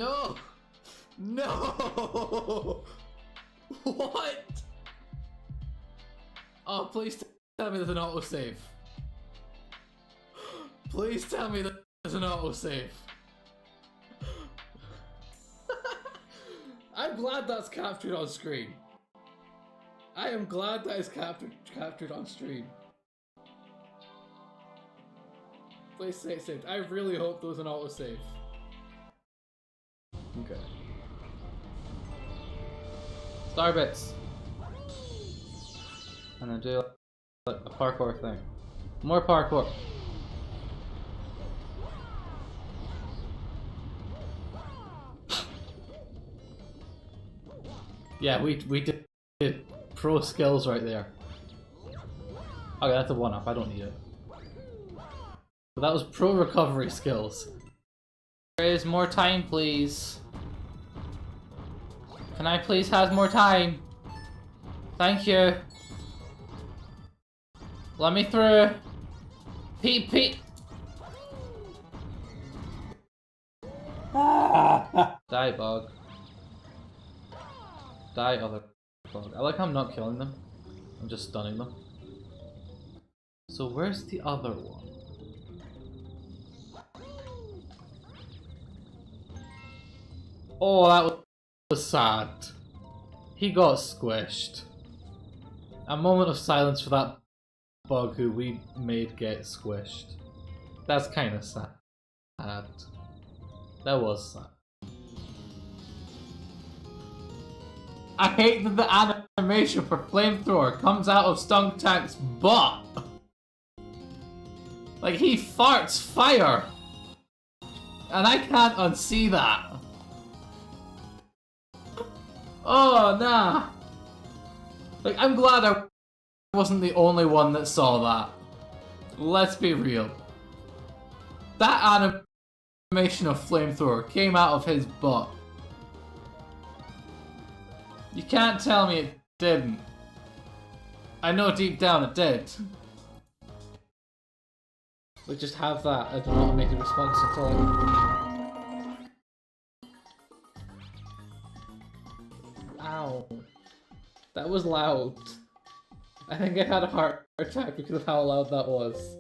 No! No! What? Oh, please tell me there's an autosave. Please tell me there's an autosave. I'm glad that's captured on screen. I am glad that is captured on stream. Please say it saved. I really hope there was an autosave. Okay. Starbits. And then do a parkour thing. More parkour. Yeah, we did pro skills right there. Okay, that's a one-up. I don't need it. But that was pro recovery skills. There is more time, please. Can I please have more time? Thank you. Let me through. Peep, peep. Die, bug. Die, other bug. I like how I'm not killing them. I'm just stunning them. So where's the other one? Oh, that was sad. He got squished. A moment of silence for that bug who we made get squished. That's kind of sad. That was sad. I hate that the animation for flamethrower comes out of Stunk Tank's butt. Like, he farts fire. And I can't unsee that. Oh, nah. Like, I'm glad I wasn't the only one that saw that. Let's be real. That animation of flamethrower came out of his butt. You can't tell me it didn't. I know deep down it did. We just have that as an automated response until Ow. That was loud. I think I had a heart attack because of how loud that was.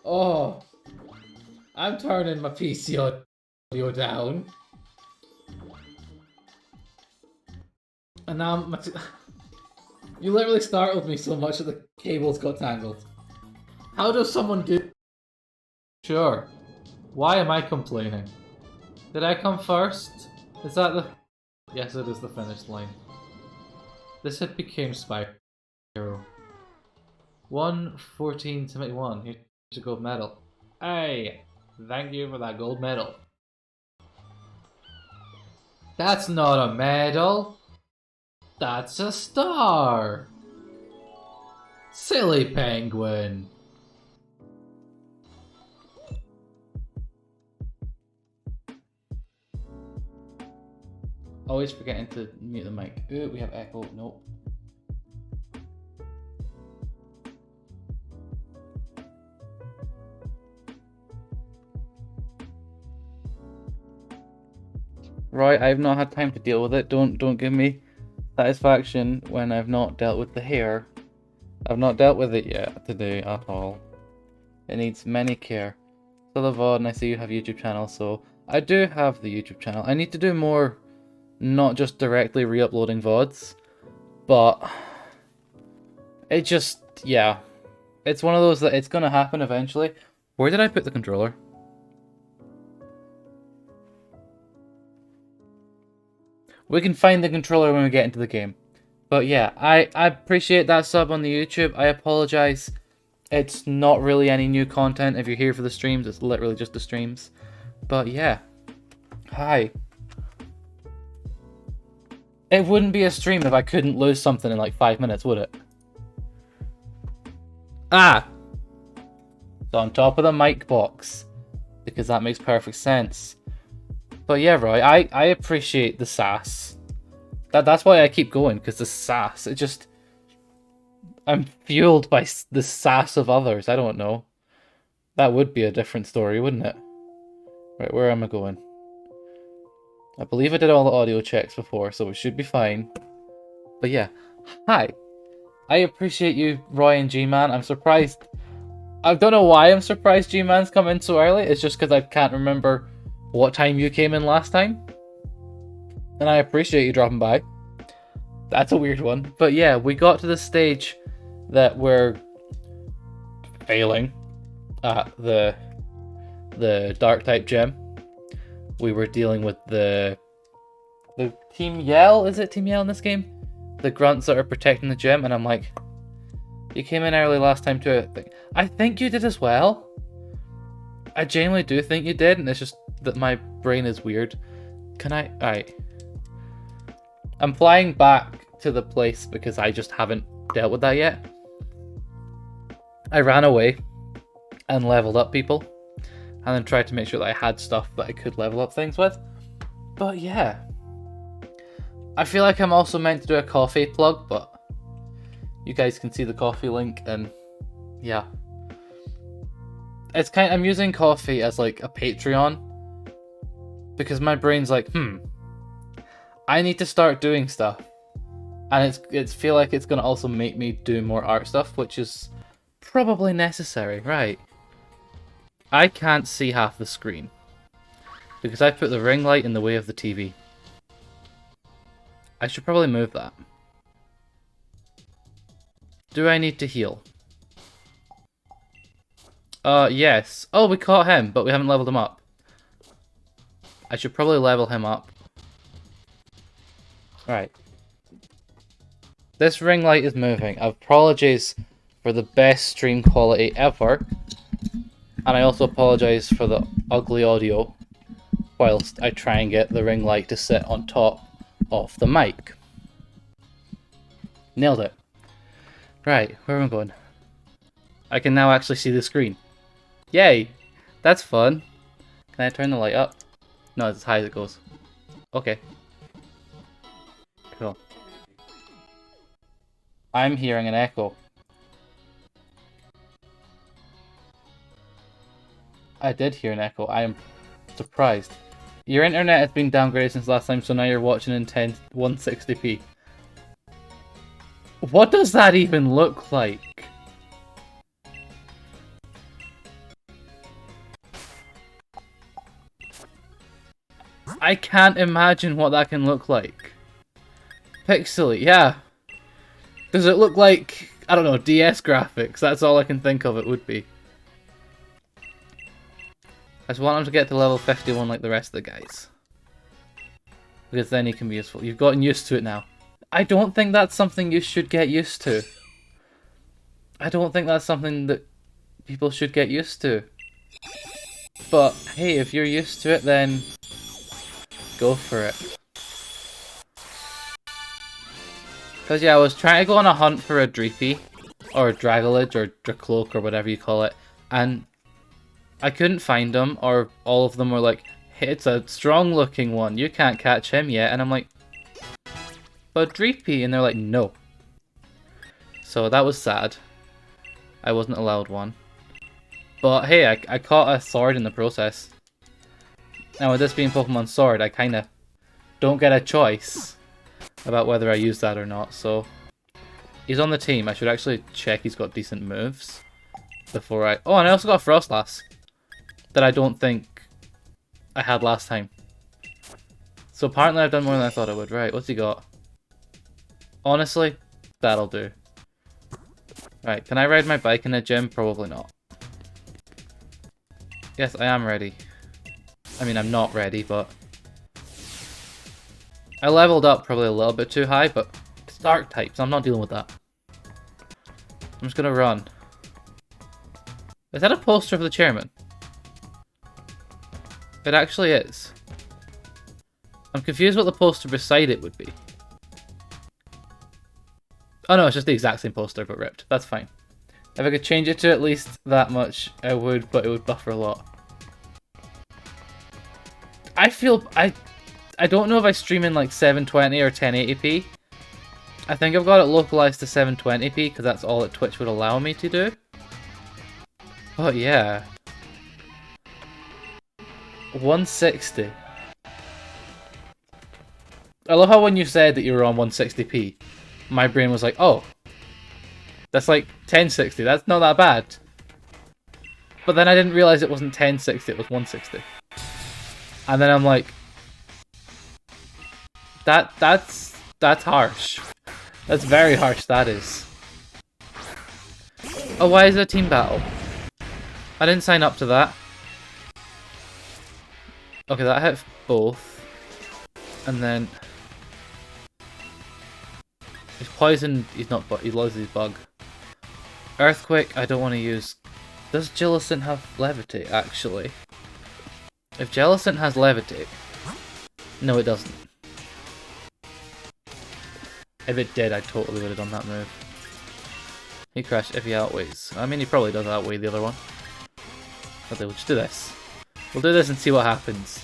Oh. I'm turning my PC audio down. And now you literally startled me so much that the cables got tangled. How does someone do? Sure. Why am I complaining? Did I come first? Is that the... Yes, it is the finish line. This had became Spyro. 1:14:71. Here's a gold medal. Hey! Thank you for that gold medal. That's not a medal! That's a star! Silly penguin! Always forgetting to mute the mic. Ooh, we have echo. Nope. Right, I've not had time to deal with it. Don't give me satisfaction when I've not dealt with the hair. I've not dealt with it yet today at all. It needs many care. Sword Vod, and I see you have a YouTube channel, so I do have the YouTube channel. I need to do more, not just directly re-uploading VODs, but it just, yeah. It's one of those that it's gonna happen eventually. Where did I put the controller? We can find the controller when we get into the game. But yeah, I appreciate that sub on the YouTube. I apologize. It's not really any new content. If you're here for the streams, it's literally just the streams. But yeah. Hi. It wouldn't be a stream if I couldn't lose something in like 5 minutes, would it? Ah! It's on top of the mic box. Because that makes perfect sense. But yeah, Roy, I appreciate the sass. That's why I keep going, because the sass, it just... I'm fueled by the sass of others, I don't know. That would be a different story, wouldn't it? Right, where am I going? I believe I did all the audio checks before, so we should be fine. But yeah, hi. I appreciate you, Roy and G-Man. I'm surprised. I don't know why I'm surprised G-Man's come in so early. It's just because I can't remember what time you came in last time. And I appreciate you dropping by. That's a weird one. But yeah, we got to the stage that we're failing at the dark type gym. We were dealing with the Team Yell. Is it Team Yell in this game? The grunts that are protecting the gym, and I'm like, you came in early last time too. I think you did as well. I genuinely do think you did, and it's just that my brain is weird. Can I? Alright. I'm flying back to the place because I just haven't dealt with that yet. I ran away and leveled up people, and then tried to make sure that I had stuff that I could level up things with. But yeah. I feel like I'm also meant to do a coffee plug, but you guys can see the coffee link, and yeah. It's I'm using coffee as like a Patreon because my brain's like, I need to start doing stuff. And it's feel like it's gonna also make me do more art stuff, which is probably necessary, right? I can't see half the screen because I put the ring light in the way of the TV. I should probably move that. Do I need to heal? Yes. Oh, we caught him, but we haven't leveled him up. I should probably level him up. Right. This ring light is moving. I apologize for the best stream quality ever. And I also apologize for the ugly audio whilst I try and get the ring light to sit on top of the mic. Nailed it. Right, where am I going? I can now actually see the screen. Yay! That's fun. Can I turn the light up? No, it's as high as it goes. Okay. Cool. I'm hearing an echo. I did hear an echo. I am surprised. Your internet has been downgraded since last time, so now you're watching in 160p. What does that even look like? I can't imagine what that can look like. Pixely, yeah. Does it look like, I don't know, DS graphics? That's all I can think of it would be. I just want him to get to level 51 like the rest of the guys. Because then he can be useful. You've gotten used to it now. I don't think that's something you should get used to. I don't think that's something that people should get used to. But, hey, if you're used to it, then go for it. Because, yeah, I was trying to go on a hunt for a Dreepy, or a Dragolage, or Dracloak, or whatever you call it, and I couldn't find them, or all of them were like, hey, it's a strong-looking one, you can't catch him yet, and I'm like, but Dreepy, and they're like, no. So that was sad. I wasn't allowed one. But hey, I caught a sword in the process. Now with this being Pokemon Sword, I kinda don't get a choice about whether I use that or not, so he's on the team. I should actually check he's got decent moves before I... Oh, and I also got Frostlass that I don't think I had last time. So apparently I've done more than I thought I would. Right, what's he got? Honestly, that'll do. Right, can I ride my bike in the gym? Probably not. Yes, I am ready. I mean, I'm not ready, but... I leveled up probably a little bit too high, but it's dark type, so I'm not dealing with that. I'm just gonna run. Is that a poster of the chairman? It actually is. I'm confused what the poster beside it would be. Oh no, it's just the exact same poster, but ripped. That's fine. If I could change it to at least that much, I would, but it would buffer a lot. I feel... I don't know if I stream in like 720 or 1080p. I think I've got it localized to 720p, because that's all that Twitch would allow me to do. But yeah. 160. I love how when you said that you were on 160p, my brain was like, oh, that's like 1060. That's not that bad. But then I didn't realize it wasn't 1060, it was 160. And then I'm like, that's harsh. That's very harsh, that is. Oh, why is it a team battle? I didn't sign up to that. Okay, that hit both. And then... he's poisoned, he's not, but he loses his bug. Earthquake, I don't want to use... Does Jellicent have Levitate, actually? If Jellicent has Levitate... No, it doesn't. If it did, I totally would have done that move. He crashed if he outweighs. I mean, he probably does outweigh the other one. Okay, we'll just do this. We'll do this and see what happens.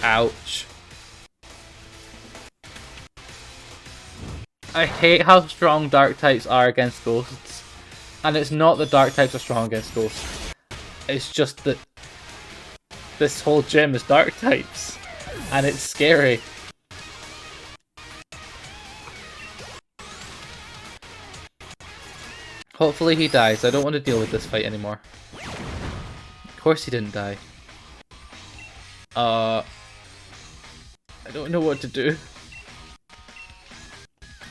Ouch. I hate how strong dark types are against ghosts. And it's not that dark types are strong against ghosts. It's just that this whole gym is dark types. And it's scary. Hopefully he dies. I don't want to deal with this fight anymore. Of course he didn't die. I don't know what to do.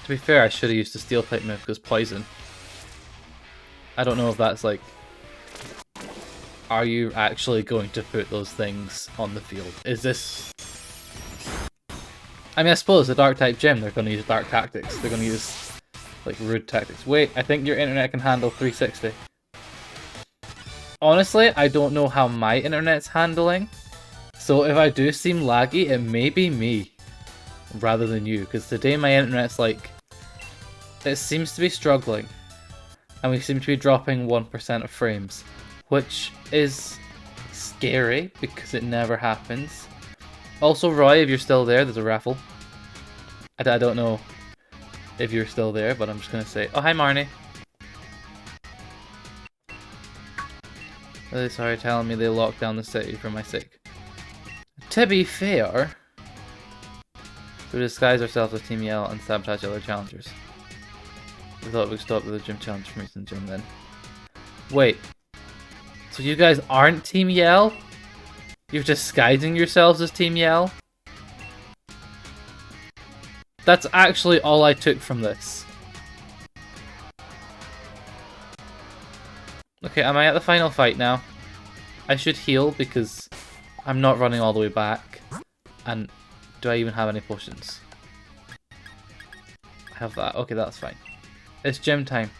To be fair, I should have used the steel type move because poison. I don't know if that's like... Are you actually going to put those things on the field? Is this... I mean, I suppose the dark type gym, they're going to use dark tactics. They're going to use like rude tactics. Wait, I think your internet can handle 360. Honestly, I don't know how my internet's handling. So if I do seem laggy, it may be me rather than you. Because today my internet's like... It seems to be struggling. And we seem to be dropping 1% of frames. Which is scary because it never happens. Also, Roy, if you're still there, there's a raffle. I don't know if you're still there, but I'm just going to say... Oh, hi, Marnie. Really sorry telling me they locked down the city for my sake. To be fair, we disguise ourselves as Team Yell and sabotage other challengers. We thought we'd stop the gym challenge from reaching the gym then. Wait. So you guys aren't Team Yell? You're disguising yourselves as Team Yell? That's actually all I took from this. Okay, am I at the final fight now? I should heal because I'm not running all the way back. And do I even have any potions? I have that. Okay, that's fine. It's gym time.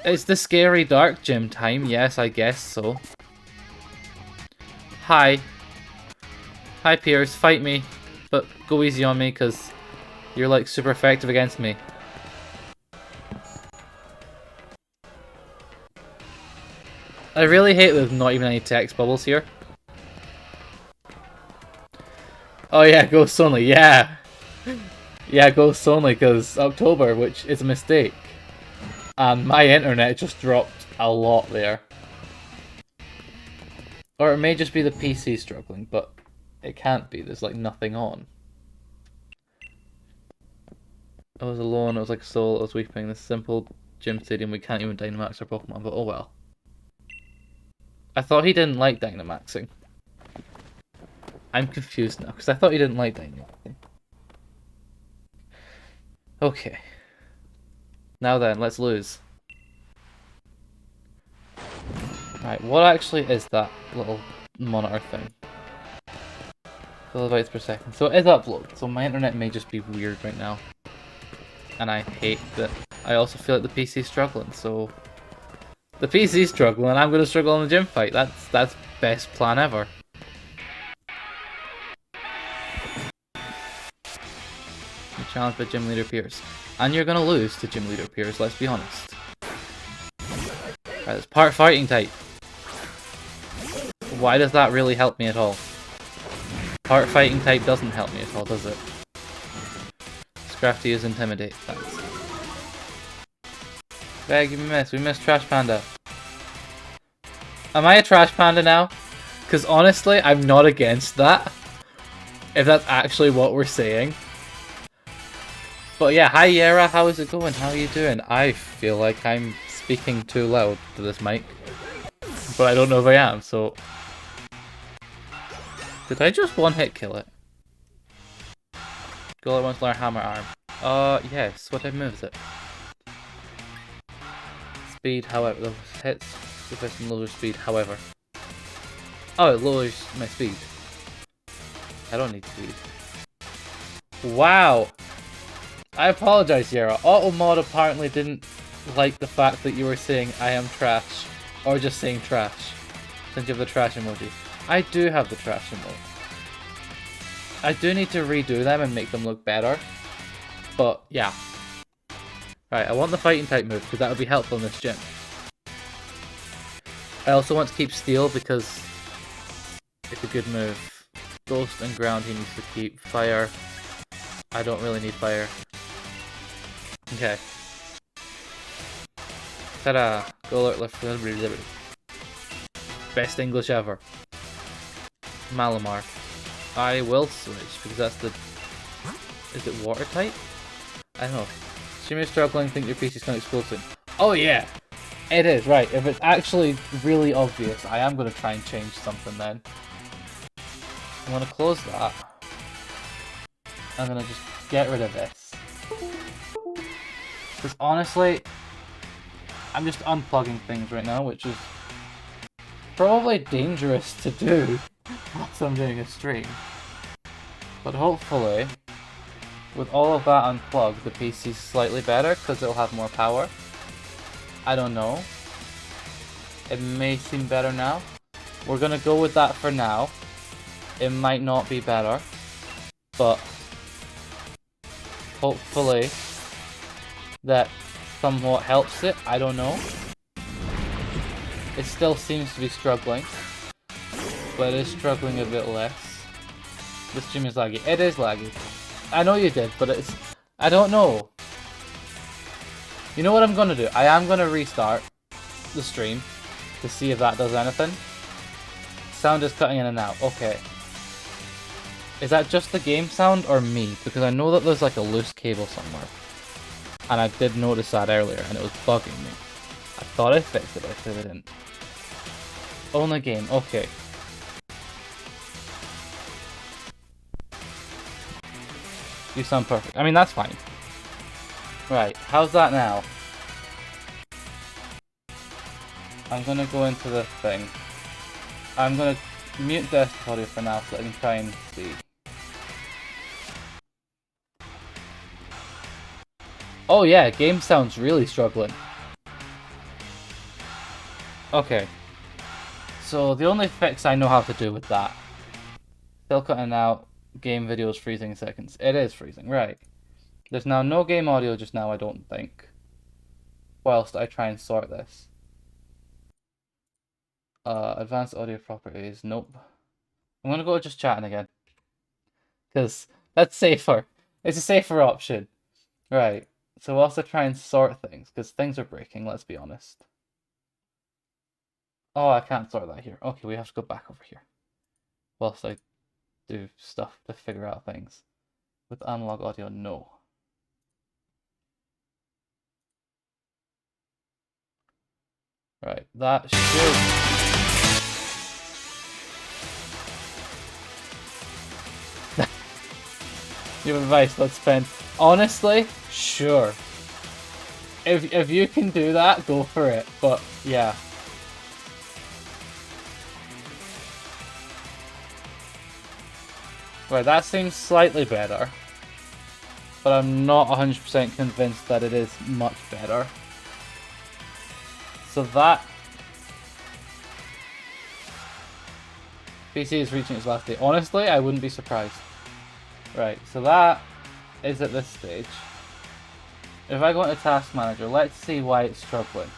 It's the scary dark gym time. Yes, I guess so. Hi. Hi, Piers. Fight me. But go easy on me because you're like super effective against me. I really hate there's not even any text bubbles here. Oh yeah, Ghost Only, yeah! Yeah, Ghost Only, because October, which is a mistake. And my internet just dropped a lot there. Or it may just be the PC struggling, but it can't be, there's like nothing on. I was alone, I was like a soul, I was weeping. This simple gym stadium, we can't even Dynamax our Pokemon, but oh well. I thought he didn't like Dynamaxing. I'm confused now, because I thought he didn't like Dynamaxing. Okay. Now then, let's lose. Right, what actually is that little monitor thing? Kilobytes per second. So it is upload, so my internet may just be weird right now. And I hate that. I also feel like the PC's struggling, so... The PC's struggling, and I'm going to struggle in the gym fight. That's best plan ever. You challenged by Gym Leader Piers. And you're going to lose to Gym Leader Piers, let's be honest. Right, it's part fighting type. Why does that really help me at all? Part fighting type doesn't help me at all, does it? Scrafty is Intimidate, thanks. Beg, you missed. We missed Trash Panda. Am I a Trash Panda now? Because honestly, I'm not against that. If that's actually what we're saying. But yeah, hi Yera, how is it going? How are you doing? I feel like I'm speaking too loud to this mic. But I don't know if I am, so... Did I just one-hit kill it? Golem wants to learn Hammer Arm. Yes, what type of move is it? Speed, however, the hits the person lowers speed, however. Oh, it lowers my speed. I don't need speed. Wow! I apologize, Yera. Automod apparently didn't like the fact that you were saying I am trash. Or just saying trash. Since you have the trash emoji. I do have the trash emoji. I do need to redo them and make them look better. But, yeah. Right, I want the fighting type move because that would be helpful in this gym. I also want to keep steel because it's a good move. Ghost and ground he needs to keep. Fire. I don't really need fire. Okay. Ta-da! Go alert left. Best English ever. Malamar. I will switch because that's the... Is it water type? I don't know. Streamer struggling, think your PC's gonna explode soon. Oh yeah! It is, right. If it's actually really obvious, I am gonna try and change something then. I'm gonna close that. I'm gonna just get rid of this. Because honestly, I'm just unplugging things right now, which is probably dangerous to do whilst I'm doing a stream. But hopefully, with all of that unplugged, the PC's slightly better because it'll have more power. I don't know. It may seem better now. We're gonna go with that for now. It might not be better, but hopefully that somewhat helps it. I don't know. It still seems to be struggling, but it is struggling a bit less. The stream is laggy. It is laggy. I know you did, but it's... I don't know. You know what I'm gonna do? I am gonna restart the stream to see if that does anything. Sound is cutting in and out. Okay. Is that just the game sound or me? Because I know that there's like a loose cable somewhere. And I did notice that earlier and it was bugging me. I thought I fixed it, but I clearly didn't. Only game. Okay. You sound perfect. I mean, that's fine. Right, how's that now? I'm gonna go into the thing. I'm gonna mute desktop audio for now so I can try and see. Oh yeah, game sounds really struggling. Okay. So the only fix I know how to do with that. Still cutting out. Game videos freezing in seconds. It is freezing, right. There's now no game audio just now, I don't think. Whilst I try and sort this. Advanced audio properties, nope. I'm gonna go just chatting again. Because that's safer. It's a safer option. Right. So whilst I try and sort things, because things are breaking, let's be honest. Oh, I can't sort that here. Okay, we have to go back over here. Whilst I do stuff to figure out things. With analog audio, no. Right, that should... You have advice, let's spend... Honestly, sure. If you can do that, go for it. But, yeah. Right, that seems slightly better. But I'm not 100% convinced that it is much better. So that... PC is reaching its last day. Honestly, I wouldn't be surprised. Right, so that is at this stage. If I go into Task Manager, let's see why it's struggling.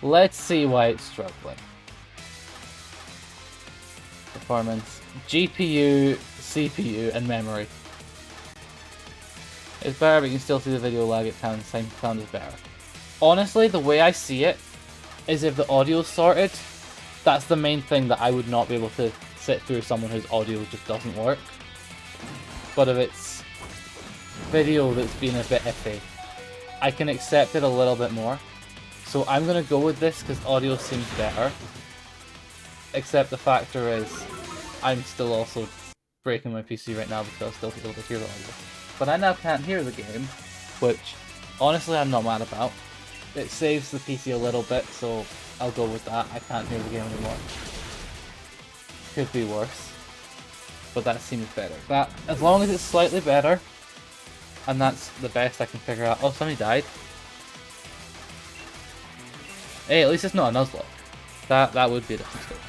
Let's see why it's struggling. Performance, GPU, CPU, and memory. It's better, but you can still see the video lag at times. Sound is better. Honestly, the way I see it is if the audio's sorted, that's the main thing that I would not be able to sit through someone whose audio just doesn't work. but of its video that's been a bit iffy. I can accept it a little bit more. So I'm going to go with this because audio seems better. Except the factor is, I'm still also breaking my PC right now because I'll still be able to hear the audio. But I now can't hear the game, which honestly I'm not mad about. It saves the PC a little bit, so I'll go with that. I can't hear the game anymore. Could be worse, but that seems better. That, as long as it's slightly better, and that's the best I can figure out. Oh, somebody died. Hey, at least it's not a Nuzlocke. That would be a different story.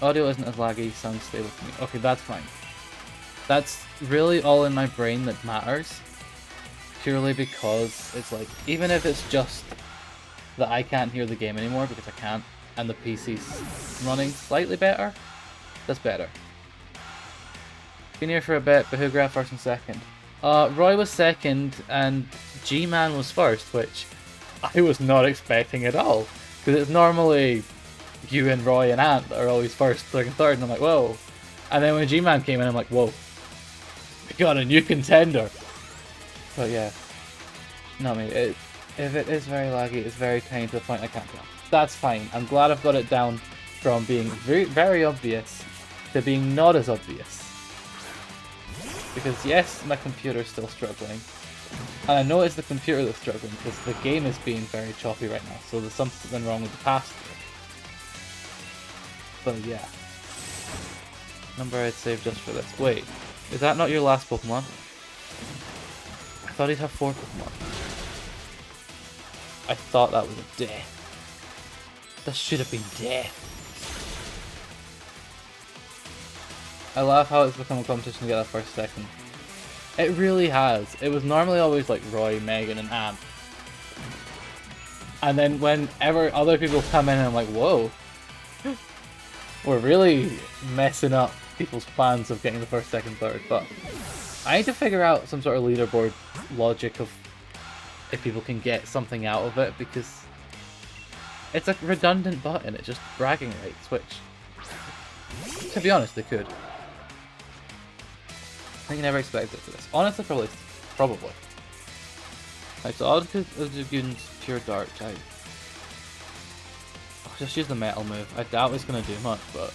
Audio isn't as laggy, sounds stable to me. Okay, that's fine. That's really all in my brain that matters. Purely because it's like, even if it's just that I can't hear the game anymore because I can't, and the PC's running slightly better, that's better. Been here for a bit, but who grabbed first and second? Roy was second, and G-Man was first, which I was not expecting at all. Because it's normally you and Roy and Ant that are always first, second, third, and I'm like, whoa. And then when G-Man came in, I'm like, whoa. We got a new contender. But yeah. No, I mean, if it is very laggy, it's very tiny to the point I can't tell. That's fine. I'm glad I've got it down from being very, very obvious to being not as obvious. Because yes, my computer's still struggling. And I know it's the computer that's struggling because the game is being very choppy right now. So there's something wrong with the pass-through. But yeah. Number I'd save just for this. Wait, is that not your last Pokemon? I thought he'd have 4 Pokemon. I thought that was a death. That should have been death. I laugh how it's become a competition to get that first second. It really has. It was normally always like Roy, Megan, and Ant. And then whenever other people come in, I'm like, whoa. We're really messing up people's plans of getting the first, second, third. But I need to figure out some sort of leaderboard logic of if people can get something out of it, because it's a redundant button. It's just bragging rights, which, to be honest, they could. I think you never expected it for this. Honestly, probably. Like, so I'll Dragoon's Pure Dark type. I'll just use the metal move. I doubt it's gonna do much, but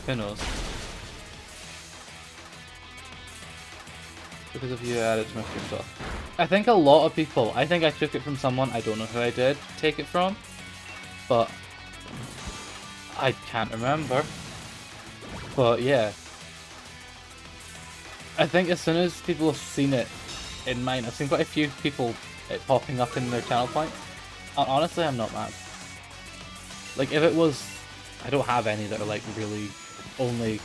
who knows? Because if you add it to my pure stuff. I think a lot of people, I think I took it from someone, I don't know who I did take it from, but I can't remember. But yeah. I think as soon as people have seen it in mine, I've seen quite a few people it popping up in their channel points. And honestly, I'm not mad. Like, if it was, I don't have any that are like really only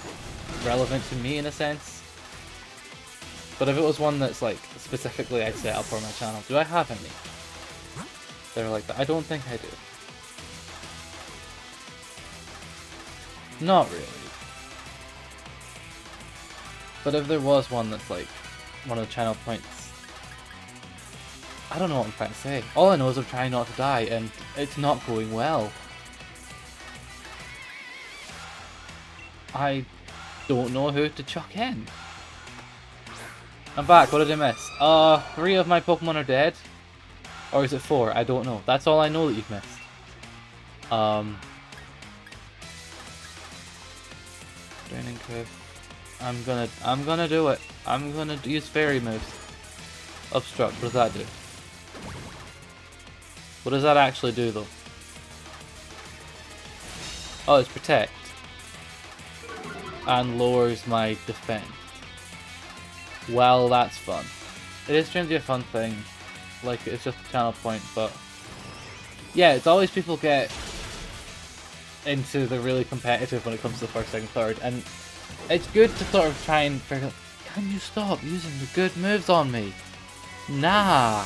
relevant to me in a sense. But if it was one that's like specifically I'd set up for my channel, do I have any? They're like that. I don't think I do. Not really. But if there was one that's like one of the channel points, I don't know what I'm trying to say. All I know is I'm trying not to die, and it's not going well. I don't know who to chuck in. I'm back. What did I miss? 3 of my Pokemon are dead. Or is it 4? I don't know. That's all I know that you've missed. Draining Cliff. I'm gonna do it. I'm gonna use fairy moves. Obstruct, what does that do? What does that actually do though? Oh, it's protect. And lowers my defense. Well, that's fun. It is trying to be a fun thing. Like, it's just a channel point, but yeah, it's always people get into the really competitive when it comes to the first, second, third, and it's good to sort of try and figure out, can you stop using the good moves on me? Nah.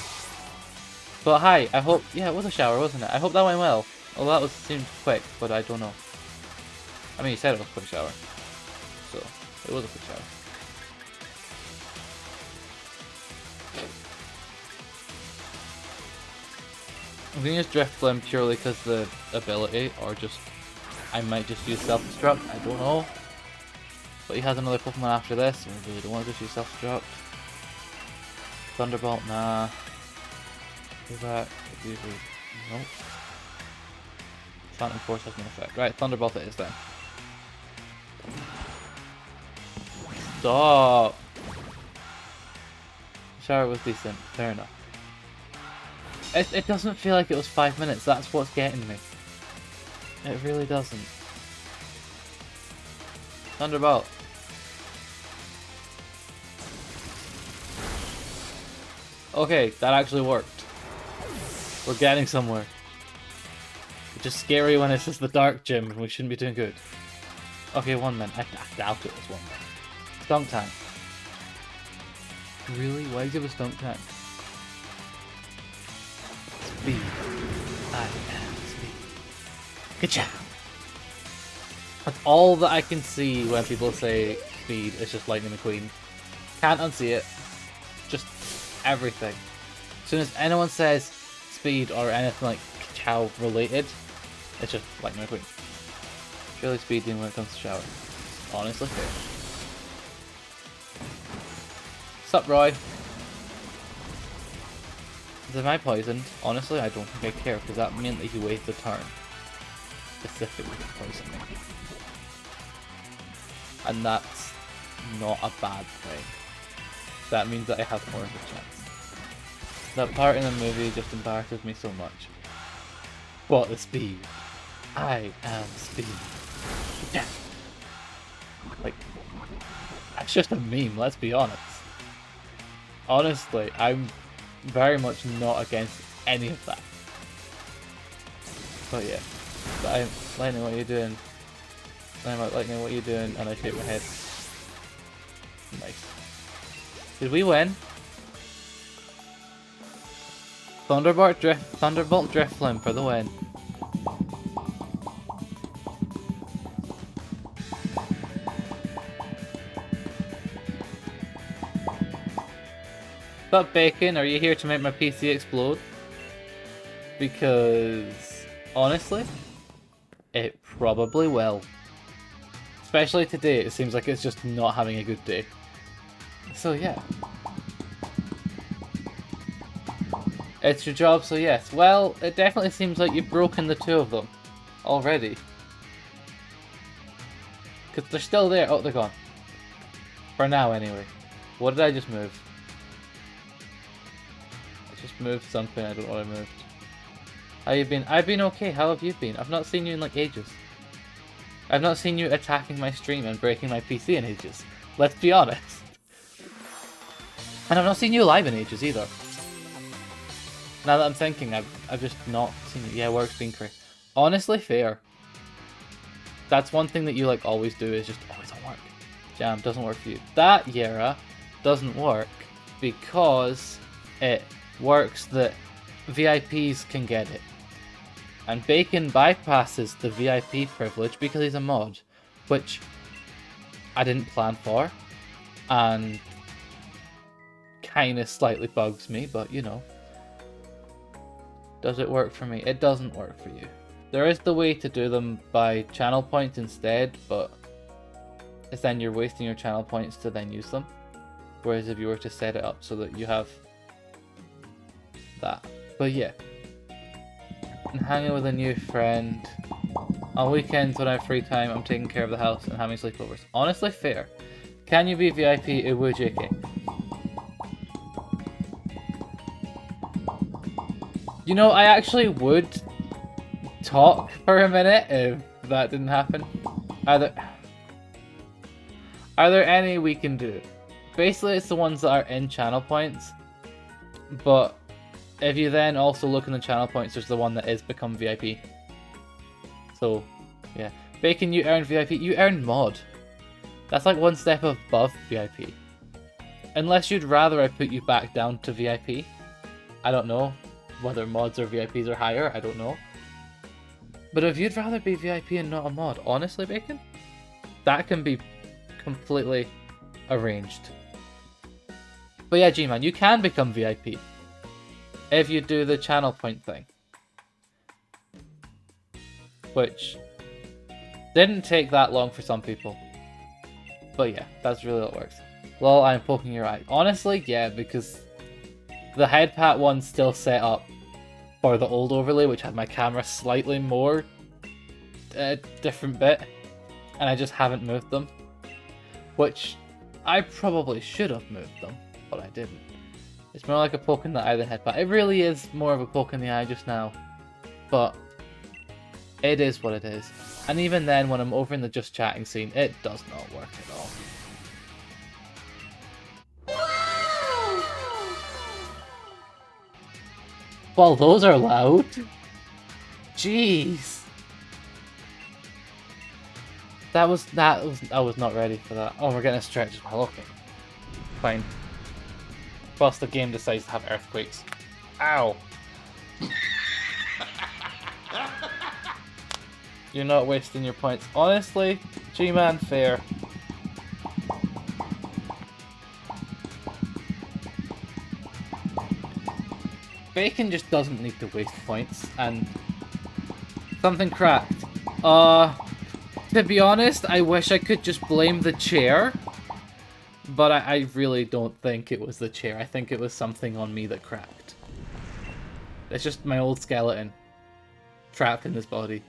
But hi, I hope, yeah, it was a shower, wasn't it? I hope that went well. Well, seemed quick, but I don't know. I mean, you said it was a quick shower, so it was a quick shower. I'm gonna use Drift Flame purely because the ability, or just, I might just use Self-Destruct, I don't know. But he has another Pokemon after this, and we really don't want to do self-destruct. Thunderbolt, nah. Do that. Nope. Phantom Force has no effect. Right, Thunderbolt it is then. Stop! Shower was decent, fair enough. It doesn't feel like it was 5 minutes, that's what's getting me. It really doesn't. Thunderbolt. Okay, that actually worked. We're getting somewhere. It's just scary when it's just the dark gym and we shouldn't be doing good. Okay, 1 minute. I doubt it was 1 minute. Stunk Tank. Really? Why do you have a Stunk Tank? Speed. I am speed. Good job. That's all that I can see when people say speed. It's just Lightning McQueen. Can't unsee it. Just everything. As soon as anyone says speed or anything like Chow related, it's just Lightning McQueen. Really speeding when it comes to shower. Honestly fair. Sup, Roy? Am I poisoned? Honestly, I don't think I care, because that meant that he wasted a turn. Specifically poison me. And that's not a bad thing. That means that I have more of a chance. That part in the movie just embarrasses me so much. What the speed? I am speed. Yeah. Like, that's just a meme, let's be honest. Honestly, I'm very much not against any of that. But yeah. But Lightning, what are you doing? Lightning, what are you doing? And I shake my head. Nice. Did we win? Thunderbolt Drifloon for the win. But Bacon, are you here to make my PC explode? Because honestly, it probably will. Especially today, it seems like it's just not having a good day. So yeah. It's your job, so yes. Well, it definitely seems like you've broken the two of them already. Because they're still there. Oh, they're gone. For now, anyway. What did I just move? I just moved something. I don't know what I moved. How you been? I've been okay. How have you been? I've not seen you in like ages. I've not seen you attacking my stream and breaking my PC in ages. Let's be honest. And I've not seen you live in ages either. Now that I'm thinking, I've just not seen you. Yeah, work's been crazy. Honestly, fair. That's one thing that you like always do is just always on work. Jam doesn't work for you. That Yera doesn't work because it works that VIPs can get it. And Bacon bypasses the VIP privilege because he's a mod, which I didn't plan for, and kind of slightly bugs me, but you know. Does it work for me? It doesn't work for you. There is the way to do them by channel points instead, but it's then you're wasting your channel points to then use them. Whereas if you were to set it up so that you have that. But yeah. And hanging with a new friend. On weekends when I have free time, I'm taking care of the house and having sleepovers. Honestly, fair. Can you be VIP? It would, JK. You know, I actually would talk for a minute if that didn't happen. Are there any we can do? Basically, it's the ones that are in channel points. But if you then also look in the channel points, there's the one that is become VIP. So, yeah. Bacon, you earned VIP. You earned mod. That's like one step above VIP. Unless you'd rather I put you back down to VIP. I don't know. Whether mods or VIPs are higher, I don't know. But if you'd rather be VIP and not a mod, honestly, Bacon, that can be completely arranged. But yeah, G-Man, you can become VIP if you do the channel point thing. Which didn't take that long for some people. But yeah, that's really how it works. Lol, I'm poking your eye. Honestly, yeah, because the head pat one's still set up for the old overlay, which had my camera slightly more different bit, and I just haven't moved them. Which I probably should have moved them, but I didn't. It's more like a poke in the eye than head pat. It really is more of a poke in the eye just now, but it is what it is. And even then, when I'm over in the just chatting scene, it does not work at all. Well, those are loud. Jeez. I was not ready for that. Oh, we're getting a stretch as well. Okay. Fine. Plus the game decides to have earthquakes. Ow. You're not wasting your points. Honestly, G-Man, fair. Bacon just doesn't need to waste points, and something cracked. To be honest, I wish I could just blame the chair, but I really don't think it was the chair. I think it was something on me that cracked. It's just my old skeleton trapped in this body.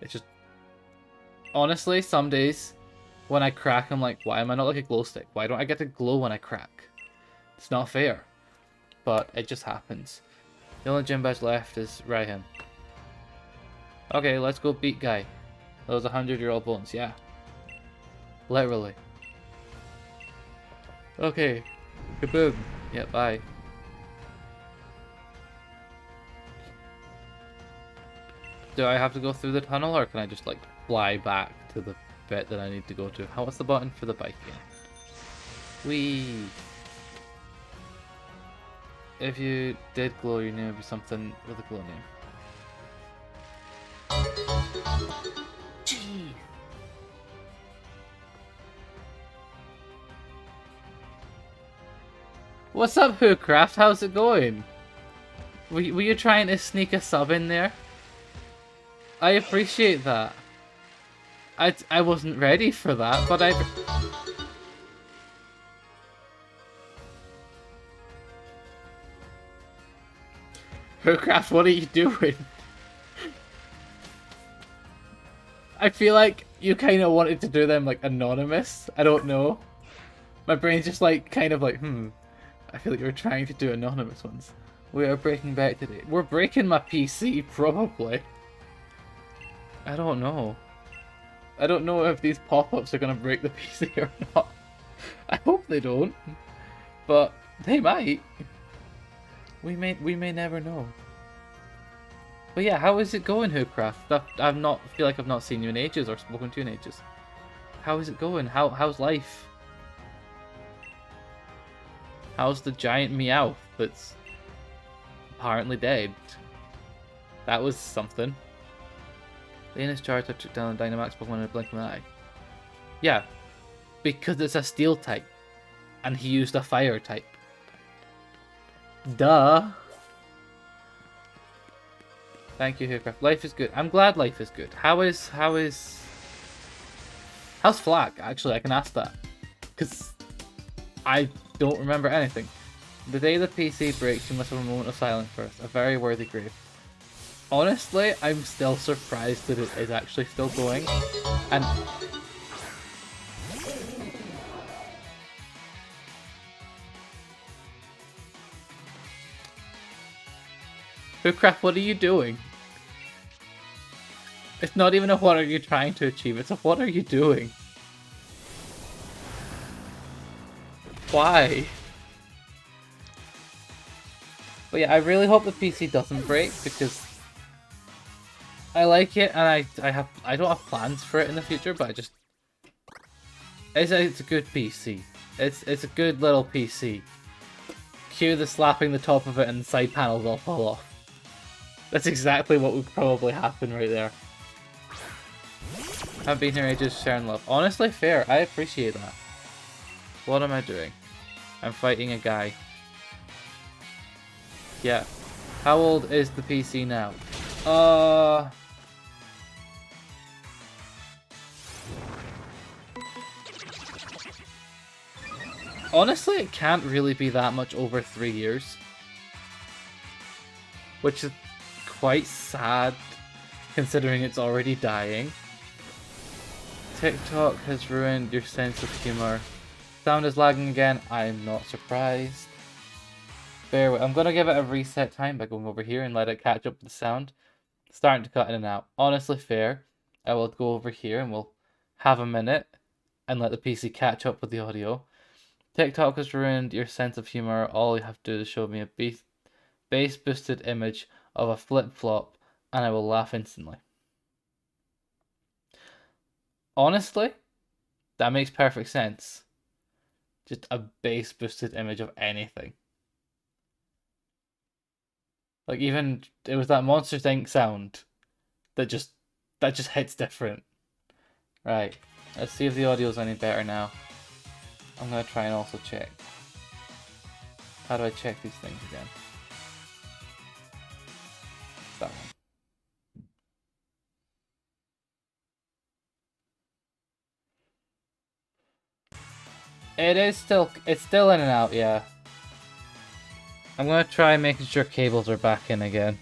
It's just... Honestly, some days when I crack, I'm like, why am I not like a glow stick? Why don't I get to glow when I crack? It's not fair. But it just happens. The only gym badge left is Ryan. Okay, let's go beat guy. Those 100-year-old bones, yeah. Literally. Okay. Kaboom. Yeah, bye. Do I have to go through the tunnel, or can I just, like, fly back to the bit that I need to go to? What's the button for the bike again? Whee! If you did glow, your name would be something with a glow name. Gee. What's up, Hoocraft? How's it going? Were you trying to sneak a sub in there? I appreciate that. I wasn't ready for that, but I... Hoocraft, what are you doing? I feel like you kind of wanted to do them like anonymous. I don't know. My brain's just like kind of like, I feel like you were trying to do anonymous ones. We are breaking back today. We're breaking my PC, probably. I don't know. I don't know if these pop-ups are going to break the PC or not. I hope they don't. But they might. We may never know. But yeah, how is it going, Hoocraft? Feel like I've not seen you in ages or spoken to you in ages. How is it going? How's life? How's the giant Meowth that's apparently dead? That was something. Lena's Charizard took down Dynamax Pokemon in a blink of an eye. Yeah, because it's a steel type, and he used a fire type. Duh. Thank you, Hoocraft. Life is good. I'm glad life is good. How's Flack? Actually, I can ask that, because I don't remember anything. The day the PC breaks, you must have a moment of silence first. A very worthy grave. Honestly, I'm still surprised that it is actually still going. And Hoocraft, what are you doing? It's not even a what are you trying to achieve, it's a what are you doing? Why? But yeah, I really hope the PC doesn't break, because I like it, and I don't have plans for it in the future, but it's a good PC. It's a good little PC. Cue the slapping the top of it and the side panels all fall off. That's exactly what would probably happen right there. I've been here ages sharing love. Honestly, fair. I appreciate that. What am I doing? I'm fighting a guy. Yeah. How old is the PC now? Honestly, it can't really be that much over 3 years. Which is quite sad, considering it's already dying. TikTok has ruined your sense of humor. Sound is lagging again. I'm not surprised. Bear with. I'm gonna give it a reset time by going over here and let it catch up with the sound. It's starting to cut in and out. Honestly, fair. I will go over here and we'll have a minute and let the PC catch up with the audio. TikTok has ruined your sense of humor. All you have to do is show me a bass boosted image of a flip flop and I will laugh instantly. Honestly, that makes perfect sense. Just a bass boosted image of anything. Like even it was that Monsters Inc. sound that just hits different. Right. Let's see if the audio's any better now. I'm gonna try and also check. How do I check these things again? That one. It's still in and out, yeah. I'm gonna try making sure cables are back in again.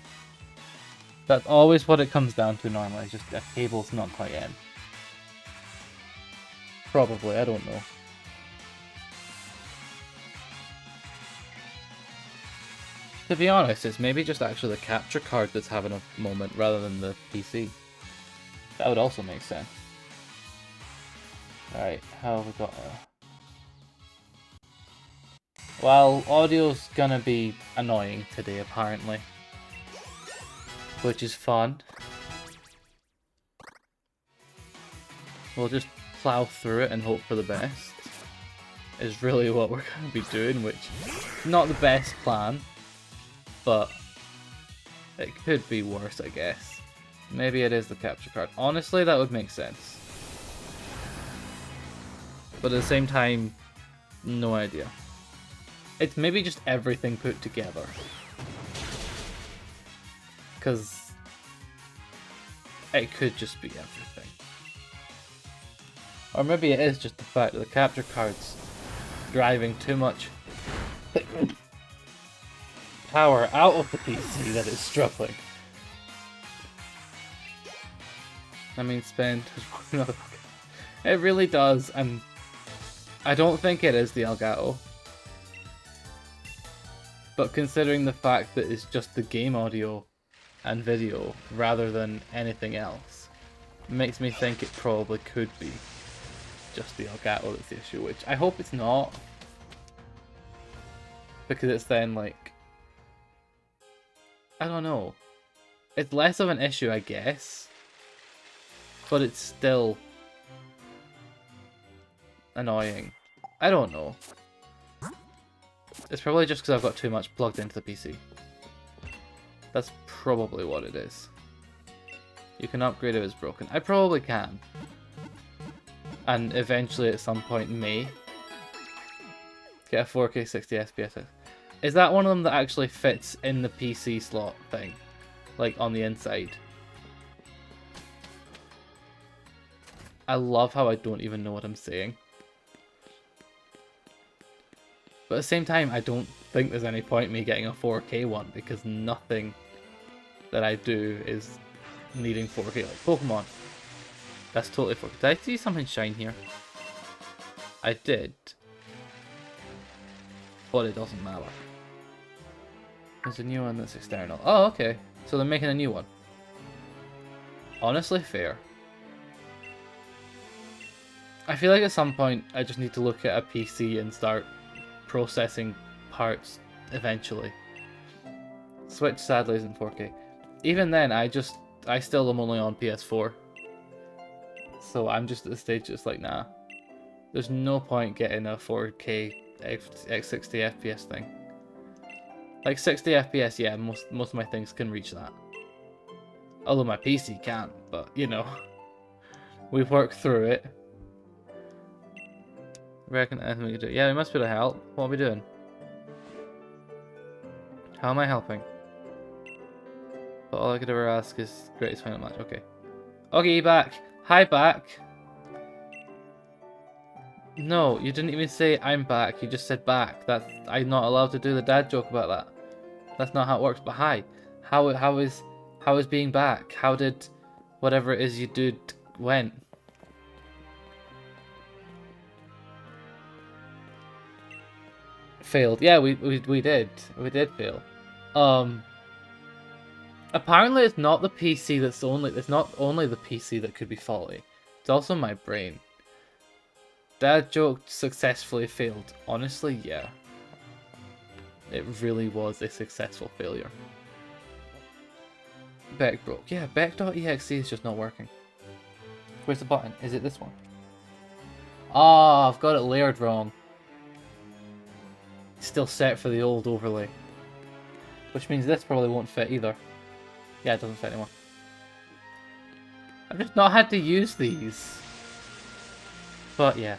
That's always what it comes down to normally, just a cable's not quite in. Probably, I don't know. To be honest, it's maybe just actually the capture card that's having a moment rather than the PC. That would also make sense. Alright, how have we got Well, audio's gonna be annoying today apparently. Which is fun. We'll just plow through it and hope for the best. Is really what we're gonna be doing, which not the best plan. But it could be worse, I guess. Maybe it is the capture card. Honestly, that would make sense. But at the same time, no idea. It's maybe just everything put together. Because it could just be everything. Or maybe it is just the fact that the capture card's driving too much power out of the PC that it's struggling. I mean, spend. It really does, and I don't think it is the Elgato. But considering the fact that it's just the game audio and video rather than anything else, it makes me think it probably could be just the Elgato that's the issue, which I hope it's not. Because it's then like, I don't know. It's less of an issue, I guess. But it's still annoying. I don't know. It's probably just because I've got too much plugged into the PC. That's probably what it is. You can upgrade if it's broken. I probably can. And eventually at some point may get a 4K 60 FPS. Is that one of them that actually fits in the PC slot thing? Like on the inside? I love how I don't even know what I'm saying. But at the same time, I don't think there's any point in me getting a 4K one because nothing that I do is needing 4K. Like Pokemon. That's totally 4K. Did I see something shine here? I did. But it doesn't matter. There's a new one that's external. Oh, okay. So they're making a new one. Honestly, fair. I feel like at some point I just need to look at a PC and start processing parts eventually. Switch sadly isn't 4K. Even then, I still am only on PS4. So I'm just at the stage just like, nah. There's no point getting a 4K X60 FPS thing. Like 60 FPS, yeah, most of my things can reach that. Although my PC can't, but you know. We've worked through it. Reckon anything we can do. Yeah, we must be able to help. What are we doing? How am I helping? But all I could ever ask is greatest final match. Okay. Okay, back. Hi, back. No, you didn't even say I'm back. You just said back. I'm not allowed to do the dad joke about that. That's not how it works. But hi, how is being back? How did whatever it is you did went? Failed. Yeah, we did. We did fail. Apparently it's not the PC it's not only the PC that could be faulty. It's also my brain. Dad joke successfully failed. Honestly, yeah. It really was a successful failure. Beck broke. Yeah, Beck.exe is just not working. Where's the button? Is it this one? Oh, I've got it layered wrong. It's still set for the old overlay. Which means this probably won't fit either. Yeah, it doesn't fit anymore. I've just not had to use these. But yeah,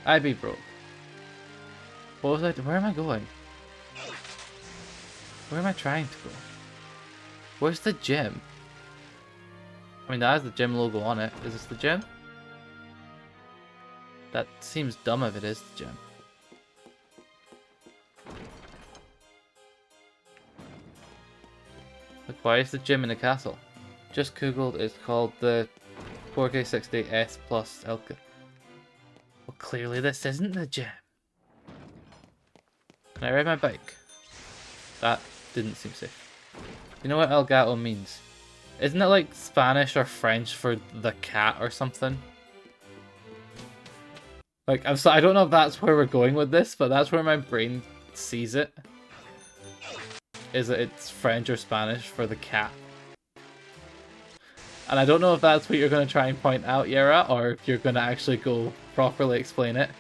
I'd be broke. What was I doing? Where am I going? Where am I trying to go? Where's the gym? I mean, that has the gym logo on it. Is this the gym? That seems dumb if it is the gym. Like, why is the gym in a castle? Just googled, it's called the 4K60S Plus Elka. Well, clearly this isn't the gym. Can I ride my bike? That didn't seem safe. You know what El Gato means? Isn't it like Spanish or French for the cat or something? Like, I don't know if that's where we're going with this, but that's where my brain sees it. Is that it's French or Spanish for the cat. And I don't know if that's what you're going to try and point out, Yara, or if you're going to actually go properly explain it.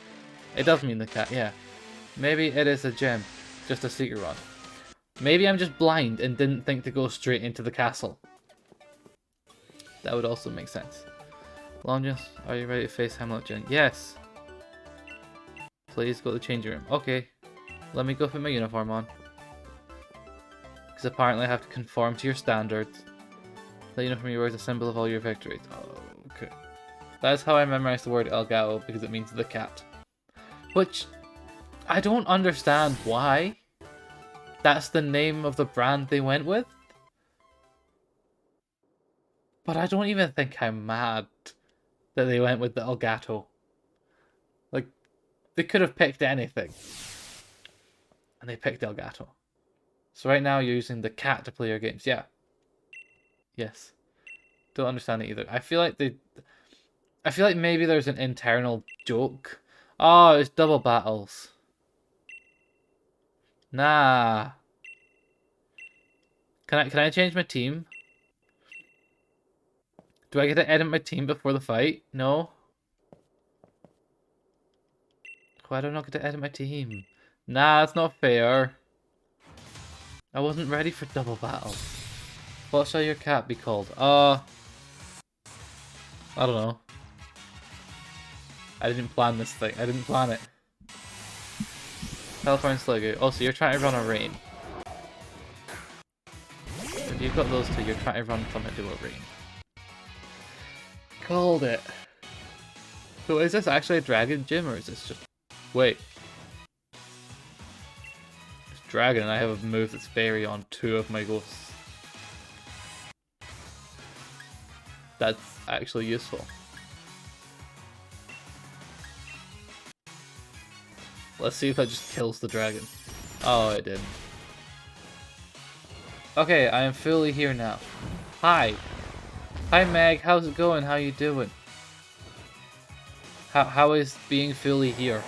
It does mean the cat, yeah. Maybe it is a gem, just a secret run. Maybe I'm just blind and didn't think to go straight into the castle. That would also make sense. Longus, are you ready to face Hamlet Jin? Yes. Please go to the changing room. Okay. Let me go put my uniform on. Because apparently I have to conform to your standards. The uniform you wear is a symbol of all your victories. Oh, okay. That is how I memorized the word El Gato, because it means the cat. Which, I don't understand why. That's the name of the brand they went with. But I don't even think I'm mad that they went with the El Gato. Like, they could have picked anything. And they picked El Gato. So right now you're using the cat to play your games. Yeah. Yes. Don't understand it either. I feel like maybe there's an internal joke. Oh, it's double battles. Nah. Can I change my team? Do I get to edit my team before the fight? No. Why do I not get to edit my team? Nah, that's not fair. I wasn't ready for double battle. What shall your cat be called? I don't know. I didn't plan this thing. I didn't plan it. California Slugger. Oh, so you're trying to run a rain. If you've got those two, you're trying to run from it to a rain. Called it. So is this actually a dragon gym or is this just... Wait. It's dragon and I have a move that's fairy on 2 of my ghosts. That's actually useful. Let's see if that just kills the dragon. Oh, it did. Okay, I am fully here now. Hi. Hi Meg, how's it going? How you doing? How is being fully here?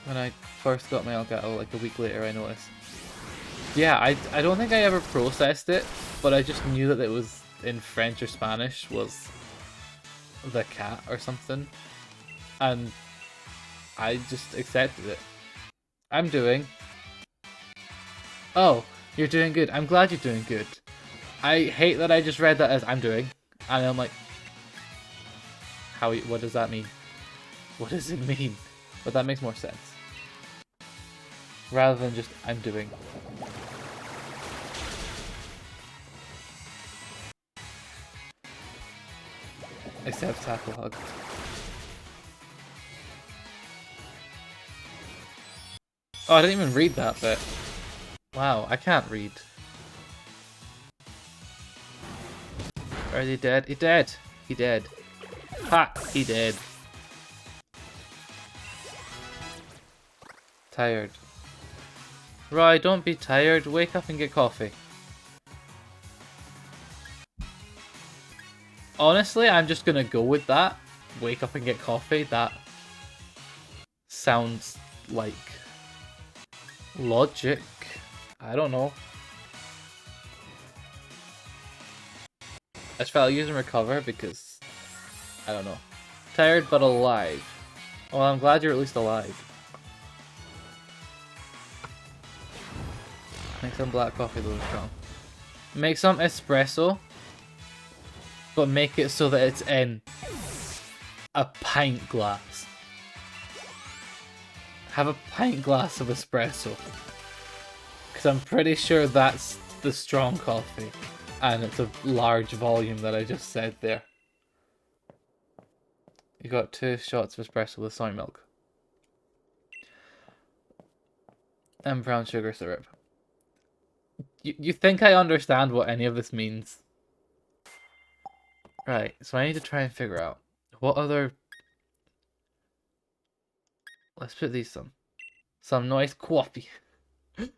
When I first got my Elgato, like a week later, I noticed. Yeah, I don't think I ever processed it, but I just knew that it was in French or Spanish was the cat or something. And I just accepted it. I'm doing... Oh, you're doing good. I'm glad you're doing good. I hate that I just read that as I'm doing. And I'm like... What does that mean? What does it mean? But that makes more sense. Rather than just, I'm doing. Except tackle hug. Oh, I didn't even read that bit. Wow, I can't read. Are they dead? He dead. He dead. Ha! He dead. Tired. Roy, don't be tired. Wake up and get coffee. Honestly, I'm just gonna go with that. Wake up and get coffee. That sounds like logic. I don't know. I just felt use and recover because I don't know. Tired but alive. Well, I'm glad you're at least alive. Make some black coffee though, strong. Make some espresso, but make it so that it's in a pint glass. Have a pint glass of espresso. Because I'm pretty sure that's the strong coffee. And it's a large volume that I just said there. You got 2 shots of espresso with soy milk. And brown sugar syrup. You think I understand what any of this means? Right, so I need to try and figure out what other... Let's put these some nice coffee.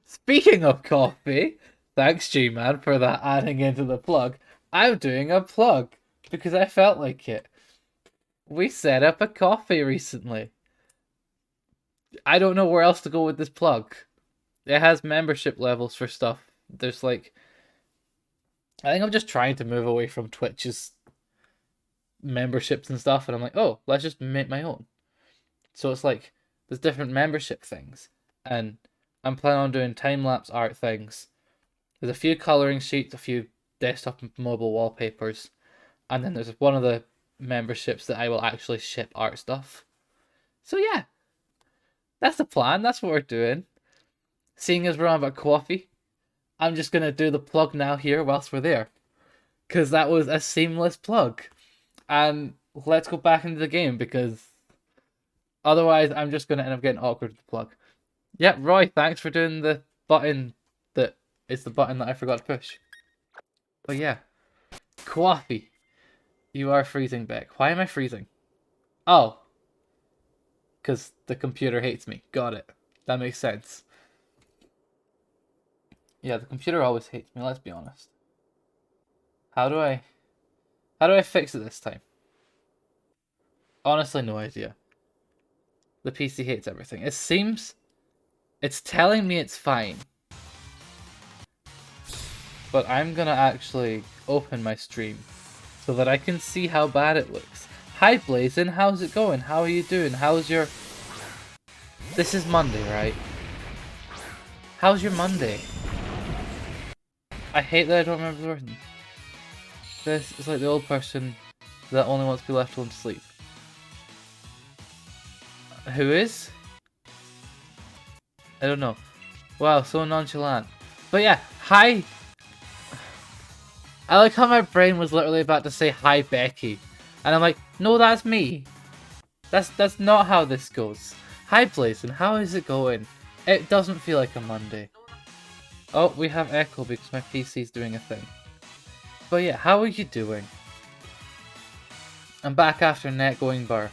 Speaking of coffee, thanks G-Man for that adding into the plug. I'm doing a plug because I felt like it. We set up a coffee recently. I don't know where else to go with this plug. It has membership levels for stuff. There's like... I think I'm just trying to move away from Twitch's memberships and stuff, and I'm like, oh, let's just make my own. So it's like, there's different membership things, and I'm planning on doing time-lapse art things. There's a few colouring sheets, a few desktop and mobile wallpapers, and then there's one of the memberships that I will actually ship art stuff. So yeah, that's the plan, that's what we're doing. Seeing as we're on about coffee, I'm just going to do the plug now here whilst we're there. Because that was a seamless plug. And let's go back into the game because otherwise I'm just going to end up getting awkward with the plug. Yeah, Roy, thanks for doing the button that is the button that I forgot to push. But yeah, coffee. You are freezing, Beck. Why am I freezing? Oh. Because the computer hates me. Got it. That makes sense. Yeah, the computer always hates me, let's be honest. How do I fix it this time? Honestly, no idea. The PC hates everything. It seems it's telling me it's fine. But I'm gonna actually open my stream so that I can see how bad it looks. Hi Blazin, how's it going? How are you doing? How's your... This is Monday, right? How's your Monday? I hate that I don't remember the word. This is like the old person that only wants to be left alone to sleep. Who is? I don't know. Wow, so nonchalant. But yeah, hi. I like how my brain was literally about to say hi Becky. And I'm like, no, that's me. That's not how this goes. Hi Blazin, how is it going? It doesn't feel like a Monday. Oh, we have echo because my PC's doing a thing. But yeah, how are you doing? I'm back after net going bar.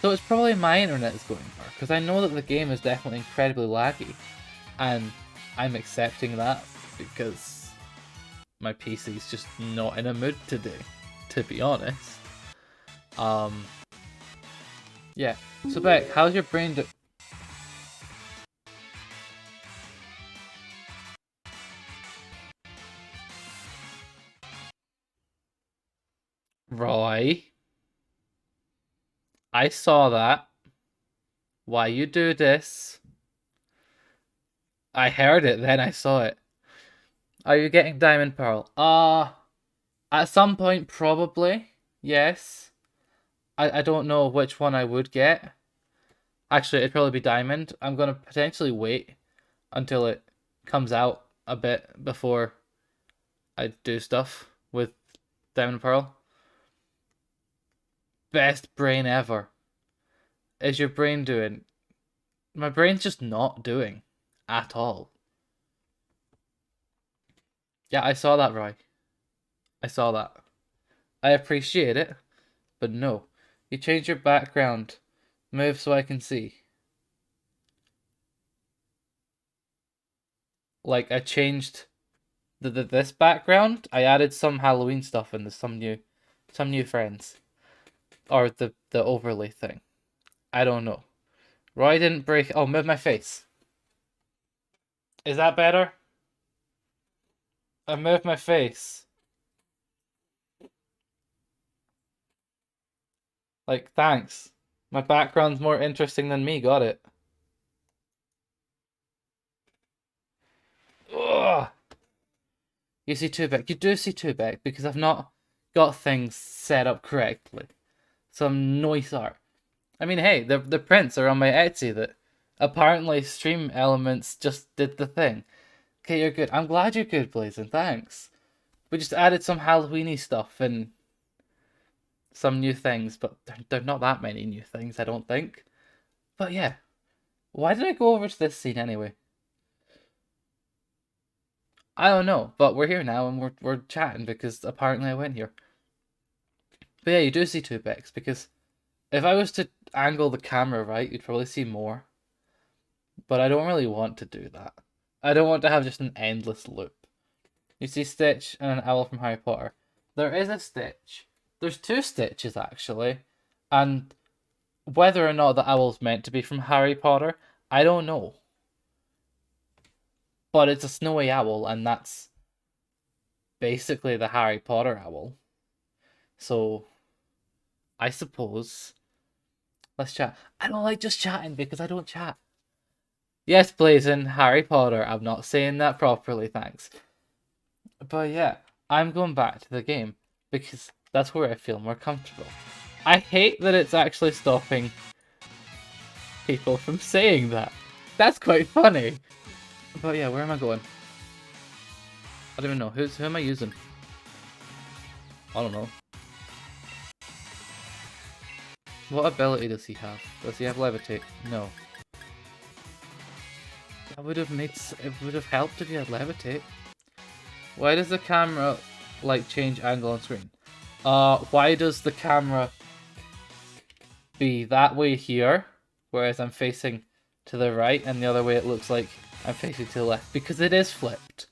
So it's probably my internet is going bar, because I know that the game is definitely incredibly laggy. And I'm accepting that, because my PC's just not in a mood today, to be honest. Yeah. So Beck, how's your brain do- Roy? I saw that. Why you do this? I heard it, then I saw it. Are you getting Diamond Pearl? At some point, probably. Yes. I don't know which one I would get. Actually, it'd probably be Diamond. I'm going to potentially wait until it comes out a bit before I do stuff with Diamond Pearl. Best brain ever. Is your brain doing? My brain's just not doing. at all. Yeah, I saw that, Roy. I saw that. I appreciate it, but no. You change your background. Move so I can see. Like, I changed this background. I added some Halloween stuff and there's some new friends. Or the overlay thing. I don't know. Roy didn't break. Oh, move my face. Is that better? I moved my face. Like, thanks. My background's more interesting than me. Got it. Ugh. You see two-back. You do see two-back because I've not got things set up correctly. Some noise art. I mean, hey, the prints are on my Etsy that apparently Stream Elements just did the thing. Okay, you're good. I'm glad you're good, Blazing. Thanks. We just added some Halloweeny stuff and some new things, but there are not that many new things, I don't think. But yeah. Why did I go over to this scene anyway? I don't know, but we're here now and we're chatting because apparently I went here. But yeah, you do see two Becks because if I was to angle the camera right, you'd probably see more. But I don't really want to do that. I don't want to have just an endless loop. You see Stitch and an owl from Harry Potter. There is a Stitch. There's two Stitches actually. And whether or not the owl's meant to be from Harry Potter, I don't know. But it's a snowy owl, and that's basically the Harry Potter owl. So, I suppose, let's chat. I don't like just chatting because I don't chat. Yes, Blazing, Harry Potter. I'm not saying that properly, thanks. But yeah, I'm going back to the game because that's where I feel more comfortable. I hate that it's actually stopping people from saying that. That's quite funny. But yeah, where am I going? I don't even know. Who am I using? I don't know. What ability does he have? Does he have levitate? No. That would have it would have helped if he had levitate. Why does the camera like change angle on screen? Why does the camera be that way here, whereas I'm facing to the right, and the other way it looks like I'm facing to the left? Because it is flipped.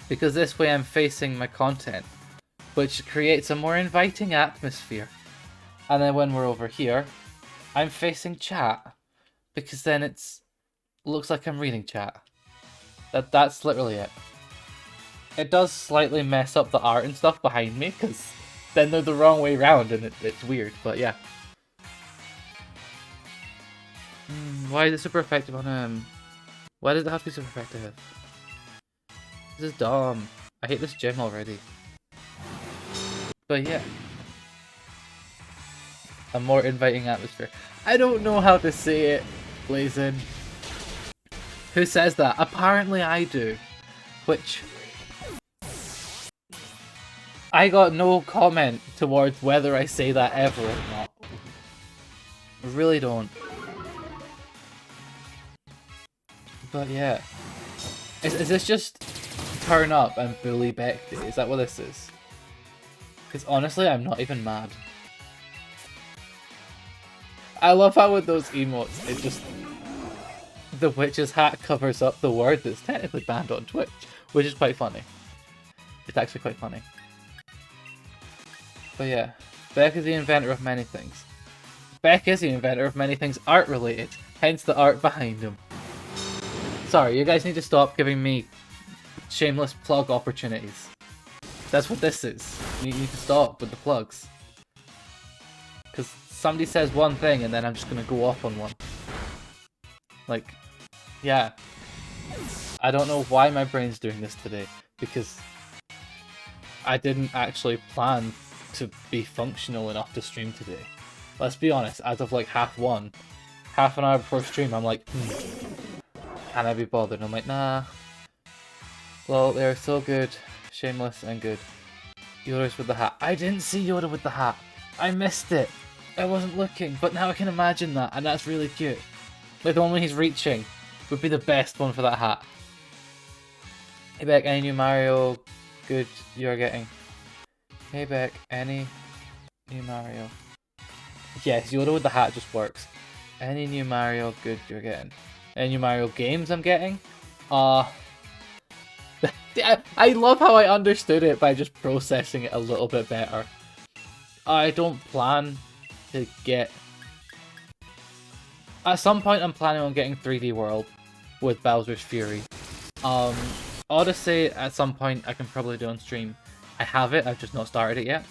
Because this way I'm facing my content, which creates a more inviting atmosphere. And then when we're over here, I'm facing chat, because then it's looks like I'm reading chat. That's literally it. It does slightly mess up the art and stuff behind me, because then they're the wrong way around and it's weird, but yeah. Why is it super effective on him? Why does it have to be super effective? This is dumb. I hate this gym already. But yeah. A more inviting atmosphere. I don't know how to say it, Blazin. Who says that? Apparently I do. Which... I got no comment towards whether I say that ever or not. I really don't. But yeah. Is this just turn up and bully Beck Day? Is that what this is? Because honestly, I'm not even mad. I love how with those emotes, it just... The witch's hat covers up the word that's technically banned on Twitch, which is quite funny. It's actually quite funny. But yeah, Beck is the inventor of many things. Beck is the inventor of many things art related, hence the art behind him. Sorry, you guys need to stop giving me shameless plug opportunities. That's what this is. You need to stop with the plugs. Because somebody says one thing and then I'm just going to go off on one. Like, yeah. I don't know why my brain's doing this today. Because I didn't actually plan to be functional enough to stream today. Let's be honest, as of like half an hour before stream, I'm like, can I be bothered? And I'm like, nah. Well, they're so good. Shameless and good. Yoda's with the hat. I didn't see Yoda with the hat. I missed it. I wasn't looking, but now I can imagine that, and that's really cute. Like the one when he's reaching, would be the best one for that hat. Hey Beck, any new Mario good you're getting? Hey Beck, any new Mario? Yes, Yoda with the hat just works. Any new Mario good you're getting? Any new Mario games I'm getting? I love how I understood it by just processing it a little bit better. I don't plan to get... At some point I'm planning on getting 3D World with Bowser's Fury. Odyssey at some point I can probably do on stream. I have it, I've just not started it yet.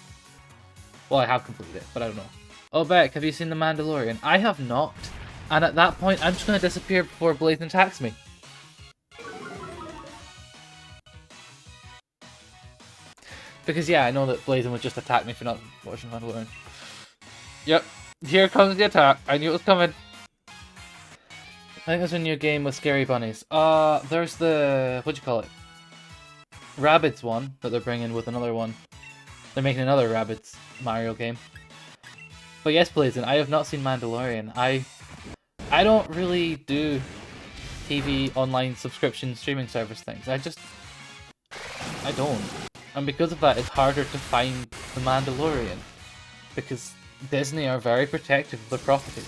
Well, I have completed it, but I don't know. Oh Beck, have you seen The Mandalorian? I have not. And at that point, I'm just going to disappear before Blazin attacks me. Because yeah, I know that Blazin would just attack me for not watching Mandalorian. Yep, here comes the attack. I knew it was coming. I think there's a new game with scary bunnies. There's the... what'd you call it? Rabbids one that they're bringing with another one. They're making another Rabbids Mario game. But yes, Blazin, I have not seen Mandalorian. I don't really do TV online subscription streaming service things. I don't. And because of that, it's harder to find The Mandalorian. Because Disney are very protective of their properties.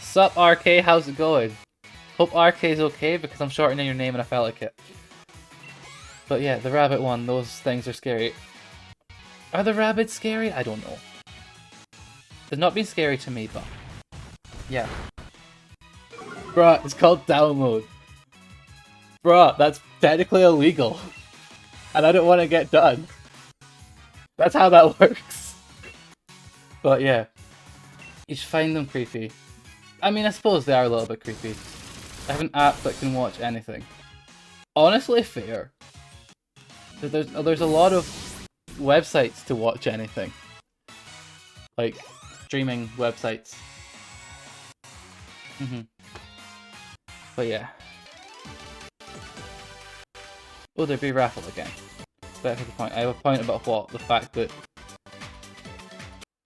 Sup RK, how's it going? Hope RK is okay because I'm shortening your name and I felt like it. But yeah, the rabbit one, those things are scary. Are the rabbits scary? I don't know. They've not been scary to me, but... yeah. Bruh, it's called download. Bruh, that's technically illegal. And I don't want to get done. That's how that works. But yeah. You should find them creepy. I mean, I suppose they are a little bit creepy. I have an app that can watch anything. Honestly, fair. There's a lot of websites to watch anything. Like, streaming websites. But yeah. Will there be raffle again? That's the point. I have a point about what? The fact that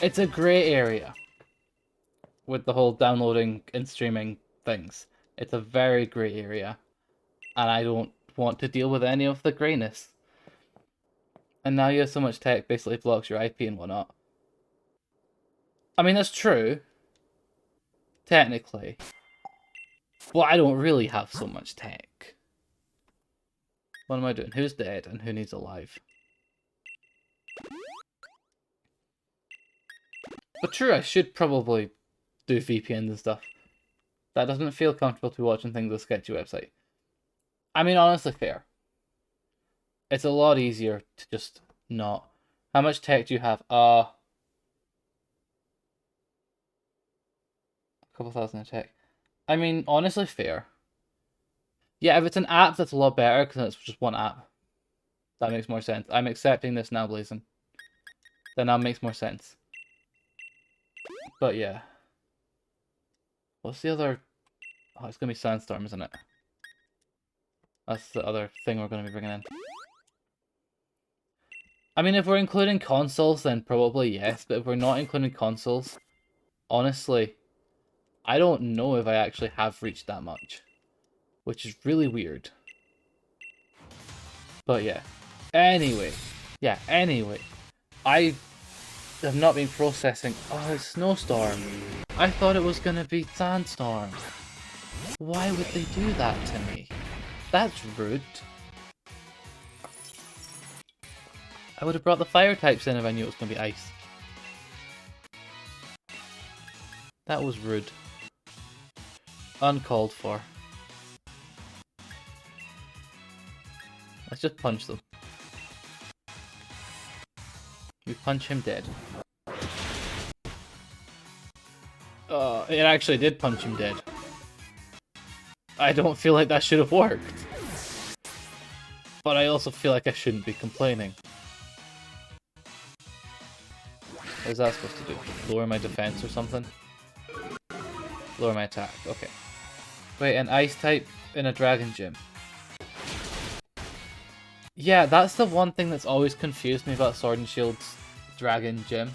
it's a grey area with the whole downloading and streaming things. It's a very grey area. And I don't want to deal with any of the greyness. And now you have so much tech basically blocks your IP and whatnot. I mean, that's true. Technically. Well, I don't really have so much tech. What am I doing? Who's dead and who needs alive? But true, I should probably do VPNs and stuff. That doesn't feel comfortable to be watching things with a sketchy website. I mean, honestly, fair. It's a lot easier to just not. How much tech do you have? A couple thousand of tech. I mean, honestly, fair. Yeah, if it's an app, that's a lot better, because it's just one app. That makes more sense. I'm accepting this now, Blazin. That now makes more sense. But yeah. What's the other... oh, it's going to be Sandstorm, isn't it? That's the other thing we're going to be bringing in. I mean, if we're including consoles, then probably yes. But if we're not including consoles, honestly, I don't know if I actually have reached that much. Which is really weird. But yeah. Anyway. Yeah, anyway. I have not been processing... oh, it's Snowstorm. I thought it was going to be Sandstorm. Why would they do that to me? That's rude. I would have brought the fire types in if I knew it was going to be ice. That was rude. Uncalled for. Let's just punch them. We punch him dead. It actually did punch him dead. I don't feel like that should have worked. But I also feel like I shouldn't be complaining. What is that supposed to do? Lower my defense or something? Lower my attack, okay. Wait, an ice type in a dragon gym. Yeah, that's the one thing that's always confused me about Sword and Shield's dragon gym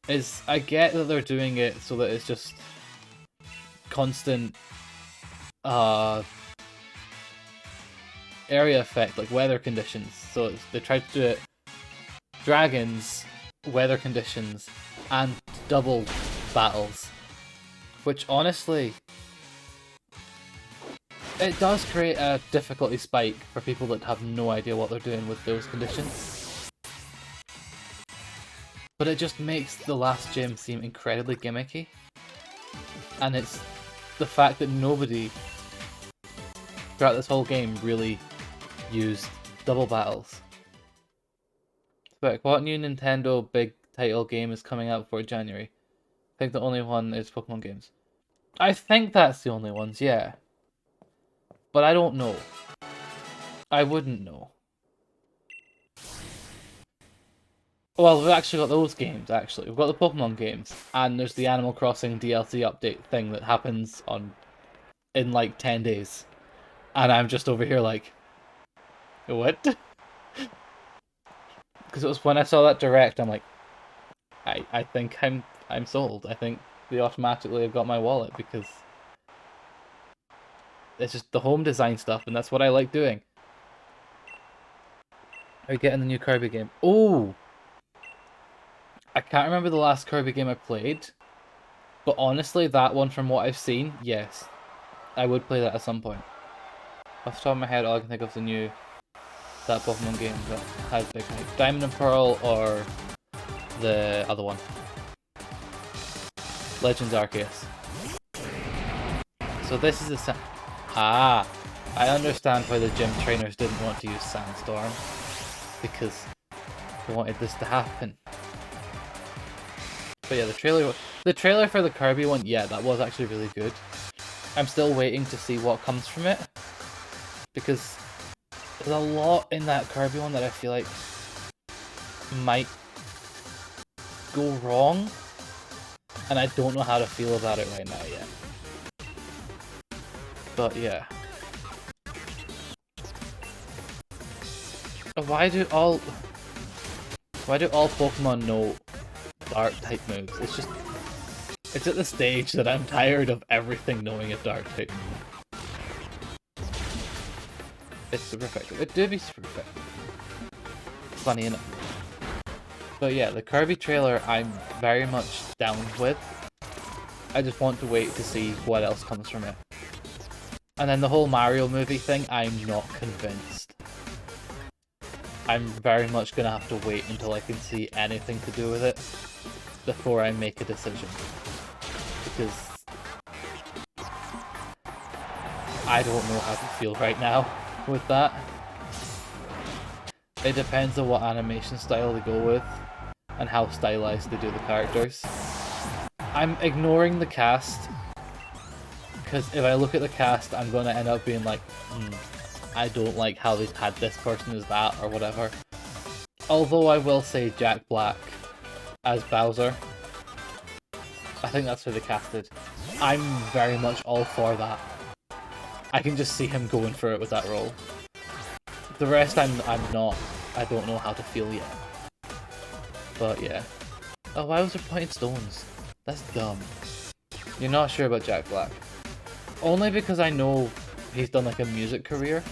is I get that they're doing it so that it's just constant area effect, like weather conditions. So they tried to do it dragons, weather conditions, and double battles, which honestly, it does create a difficulty spike for people that have no idea what they're doing with those conditions. But it just makes the last gym seem incredibly gimmicky. And it's the fact that nobody throughout this whole game really used double battles. But what new Nintendo big title game is coming out for January? I think the only one is Pokemon games. I think that's the only ones, yeah. But I don't know. I wouldn't know. Well, we've actually got those games, actually. We've got the Pokemon games, and there's the Animal Crossing DLC update thing that happens in like 10 days. And I'm just over here like, what? Because it was when I saw that direct, I'm like, I think I'm sold. I think they automatically have got my wallet because it's just the home design stuff, and that's what I like doing. Are you getting the new Kirby game? Oh! I can't remember the last Kirby game I played, but honestly, that one from what I've seen, yes. I would play that at some point. Off the top of my head, all I can think of is that Pokemon game that has big hype. Diamond and Pearl or the other one. Legends Arceus. So this is a I understand why the gym trainers didn't want to use Sandstorm. Because they wanted this to happen. But yeah, the trailer for the Kirby one, yeah, that was actually really good. I'm still waiting to see what comes from it. Because there's a lot in that Kirby one that I feel like might go wrong. And I don't know how to feel about it right now yet. But yeah. Why do all Pokemon know dark type moves? It's at the stage that I'm tired of everything knowing a dark type move. It's super effective. It did be super effective. Funny enough. But yeah, the Kirby trailer I'm very much down with. I just want to wait to see what else comes from it. And then the whole Mario movie thing, I'm not convinced. I'm very much gonna have to wait until I can see anything to do with it before I make a decision. Because I don't know how to feel right now with that. It depends on what animation style they go with and how stylized they do the characters. I'm ignoring the cast because if I look at the cast, I'm gonna end up being like, I don't like how they had this person as that or whatever. Although I will say Jack Black as Bowser. I think that's who they casted. I'm very much all for that. I can just see him going for it with that role. The rest I'm not. I don't know how to feel yet. But yeah. Oh, why was there pointed stones? That's dumb. You're not sure about Jack Black. Only because I know he's done like a music career.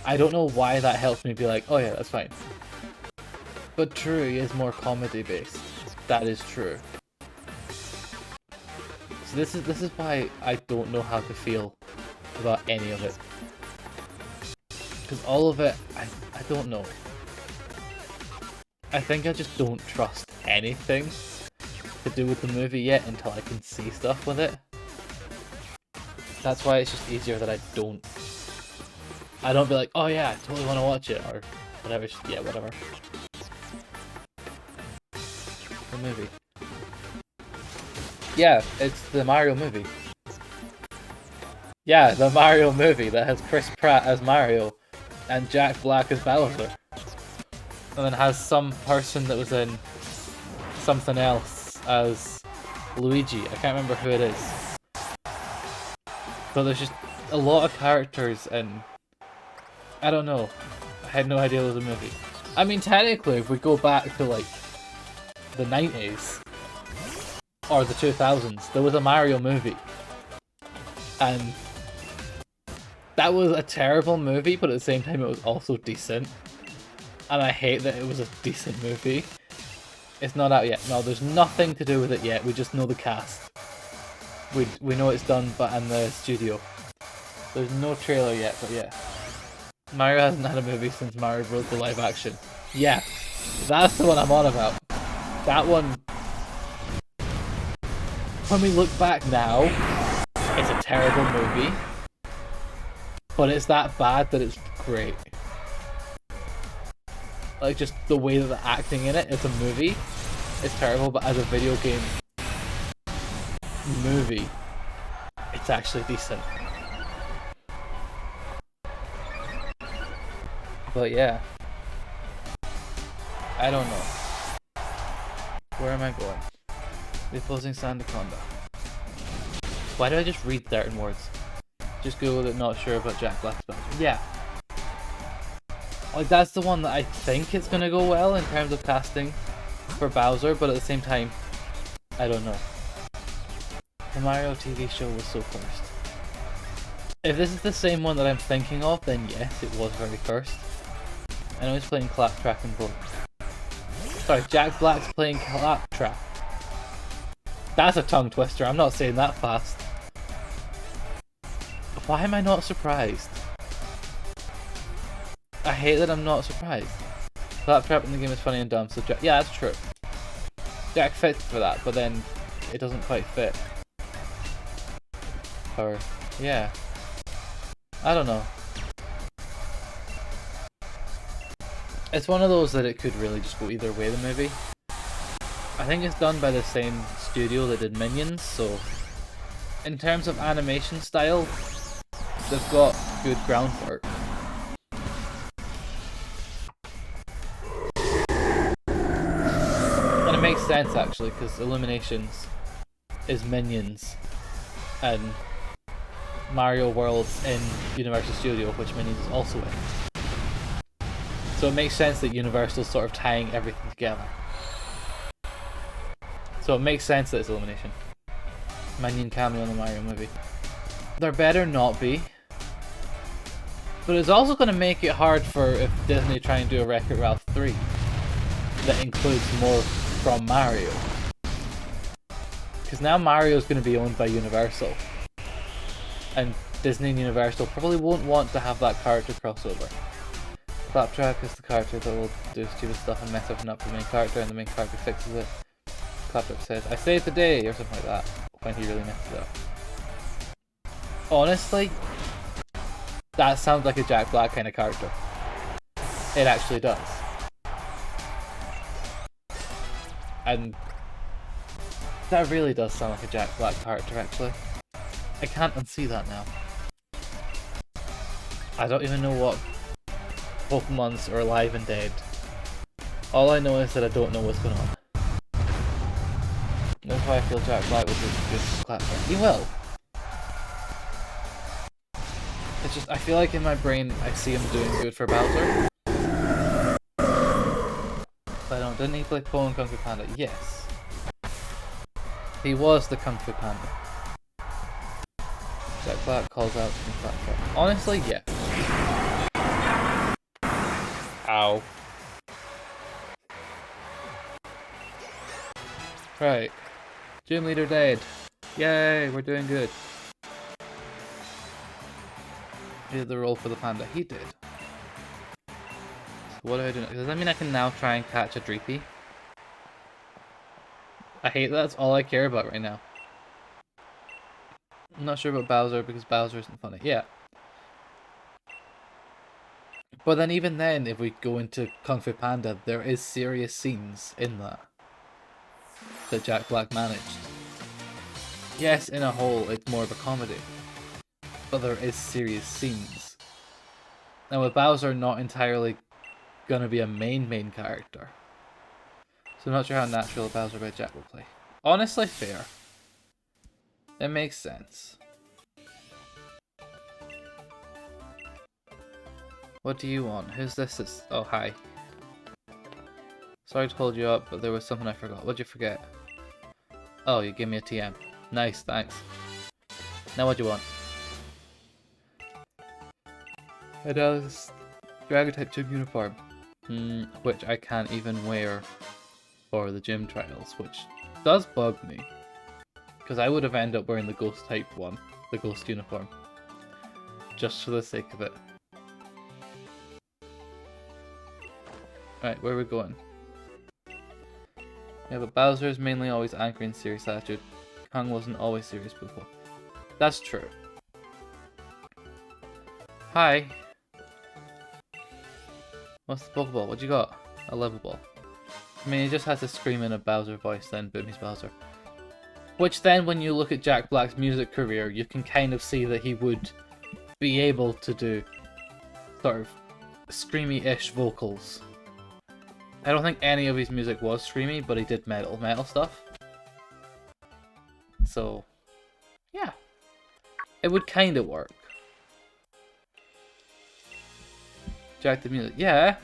I don't know why that helps me be like, oh yeah, that's fine. But true, he is more comedy based. That is true. So this is why I don't know how to feel about any of it. Because all of it, I don't know. I think I just don't trust anything to do with the movie yet until I can see stuff with it. That's why it's just easier that I don't be like, oh yeah, I totally want to watch it, or whatever, just, yeah, whatever. The movie. Yeah, it's the Mario movie. Yeah, the Mario movie that has Chris Pratt as Mario and Jack Black as Bowser. And then has some person that was in something else as Luigi. I can't remember who it is. But there's just a lot of characters and I don't know. I had no idea it was a movie. I mean, technically, if we go back to like the 90s or the 2000s, there was a Mario movie. And that was a terrible movie, but at the same time it was also decent. And I hate that it was a decent movie. It's not out yet. No, there's nothing to do with it yet. We just know the cast. We know it's done, but in the studio. There's no trailer yet, but yeah. Mario hasn't had a movie since Mario Bros. The live action. Yeah, that's the one I'm on about. That one, when we look back now, it's a terrible movie. But it's that bad that it's great. Like, just the way that the acting in it, it's a movie. It's terrible, but as a video game movie, it's actually decent. But yeah. I don't know. Where am I going? The opposing Sandaconda. Why did I just read certain words? Just Googled it, not sure about Jack Black's Bowser. Yeah. Like, that's the one that I think it's gonna go well in terms of casting for Bowser, but at the same time, I don't know. The Mario TV show was so cursed. If this is the same one that I'm thinking of, then yes, it was very cursed. I know he's playing Claptrap and Bones. Sorry, Jack Black's playing Claptrap. That's a tongue twister, I'm not saying that fast. Why am I not surprised? I hate that I'm not surprised. Claptrap in the game is funny and dumb, so Jack... Yeah, that's true. Jack fits for that, but then it doesn't quite fit. Or... yeah. I don't know. It's one of those that it could really just go either way, the movie. I think it's done by the same studio that did Minions, so... in terms of animation style, they've got good groundwork. And it makes sense, actually, because Illuminations is Minions, and Mario World's in Universal Studio, which Minions is also in. So it makes sense that Universal's sort of tying everything together. So it makes sense that it's Illumination. Minion cameo in the Mario movie. There better not be. But it's also going to make it hard for if Disney try and do a Wreck-It Ralph 3 that includes more from Mario. Because now Mario's going to be owned by Universal. And Disney and Universal probably won't want to have that character crossover. Claptrap is the character that will do stupid stuff and mess up the main character, and the main character fixes it. Claptrap says, "I saved the day," or something like that, when he really messes it up. Honestly, that sounds like a Jack Black kind of character. It actually does. And that really does sound like a Jack Black character, actually. I can't unsee that now. I don't even know what Pokemon's are alive and dead. All I know is that I don't know what's going on. That's why I feel Jack Black would be good for Claptrap. He will. It's just, I feel like in my brain I see him doing good for Bowser. But I don't. Didn't he play Pokemon Kung Fu Panda? Yes. He was the Kung Fu Panda. Jack Black calls out to Claptrap. Honestly, yeah. Ow. Right. Gym leader dead. Yay, we're doing good. He did the role for the panda. He did. So what do I do now? Does that mean I can now try and catch a Dreepy? I hate that that's all I care about right now. I'm not sure about Bowser because Bowser isn't funny. Yeah. But then even then, if we go into Kung Fu Panda, there is serious scenes in that Jack Black managed. Yes, in a whole, it's more of a comedy. But there is serious scenes. And with Bowser not entirely gonna be a main character. So I'm not sure how natural Bowser by Jack will play. Honestly, fair. It makes sense. What do you want? Who's this? Oh, hi. Sorry to hold you up, but there was something I forgot. What'd you forget? Oh, you gave me a TM. Nice, thanks. Now what do you want? It does Dragon type gym uniform. Which I can't even wear for the gym trials, which does bug me. Because I would have ended up wearing the ghost type one, the ghost uniform. Just for the sake of it. Right, where are we going? Yeah, but Bowser is mainly always angry and serious attitude. Kong wasn't always serious before. That's true. Hi. What's the Pokeball? What you got? A level ball. I mean, he just has to scream in a Bowser voice, then boom, he's Bowser. Which then, when you look at Jack Black's music career, you can kind of see that he would be able to do sort of screamy-ish vocals. I don't think any of his music was screamy, but he did metal stuff. So, yeah. It would kind of work. Jack did music. Yeah.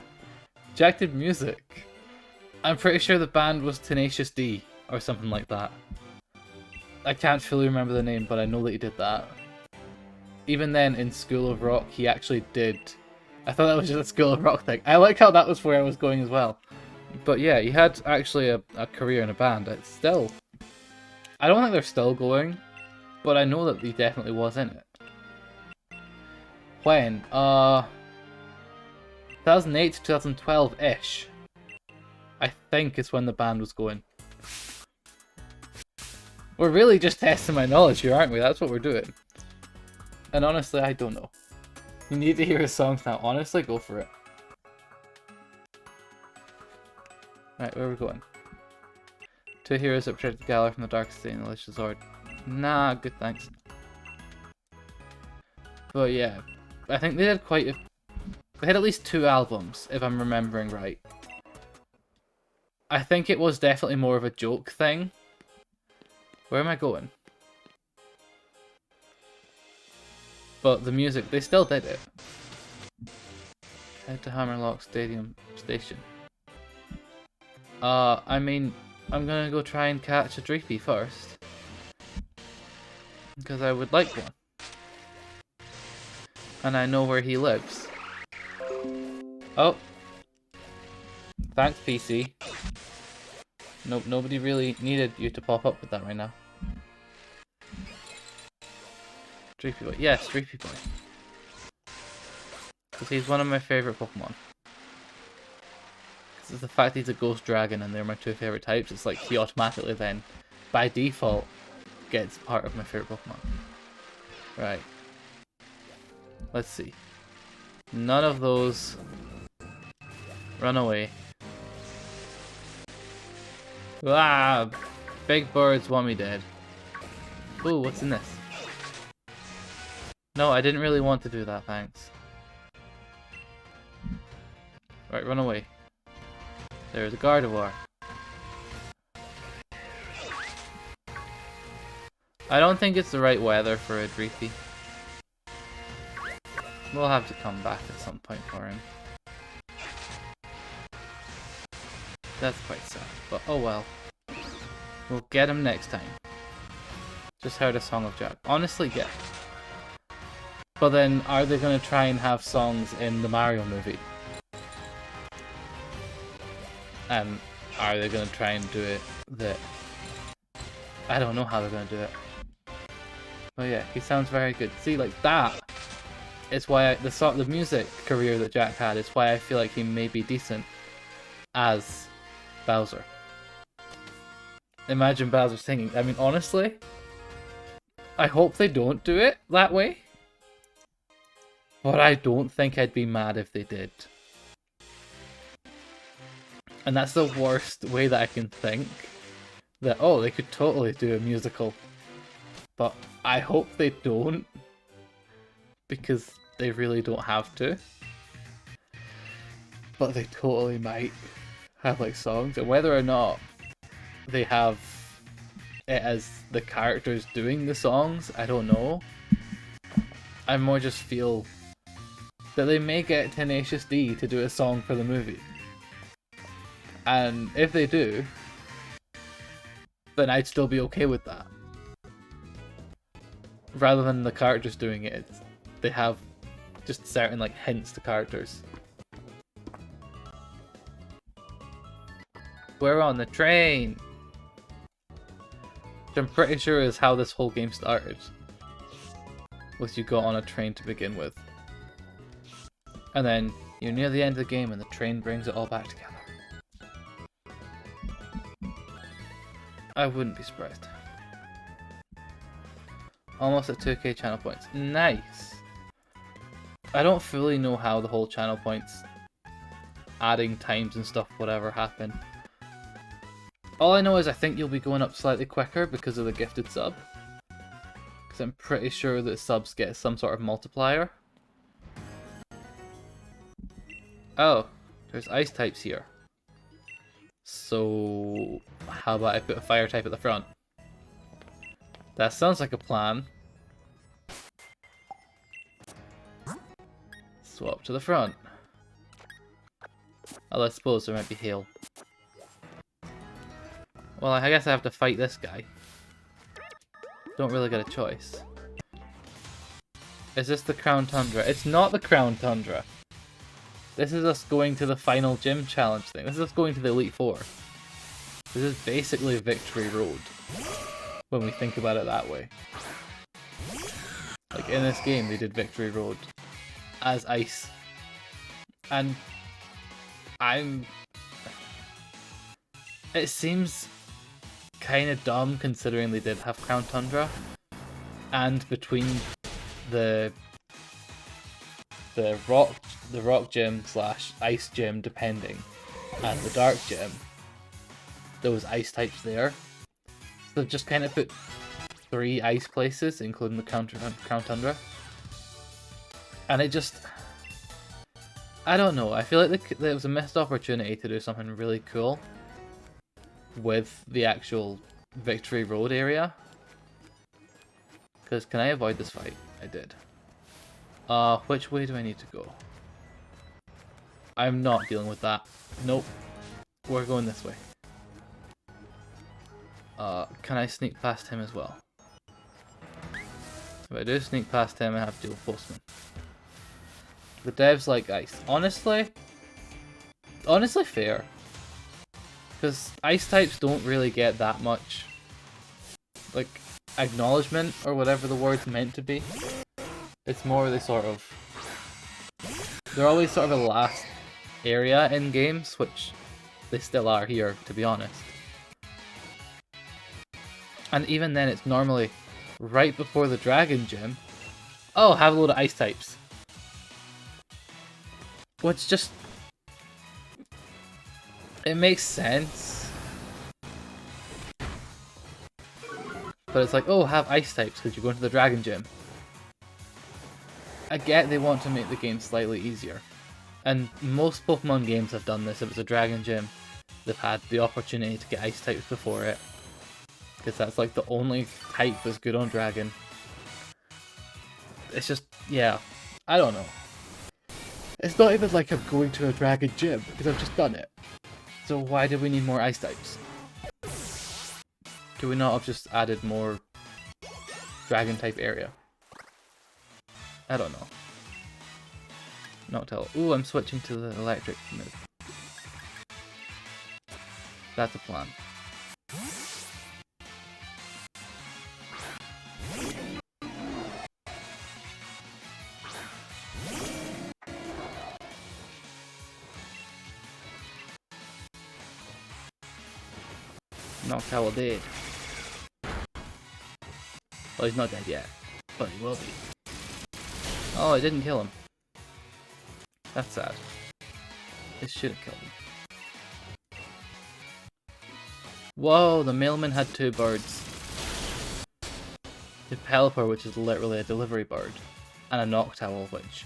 Jack did music. I'm pretty sure the band was Tenacious D, or something like that. I can't fully remember the name, but I know that he did that. Even then, in School of Rock, he actually did... I thought that was just a School of Rock thing. I like how that was where I was going as well. But yeah, he had actually a career in a band. It's still... I don't think they're still going, but I know that he definitely was in it. When? 2008 to 2012-ish. I think is when the band was going. We're really just testing my knowledge here, aren't we? That's what we're doing. And honestly, I don't know. You need to hear his songs now. Honestly, go for it. Right, where are we going? Two heroes that protected Galar from the dark state and the Lich Sword. Nah, good thanks. But yeah, I think they did quite a... They had at least 2 albums, if I'm remembering right. I think it was definitely more of a joke thing. Where am I going? But the music, they still did it. Head to Hammerlock Stadium Station. I mean, I'm gonna go try and catch a Dreepy first. Because I would like one. And I know where he lives. Oh. Thanks, PC. Nope, nobody really needed you to pop up with that right now. Dreepy Boy. Yes, Dreepy Boy. Because he's one of my favourite Pokemon. Because the fact he's a ghost dragon and they're my 2 favourite types, it's like he automatically then, by default, gets part of my favourite Pokemon. Right. Let's see. None of those. Run away. Ah! Big birds want me dead. Ooh, what's in this? No, I didn't really want to do that, thanks. Right, run away. There's a Gardevoir. I don't think it's the right weather for a Dreepy. We'll have to come back at some point for him. That's quite sad, but oh well. We'll get him next time. Just heard a Song of Jack. Honestly, yeah. But then, are they going to try and have songs in the Mario movie? And are they going to try and do it that... I don't know how they're going to do it. But yeah, he sounds very good. See, like that is why the music career that Jack had is why I feel like he may be decent as Bowser. Imagine Bowser singing. I mean, honestly, I hope they don't do it that way. But I don't think I'd be mad if they did. And that's the worst way that I can think. That, oh, they could totally do a musical. But I hope they don't. Because they really don't have to. But they totally might have like songs. And whether or not they have it as the characters doing the songs, I don't know. I more just feel that they may get Tenacious D to do a song for the movie. And if they do, then I'd still be okay with that. Rather than the characters doing it, they have just certain like hints to characters. We're on the train! Which I'm pretty sure is how this whole game started. Was you got on a train to begin with. And then you're near the end of the game and the train brings it all back together. I wouldn't be surprised. Almost at 2k channel points. Nice! I don't fully know how the whole channel points adding times and stuff whatever happen. All I know is I think you'll be going up slightly quicker because of the gifted sub. Because I'm pretty sure that subs get some sort of multiplier. Oh, there's ice types here. So, how about I put a fire type at the front? That sounds like a plan. Swap to the front. Although I suppose there might be hail. Well, I guess I have to fight this guy. Don't really get a choice. Is this the Crown Tundra? It's not the Crown Tundra. This is us going to the final gym challenge thing. This is us going to the Elite Four. This is basically Victory Road. When we think about it that way. Like in this game they did Victory Road as ice. And it seems kind of dumb considering they did have Crown Tundra, and between the rock gym / ice gym depending, and the dark gym, there was ice types there. So they've just kind of put 3 ice places, including the Crown Tundra, and it just, I don't know. I feel like there was a missed opportunity to do something really cool with the actual Victory Road area. Because can I avoid this fight? I did. Which way do I need to go? I'm not dealing with that. Nope. We're going this way. Can I sneak past him as well? If I do sneak past him, I have to deal with Postman. The devs like ice. Honestly fair. Because ice types don't really get that much, like, acknowledgement, or whatever the word's meant to be. It's more they sort of... They're always sort of a last area in games, which they still are here, to be honest. And even then, it's normally right before the Dragon Gym. Oh, have a load of ice types. Which just... It makes sense. But it's like, oh, have ice types because you're going to the Dragon Gym. I get they want to make the game slightly easier. And most Pokemon games have done this. If it's a Dragon Gym, they've had the opportunity to get ice types before it. Because that's like the only type that's good on Dragon. It's just, yeah, I don't know. It's not even like I'm going to a Dragon Gym, because I've just done it. So why do we need more ice types? Could we not have just added more Dragon type area? I don't know. Not tell. Ooh, I'm switching to the electric move. That's a plan. Noctowl dead. Well, he's not dead yet, but he will be. Oh, I didn't kill him. That's sad. This should have killed him. Whoa, the mailman had 2 birds. The Pelipper, which is literally a delivery bird, and a Noctowl, which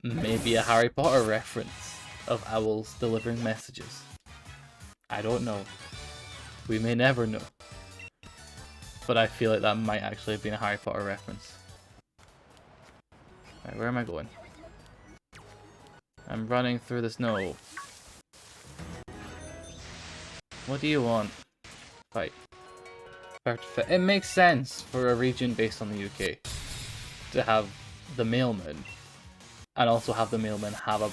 may be a Harry Potter reference of owls delivering messages. I don't know. We may never know. But I feel like that might actually have been a Harry Potter reference. Right, where am I going? I'm running through the snow. What do you want? Fight. It makes sense for a region based on the UK to have the mailman and also have the mailman have a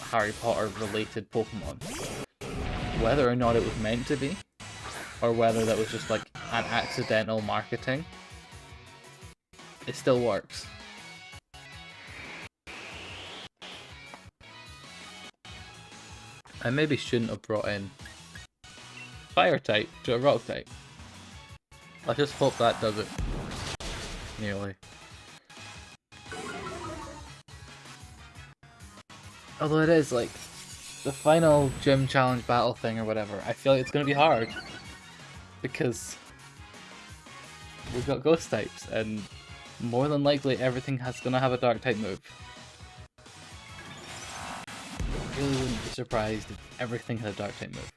Harry Potter related Pokemon. Whether or not it was meant to be, or whether that was just like an accidental marketing, it still works. I maybe shouldn't have brought in Fire type to a Rock type. I just hope that does it. Nearly. Although it is like the final gym challenge battle thing or whatever, I feel like it's gonna be hard. Because we've got ghost types and more than likely everything gonna have a dark type move. I really wouldn't be surprised if everything had a dark type move.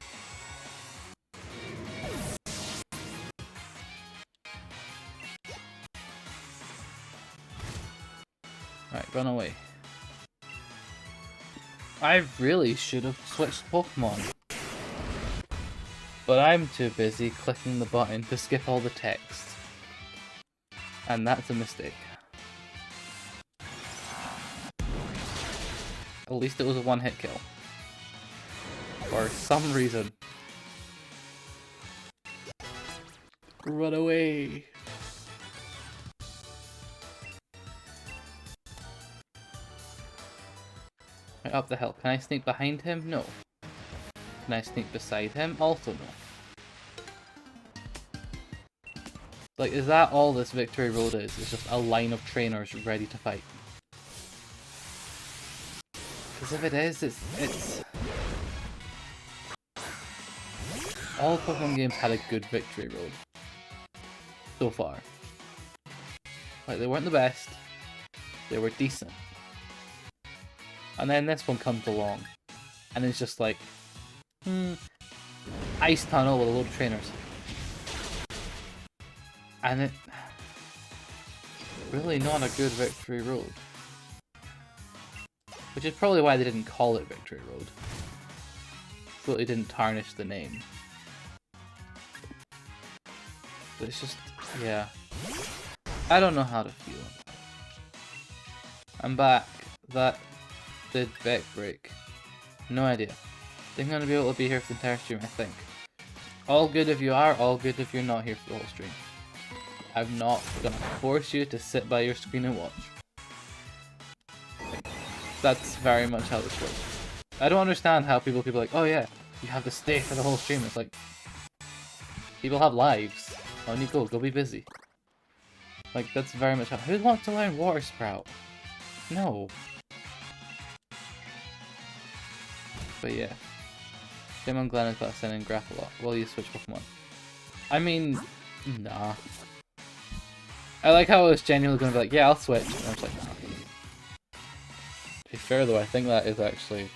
Right, run away. I really should have switched Pokemon. But I'm too busy clicking the button to skip all the text. And that's a mistake. At least it was a one-hit kill. For some reason. Run away! Right, up the hill. Can I sneak behind him? No. Can I sneak beside him? Also no. Like, is that all this Victory Road is? It's just a line of trainers ready to fight. Because if it is, it's... All Pokemon games had a good Victory Road. So far. Like, they weren't the best. They were decent. And then this one comes along. And it's just like... Ice Tunnel with a load of trainers. And it... Really not a good Victory Road. Which is probably why they didn't call it Victory Road. So they didn't tarnish the name. But it's just... yeah. I don't know how to feel. I'm back. That did Beck break. No idea. I think I'm going to be able to be here for the entire stream, I think. All good if you are, all good if you're not here for the whole stream. I'm not going to force you to sit by your screen and watch. That's very much how this works. I don't understand how people are like, oh yeah, you have to stay for the whole stream. It's like, people have lives. On you go be busy. Like, that's very much how... Who wants to learn Water Sprout? No. But yeah. Demon Glen is about to send in Grapple lot. Will you switch Pokemon? I mean, nah. I like how I was genuinely going to be like, yeah, I'll switch. And I was like, nah. To be fair though, I think that is actually...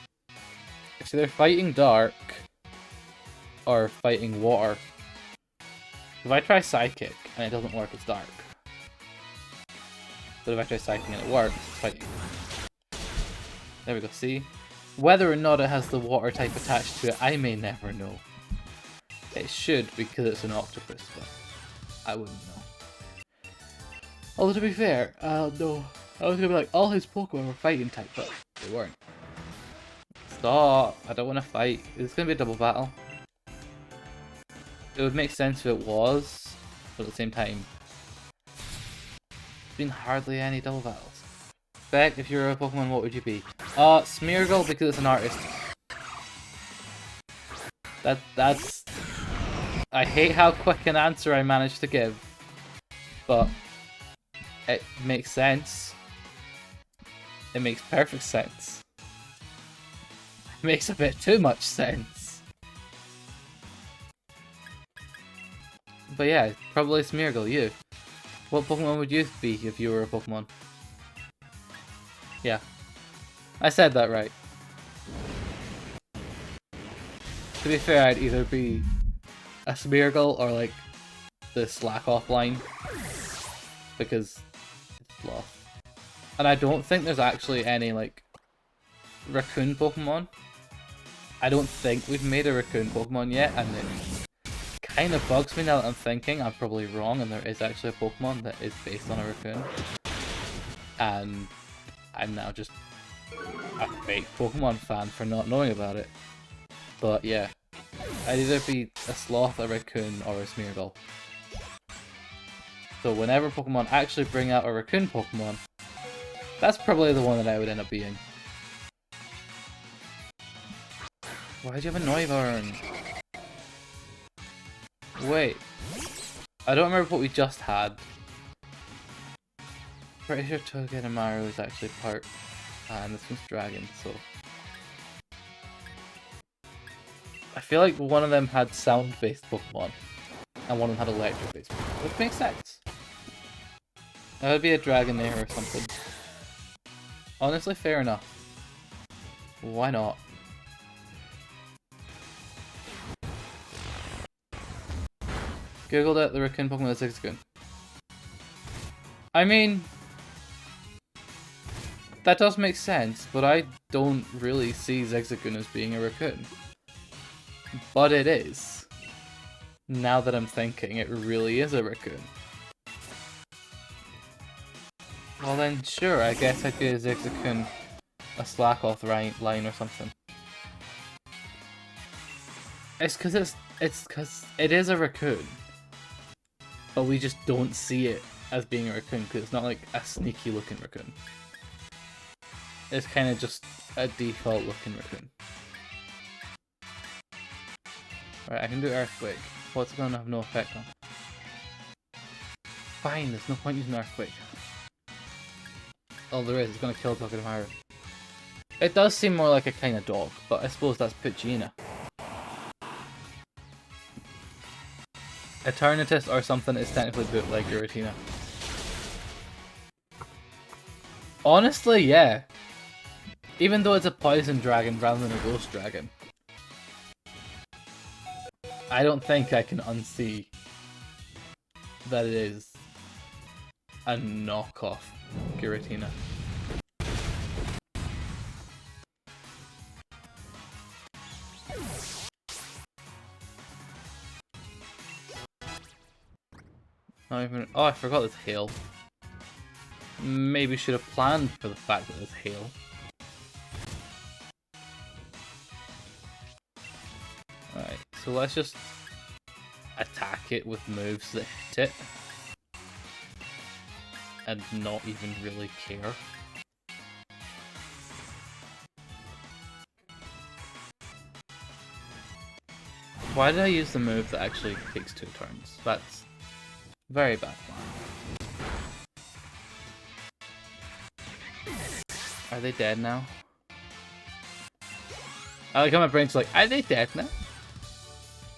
It's either fighting Dark or fighting Water. If I try Psychic and it doesn't work, it's Dark. But if I try Psychic and it works, it's fighting. There we go, see? Whether or not it has the Water type attached to it, I may never know. It should, because it's an octopus, but I wouldn't know. Although to be fair, no. I was gonna be like, all his Pokemon were fighting type, but they weren't. Stop! I don't want to fight. It's gonna be a double battle. It would make sense if it was, but at the same time, there's been hardly any double battles. Beck, if you were a Pokemon, what would you be? Smeargle, because it's an artist. That's... I hate how quick an answer I managed to give, but it makes sense. It makes perfect sense. It makes a bit too much sense. But yeah, probably Smeargle, you. What Pokemon would you be if you were a Pokemon? Yeah. I said that right. To be fair, I'd either be a Smeargle or like the Slack Off line. Because it's fluff. And I don't think there's actually any like raccoon Pokemon. I don't think we've made a raccoon Pokemon yet, and it kind of bugs me now that I'm thinking I'm probably wrong, and there is actually a Pokemon that is based on a raccoon. And I'm now just a fake Pokemon fan for not knowing about it. But yeah, I'd either be a sloth, a raccoon, or a Smeargle. So whenever Pokemon actually bring out a raccoon Pokemon, that's probably the one that I would end up being. Why do you have a Noivern? Wait. I don't remember what we just had. Pretty sure Togedemaru is actually part, and this one's Dragon, so... I feel like one of them had sound-based Pokemon, and one of them had electric-based Pokemon, which makes sense. That would be a Dragonair or something. Honestly, fair enough. Why not? Googled it, the raccoon Pokemon is Zigzagoon. I mean... that does make sense, but I don't really see Zigzagoon as being a raccoon. But it is. Now that I'm thinking, it really is a raccoon. Well then, sure, I guess I'd give Zigzagoon a Slackoth line or something. It's because it is a raccoon. But we just don't see it as being a raccoon, because it's not like a sneaky looking raccoon. It's kind of just a default looking raccoon. Alright, I can do Earthquake. What's it going to have no effect on? Fine, there's no point using Earthquake. Oh, there is. It's going to kill Togedemaru. It does seem more like a kind of dog, but I suppose that's Poochyena. Eternatus or something is technically bootleg Giratina. Honestly, yeah. Even though it's a poison dragon rather than a ghost dragon. I don't think I can unsee that it is a knockoff Giratina. Not even. Oh, I forgot there's hail. Maybe should have planned for the fact that there's hail. Alright, so let's just attack it with moves that hit it. And not even really care. Why did I use the move that actually takes 2 turns? That's very bad plan. Are they dead now? I like how my brain's like, are they dead now?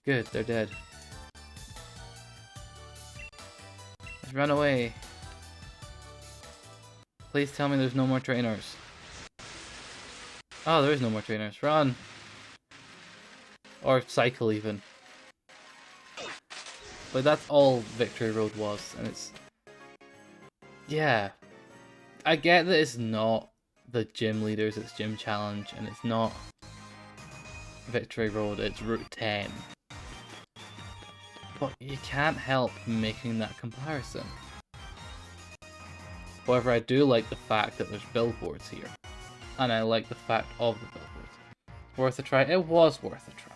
Good, they're dead. Let's run away. Please tell me there's no more trainers. Oh, there is no more trainers. Run! Or cycle even. But that's all Victory Road was, and it's... yeah. I get that it's not the gym leaders, it's Gym Challenge, and it's not Victory Road, it's Route 10. But you can't help making that comparison. However, I do like the fact that there's billboards here. And I like the fact of the billboards. Worth a try? It was worth a try.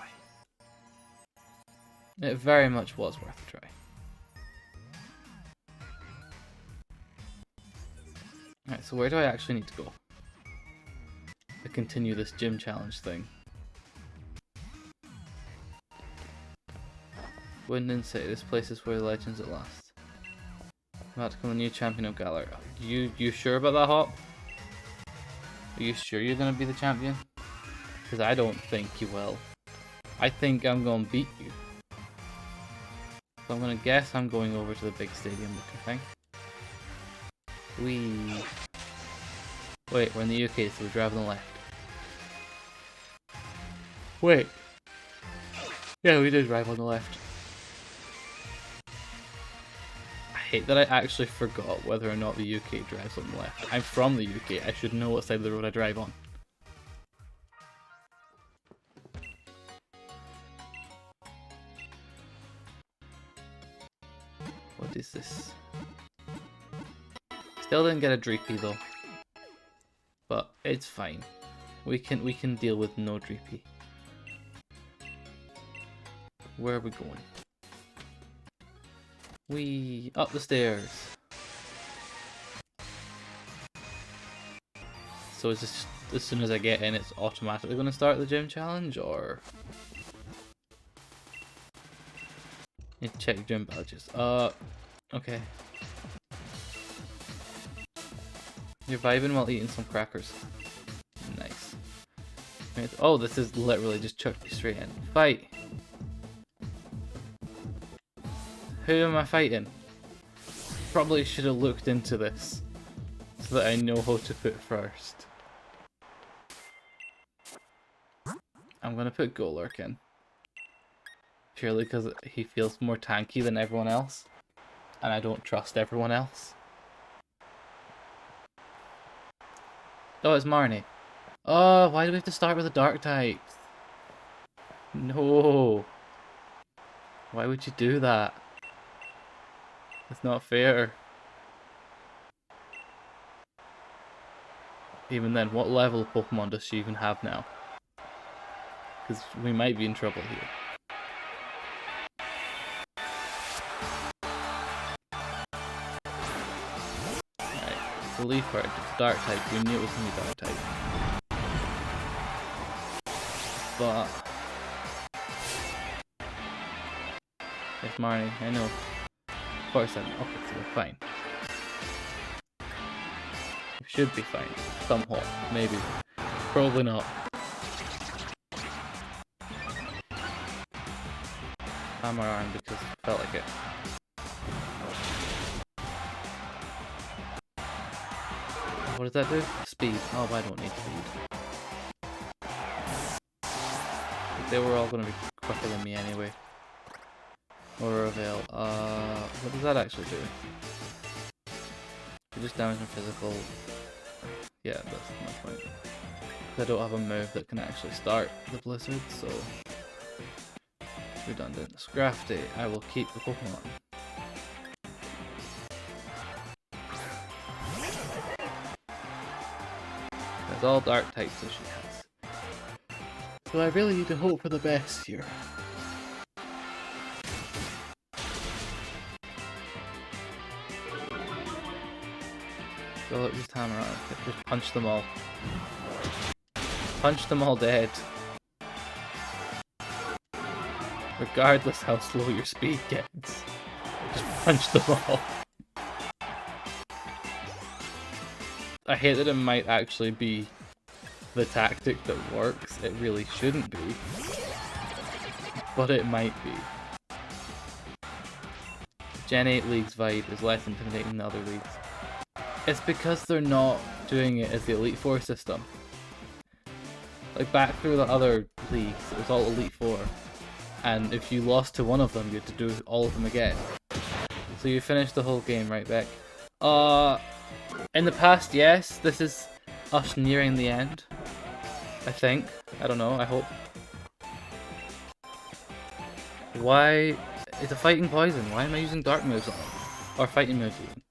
It very much was worth a try. Alright, so where do I actually need to go to continue this gym challenge thing? Winden City, this place is where the legends at last. I'm about to become the new champion of Galar. You sure about that, Hop? Are you sure you're gonna be the champion? Because I don't think you will. I think I'm gonna beat you. So I'm gonna guess I'm going over to the big stadium looking thing. Wait, we're in the UK, so we drive on the left. Wait. Yeah, we did drive on the left. I hate that I actually forgot whether or not the UK drives on the left. I'm from the UK, I should know what side of the road I drive on. What is this? Still didn't get a Dreepy though. But it's fine. We can deal with no Dreepy. Where are we going? We up the stairs. So is this as soon as I get in, it's automatically going to start the gym challenge, or? Need to check gym badges. Okay. You're vibing while eating some crackers. Nice. Oh, this is literally just chucked me straight in. Fight! Who am I fighting? Probably should have looked into this so that I know how to put first. I'm gonna put Golurk in. Purely because he feels more tanky than everyone else. And I don't trust everyone else. Oh, it's Marnie. Oh, why do we have to start with the dark types? No. Why would you do that? It's not fair. Even then, what level of Pokemon does she even have now? Because we might be in trouble here. Alright, it's a Leaf Bird. It's dark type. We knew it was going to be dark type. But... It's Marnie, I know. Of course I know. Okay, so we're fine. We should be fine. Somewhat. Maybe. Probably not. Hammer arm because it felt like it. What does that do? Speed. Oh, I don't need speed. They were all going to be quicker than me anyway. Or Avail. What does that actually do? You just damage my physical. Yeah, that's my point. I don't have a move that can actually start the Blizzard, so it's redundant. Scrafty, I will keep the Pokemon. It's all dark types that she has. So I really need to hope for the best here. Go look, just hammer on. Just punch them all. Punch them all dead. Regardless how slow your speed gets. Just punch them all. I hate that it might actually be the tactic that works. It really shouldn't be. But it might be. Gen 8 League's vibe is less intimidating than other leagues. It's because they're not doing it as the Elite Four system. Like back through the other leagues, it was all Elite Four. And if you lost to one of them, you had to do all of them again. So you finished the whole game, right, Beck? In the past, yes, this is us nearing the end. I think. I don't know, I hope. Why is a fighting poison? Why am I using dark moves on it? Or fighting moves even?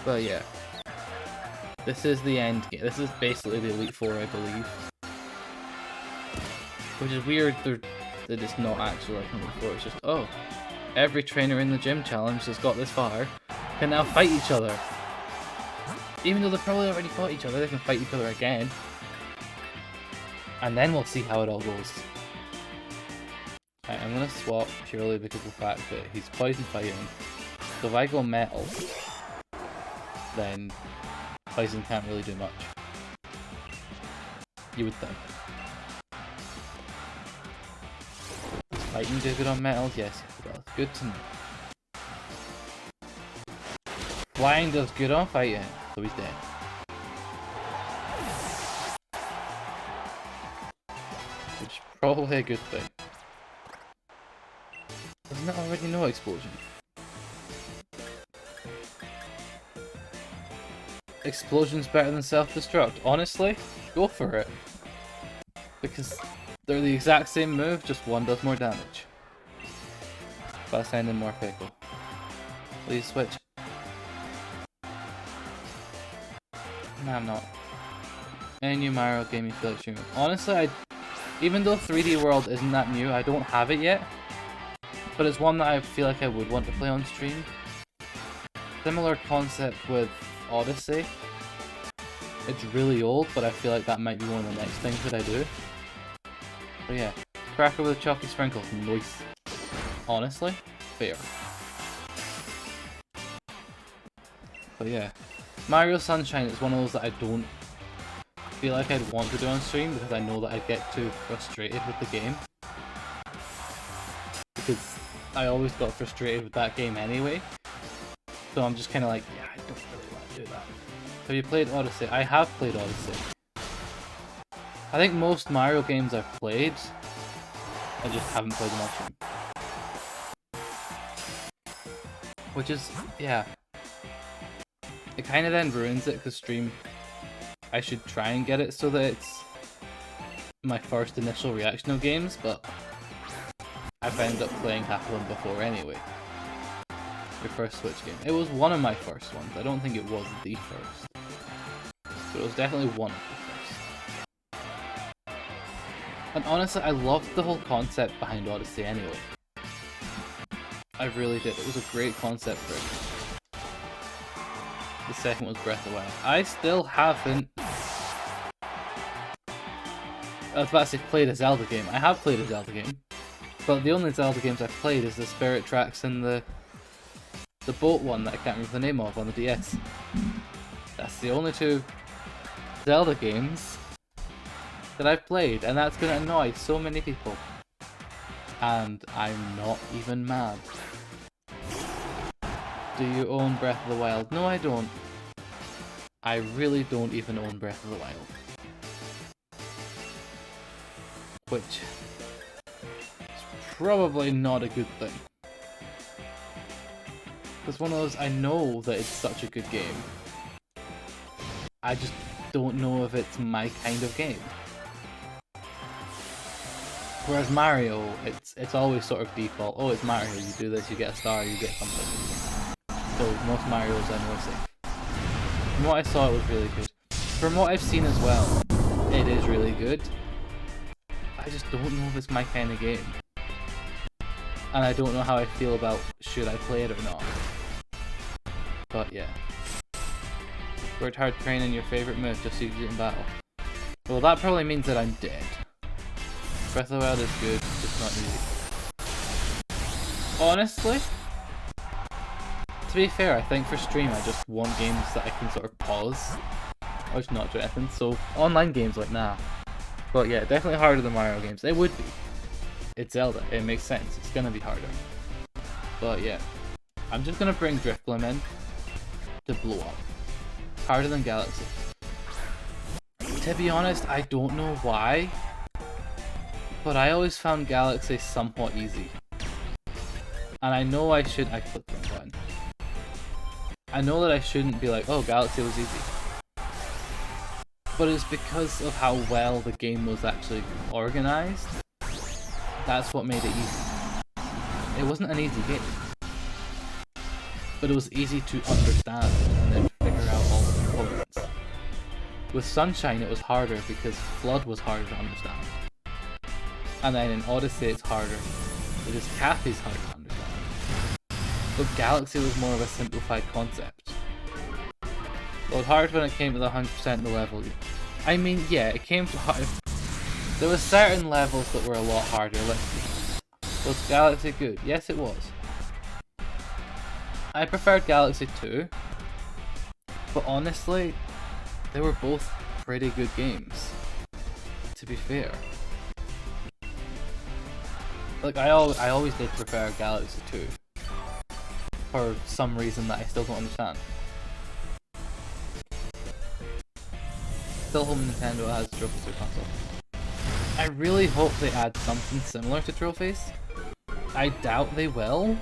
But yeah. This is the end game. This is basically the Elite Four, I believe. Which is weird, they're just not actually like Elite Four, it's just, oh, every trainer in the gym challenge that's got this far can now fight each other. Even though they've probably already fought each other, they can fight each other again. And then we'll see how it all goes. Right, I'm gonna swap purely because of the fact that he's poison fighting. So if I go metal, then poison can't really do much. You would think. Does fighting do good on metals? Yes, it does. Good to know. Flying does good on fighting, so he's dead. Which is probably a good thing. Doesn't it already know explosion? Explosion's better than self-destruct. Honestly, go for it. Because they're the exact same move, just one does more damage. But send in more pickle. Please switch. Nah, I'm not. Any new Mario game you feel like streaming? Honestly, even though 3D World isn't that new, I don't have it yet. But it's one that I feel like I would want to play on stream. Similar concept with Odyssey. It's really old, but I feel like that might be one of the next things that I do. But yeah, cracker with a chalky sprinkle. Nice. Honestly, fair. But yeah, Mario Sunshine is one of those that I don't feel like I'd want to do on stream because I know that I'd get too frustrated with the game. Because I always got frustrated with that game anyway. So I'm just kind of like, yeah, I don't really want to do that. Have you played Odyssey? I have played Odyssey. I think most Mario games I've played, I just haven't played them on stream. Which is, yeah. It kind of then ruins it because stream, I should try and get it so that it's my first initial reaction of games, but I've ended up playing half of them before anyway. Your first Switch game. It was one of my first ones. I don't think it was the first. But it was definitely one of the first. And honestly, I loved the whole concept behind Odyssey anyway. I really did. It was a great concept for it. The second was Breath of the Wild. I still haven't... I was about to say played a Zelda game. I have played a Zelda game. But the only Zelda games I've played is the Spirit Tracks and the boat one that I can't remember the name of on the DS. That's the only two Zelda games that I've played, and that's gonna annoy so many people. And I'm not even mad. Do you own Breath of the Wild? No, I don't. I really don't even own Breath of the Wild. Which is probably not a good thing. It's one of those, I know that it's such a good game. I just don't know if it's my kind of game. Whereas Mario, it's always sort of default. Oh, it's Mario, you do this, you get a star, you get something. So most Marios I know are safe. From what I saw, it was really good. From what I've seen as well, it is really good. I just don't know if it's my kind of game. And I don't know how I feel about should I play it or not. But yeah. Worked hard training your favourite move just so you can get in battle. Well, that probably means that I'm dead. Breath of the Wild is good, just not easy. Honestly, to be fair, I think for stream I just want games that I can sort of pause. Or just not do anything, so online games like nah. But yeah, definitely harder than Mario games. It would be. It's Zelda, it makes sense, it's gonna be harder. But yeah, I'm just gonna bring Drifblim in to blow up. Harder than Galaxy. To be honest, I don't know why, but I always found Galaxy somewhat easy. And I know I clicked the button. I know that I shouldn't be like, oh, Galaxy was easy. But it's because of how well the game was actually organized. That's what made it easy. It wasn't an easy game. But it was easy to understand and then figure out all the components. With Sunshine it was harder because Flood was harder to understand. And then in Odyssey it's harder because Cappy's harder to understand. But Galaxy was more of a simplified concept. It was hard when it came to the 100% the level. I mean, yeah, it came to hard. There were certain levels that were a lot harder. Was Galaxy good? Yes, it was. I preferred Galaxy 2, but honestly, they were both pretty good games, to be fair. Like, I always did prefer Galaxy 2, for some reason that I still don't understand. Still hope Nintendo has trophies for console. I really hope they add something similar to trophies. I doubt they will,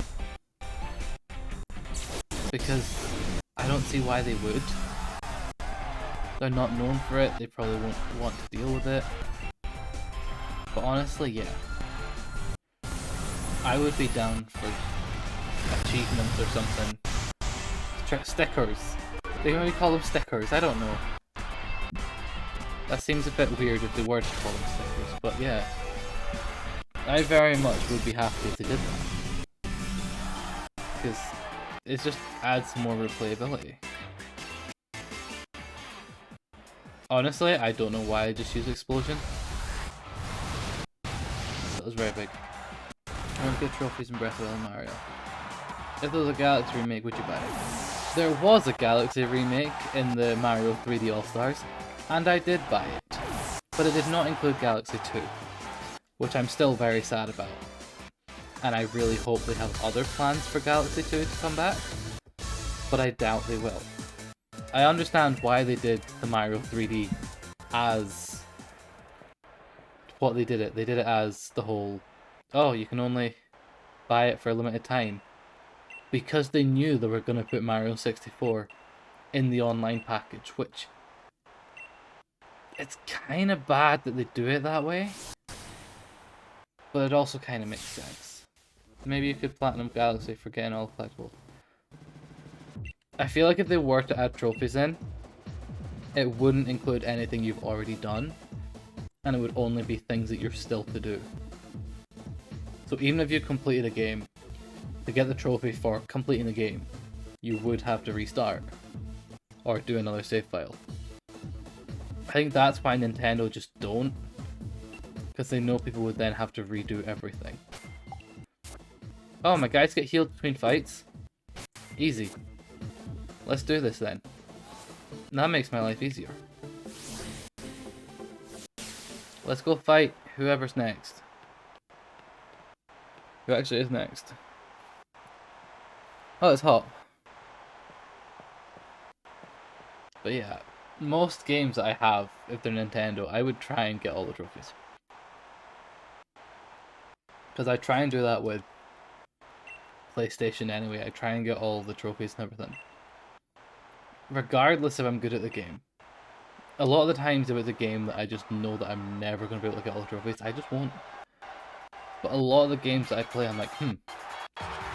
because I don't see why they would. They're not known for it, they probably won't want to deal with it. But honestly, yeah. I would be down for achievements or something. Stickers. They maybe call them stickers, I don't know. That seems a bit weird if they were to call them stickers, but yeah. I very much would be happy if they did that. Because it just adds more replayability. Honestly, I don't know why I just used Explosion. That was very big. I don't get trophies in Breath of the Wild Mario. If there was a Galaxy remake, would you buy it? There was a Galaxy remake in the Mario 3D All-Stars, and I did buy it. But it did not include Galaxy 2, which I'm still very sad about. And I really hope they have other plans for Galaxy 2 to come back, but I doubt they will. I understand why they did the Mario 3D as what they did it. They did it as the whole, oh, you can only buy it for a limited time. Because they knew they were going to put Mario 64 in the online package, which it's kind of bad that they do it that way. But it also kind of makes sense. Maybe you could Platinum Galaxy for getting all the collectibles. I feel like if they were to add trophies in, it wouldn't include anything you've already done, and it would only be things that you're still to do. So even if you completed a game, to get the trophy for completing the game, you would have to restart, or do another save file. I think that's why Nintendo just don't, because they know people would then have to redo everything. Oh, my guys get healed between fights? Easy. Let's do this then. That makes my life easier. Let's go fight whoever's next. Who actually is next? Oh, it's Hop. But yeah, most games that I have, if they're Nintendo, I would try and get all the trophies. Because I try and do that with PlayStation anyway. I try and get all the trophies and everything. Regardless if I'm good at the game. A lot of the times if it's a game that I just know that I'm never going to be able to get all the trophies, I just won't. But a lot of the games that I play, I'm like,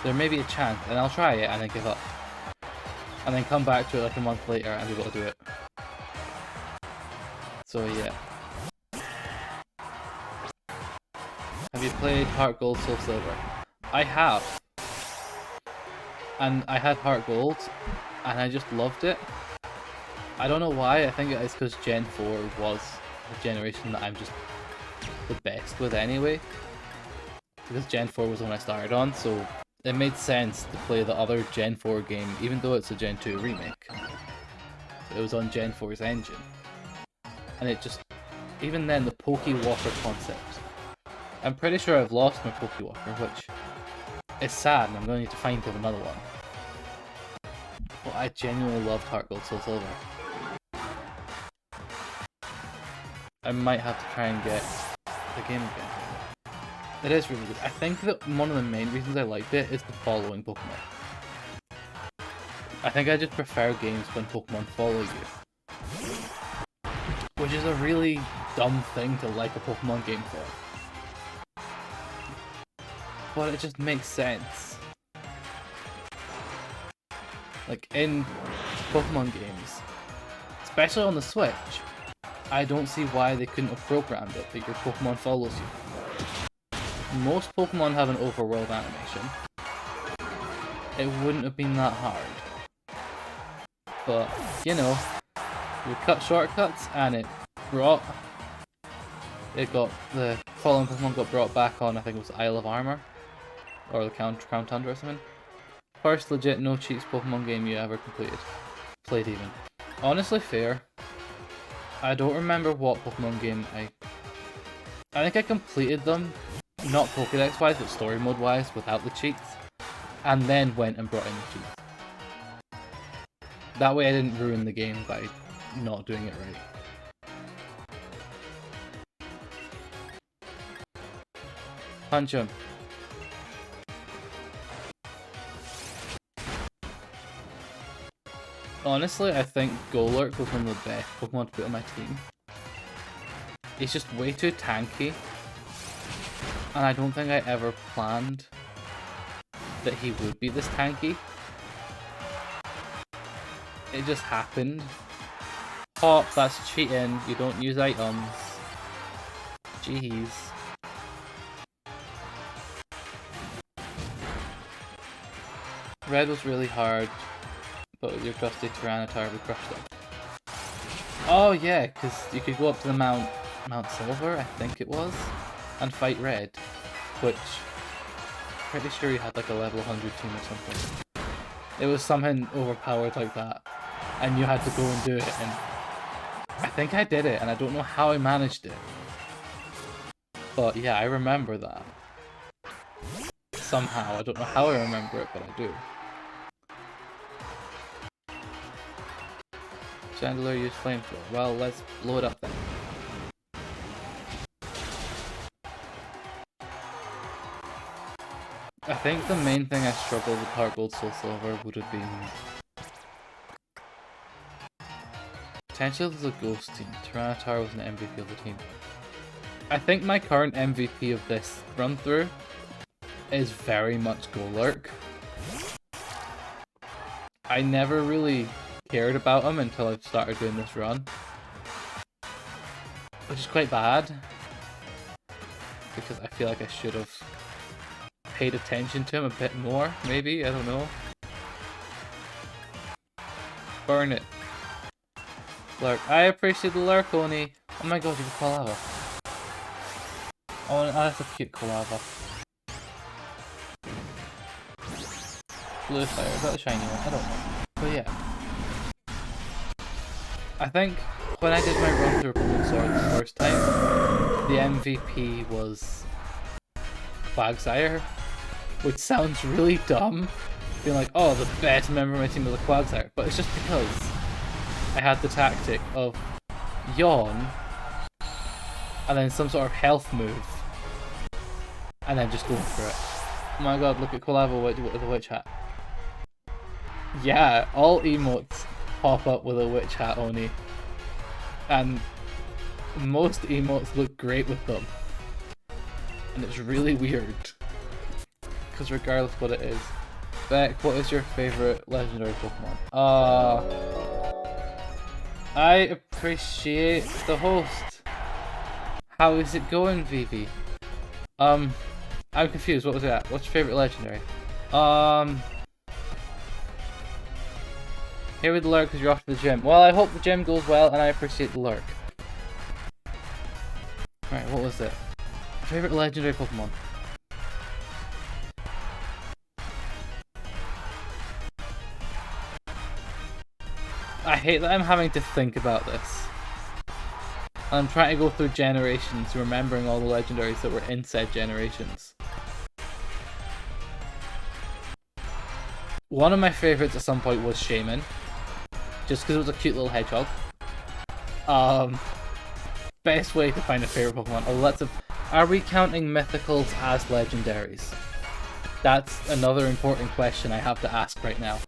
there may be a chance, and I'll try it and then give up. And then come back to it like a month later and be able to do it. So yeah. Have you played Heart Gold, Soul Silver? I have. And I had Heart Gold, and I just loved it. I don't know why, I think it's because Gen 4 was the generation that I'm just the best with anyway. Because Gen 4 was the one I started on, so it made sense to play the other Gen 4 game, even though it's a Gen 2 remake. It was on Gen 4's engine. And it just, even then, the Pokewalker concept. I'm pretty sure I've lost my Pokewalker, which is sad, and I'm going to need to find him another one. But I genuinely loved Heart Gold, Soul Silver. I might have to try and get the game again. It is really good. I think that one of the main reasons I liked it is the following Pokemon. I think I just prefer games when Pokemon follow you. Which is a really dumb thing to like a Pokemon game for. But it just makes sense. Like in Pokemon games, especially on the Switch, I don't see why they couldn't have programmed it that your Pokemon follows you. Most Pokemon have an overworld animation. It wouldn't have been that hard. But, you know, you cut shortcuts and it got the following Pokemon got brought back on, I think it was Isle of Armor. Or the Crown Tundra or something. First legit no cheats Pokemon game you ever completed. Played even. Honestly fair. I don't remember what Pokemon game I think I completed them, not Pokédex wise, but story mode wise, without the cheats. And then went and brought in the cheats. That way I didn't ruin the game by not doing it right. Punch him. Honestly, I think Golurk was one of the best Pokemon to put on my team. He's just way too tanky. And I don't think I ever planned that he would be this tanky. It just happened. Pop, that's cheating. You don't use items. Jeez. Red was really hard, but with your trusty Tyranitar we crushed it. Oh yeah, because you could go up to the Mount Silver, I think it was, and fight Red, which pretty sure you had like a level 100 team or something. It was something overpowered like that, and you had to go and do it, and I think I did it, and I don't know how I managed it. But yeah, I remember that. Somehow, I don't know how I remember it, but I do. Chandelier used flamethrower. Well, let's blow it up then. I think the main thing I struggled with Heart Gold Soul Silver would have been potentially it was a ghost team. Tyranitar was an MVP of the team. I think my current MVP of this run through is very much Golurk. I never really cared about him until I started doing this run, which is quite bad because I feel like I should have paid attention to him a bit more, maybe, I don't know. Burn it. Lurk. I appreciate the lurk, Oni. Oh my god, you have Kolava. Oh, that's a cute Kolava. Blue Fire, is that the shiny one? I don't know. But yeah. I think when I did my run through Pokémon Sword the first time, the MVP was Quagsire, which sounds really dumb, being like, oh, the best member of my team was a Quagsire, but it's just because I had the tactic of Yawn, and then some sort of health move, and then just going for it. Oh my god, look at Kolava with the witch hat. Yeah, all emotes pop up with a witch hat, Oni. And most emotes look great with them. And it's really weird. Because regardless what it is. Beck, what is your favourite legendary Pokemon? I appreciate the host. How is it going, Vivi? I'm confused, what was that? What's your favourite legendary? Here with the lurk because you're off to the gym. Well, I hope the gym goes well and I appreciate the lurk. Right, what was it? Favorite legendary Pokemon? I hate that I'm having to think about this. I'm trying to go through generations, remembering all the legendaries that were in said generations. One of my favorites at some point was Shaman. Just because it was a cute little hedgehog. Best way to find a favorite Pokemon. Oh, are we counting mythicals as legendaries? That's another important question I have to ask right now.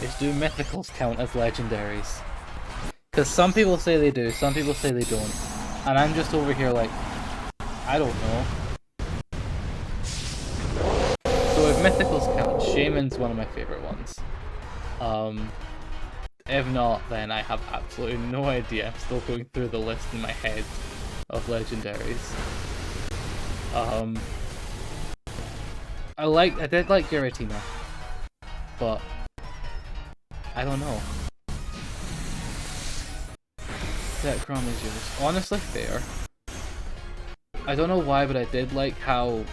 Is do mythicals count as legendaries? Because some people say they do, some people say they don't. And I'm just over here like, I don't know. So if mythicals count, Shaman's one of my favorite ones. If not, then I have absolutely no idea. I'm still going through the list in my head of legendaries. I did like Giratina, but I don't know. That Chrome is yours. Honestly, fair. I don't know why, but I did like how...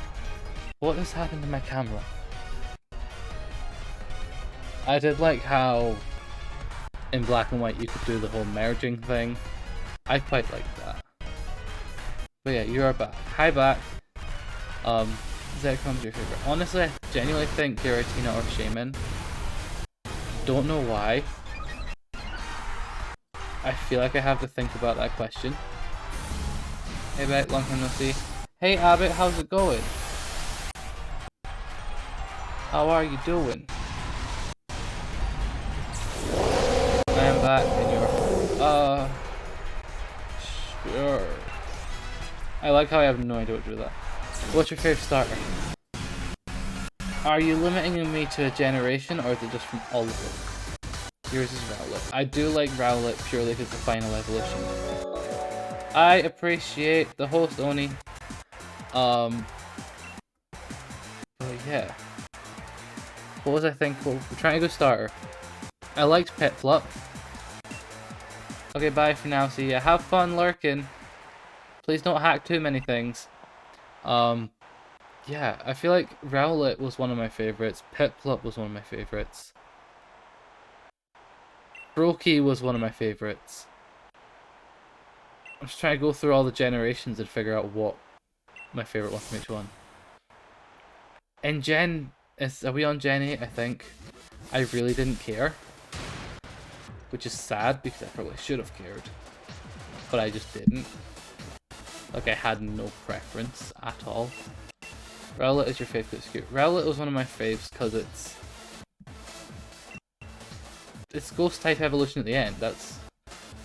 What has happened to my camera? I did like how in black and white you could do the whole merging thing. I quite like that. But yeah, you are back. Hi back. Zekrome's your favorite. Honestly, I genuinely think Giratina or Shaman. Don't know why. I feel like I have to think about that question. Hey back, long time no see. Hey Abbott, how's it going? How are you doing? I am back and you're... Sure. I like how I have no idea what to do with that. What's your favorite starter? Are you limiting me to a generation, or is it just from all of them? Yours is Rowlet. I do like Rowlet purely because it's the final evolution. I appreciate the host, Oni. But yeah. What was I thinking? We're trying to go starter. I liked Piplup. Okay, bye for now. See ya. Have fun lurking. Please don't hack too many things. Yeah, I feel like Rowlet was one of my favorites. Piplup was one of my favorites. Brokey was one of my favorites. I'm just trying to go through all the generations and figure out what my favorite one from each one. In are we on Gen 8, I think? I really didn't care. Which is sad because I probably should have cared. But I just didn't. Like I had no preference at all. Rowlet is your favourite scoot. Rowlet was one of my faves because it's ghost type evolution at the end. That's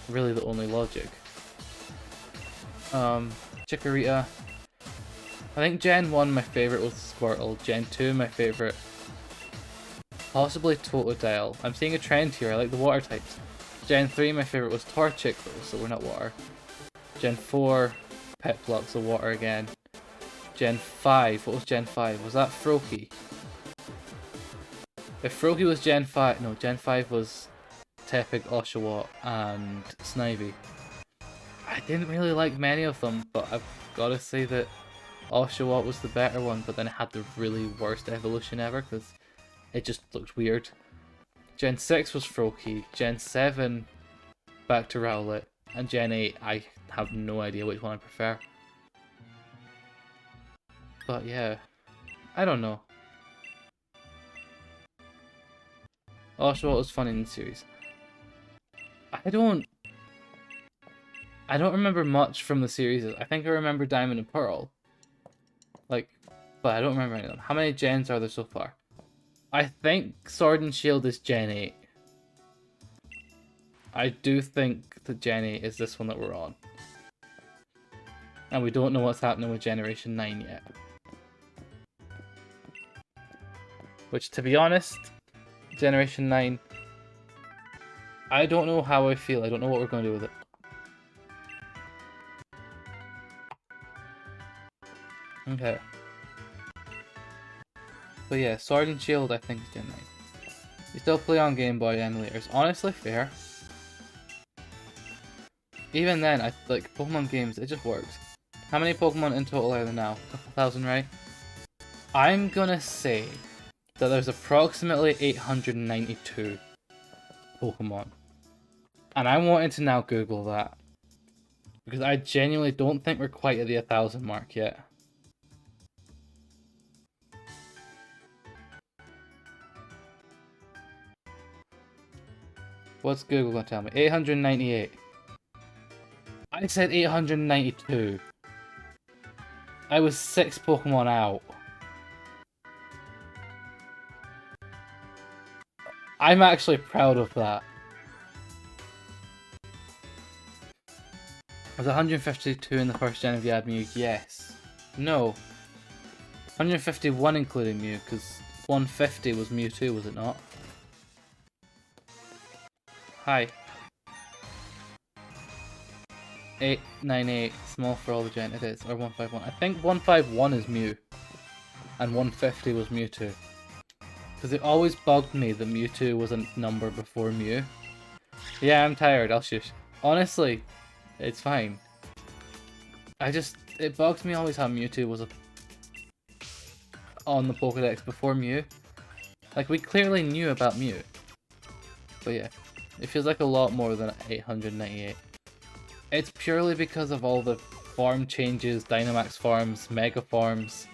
really the only logic. Chikorita. I think Gen 1 my favourite was Squirtle. Gen 2 my favourite. Possibly Totodile. I'm seeing a trend here, I like the water types. Gen 3 my favourite was Torchic though, so we're not water. Gen 4, Piplup, so water again. Gen 5, what was Gen 5? Was that Froakie? If Froakie was Gen 5, no, Gen 5 was Tepig, Oshawott, and Snivy. I didn't really like many of them, but I've gotta say that Oshawott was the better one, but then it had the really worst evolution ever, because it just looked weird. Gen 6 was Froakie, Gen 7 back to Rowlet, and Gen 8 I have no idea which one I prefer. But yeah, I don't know. Oshawott was fun in the series. I don't remember much from the series. I think I remember Diamond and Pearl. Like, but I don't remember any of them. How many gens are there so far? I think Sword and Shield is Gen 8. I do think that Gen 8 is this one that we're on. And we don't know what's happening with Generation 9 yet. Which, to be honest, Generation 9, I don't know how I feel. I don't know what we're going to do with it. Okay. But yeah, Sword and Shield I think is Gen 9. You still play on Game Boy emulators. Honestly, fair. Even then, I like Pokemon games, it just works. How many Pokemon in total are there now? A couple thousand, right? I'm gonna say that there's approximately 892 Pokemon. And I'm wanting to now Google that. Because I genuinely don't think we're quite at the 1,000 mark yet. What's Google gonna tell me? 898. I said 892. I was 6 Pokemon out. I'm actually proud of that. Was 152 in the first gen if you add Mew? Yes. No. 151 including Mew, because 150 was Mewtwo, was it not? Hi. 898, small for all the gen, it is, or 151. I think 151 is Mew, and 150 was Mewtwo. Because it always bugged me that Mewtwo was a number before Mew. Yeah, I'm tired, I'll shush. Honestly, it's fine. It bugs me always how Mewtwo was on the Pokédex before Mew. Like, we clearly knew about Mew. But yeah, it feels like a lot more than 898. It's purely because of all the form changes, Dynamax forms, Mega forms.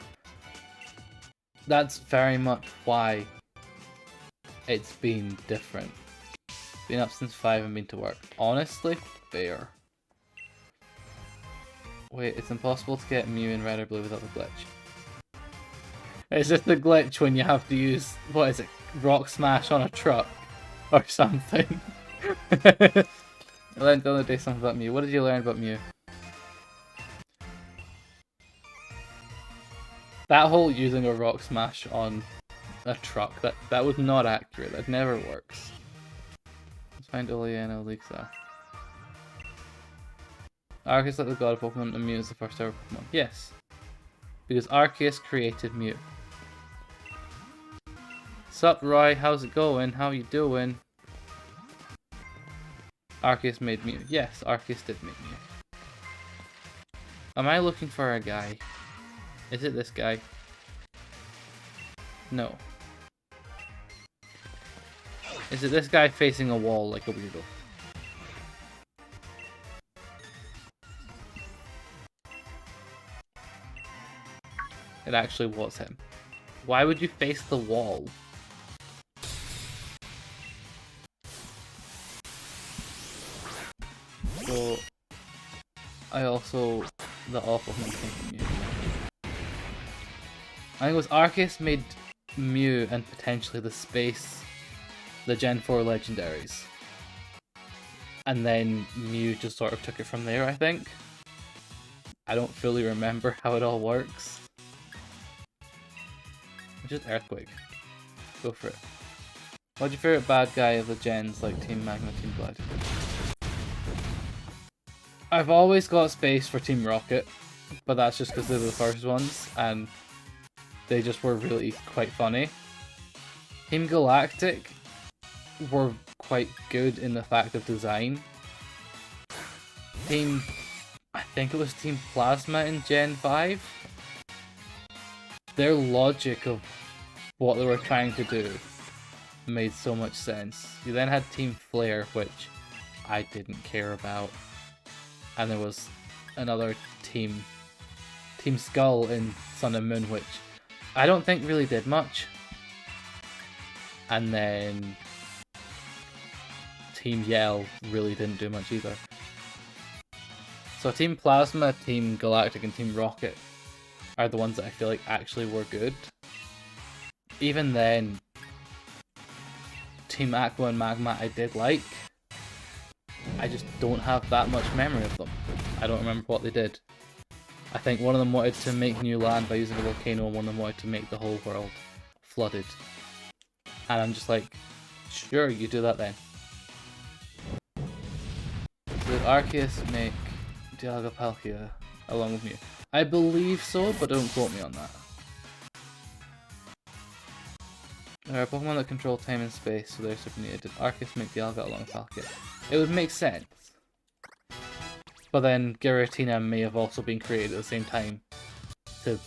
That's very much why it's been different. Been up since 5 and been to work. Honestly, fair. Wait, it's impossible to get Mew in Red or Blue without the glitch. Is this the glitch when you have to use, what is it, Rock Smash on a truck? Or something? I learned the other day something about Mew. What did you learn about Mew? That whole using a Rock Smash on a truck. That was not accurate. That never works. Let's find Oleana Lisa. Arceus like the god of Pokemon and Mew is the first ever Pokemon. Yes. Because Arceus created Mew. Sup, Roy? How's it going? How you doing? Arceus made Mew. Yes, Arceus did make Mew. Am I looking for a guy? Is it this guy? No. Is it this guy facing a wall like a weirdo? It actually was him. Why would you face the wall? So, I also... the awful thing came from Mew. I think it was Arceus made Mew and potentially the Gen 4 legendaries. And then Mew just sort of took it from there, I think. I don't fully remember how it all works. Just Earthquake. Go for it. What's your favorite bad guy of the gens like Team Magma, Team Galactic? I've always got space for Team Rocket, but that's just because they're the first ones and they just were really quite funny. Team Galactic were quite good in the fact of design. I think it was Team Plasma in Gen 5. Their logic of what they were trying to do made so much sense. You then had Team Flare, which I didn't care about. And there was another team, Team Skull in Sun and Moon, which I don't think really did much. And then Team Yell really didn't do much either. So Team Plasma, Team Galactic, and Team Rocket are the ones that I feel like actually were good. Even then, Team Aqua and Magma I did like. I just don't have that much memory of them. I don't remember what they did. I think one of them wanted to make new land by using a volcano, and one of them wanted to make the whole world flooded. And I'm just like, sure, you do that then. Did Arceus make Dialga Palkia along with Mew? I believe so, but don't quote me on that. There are Pokemon that control time and space, so they're super needed. Did Arceus make Dialga along with Palkia? It would make sense. But then Giratina may have also been created at the same time to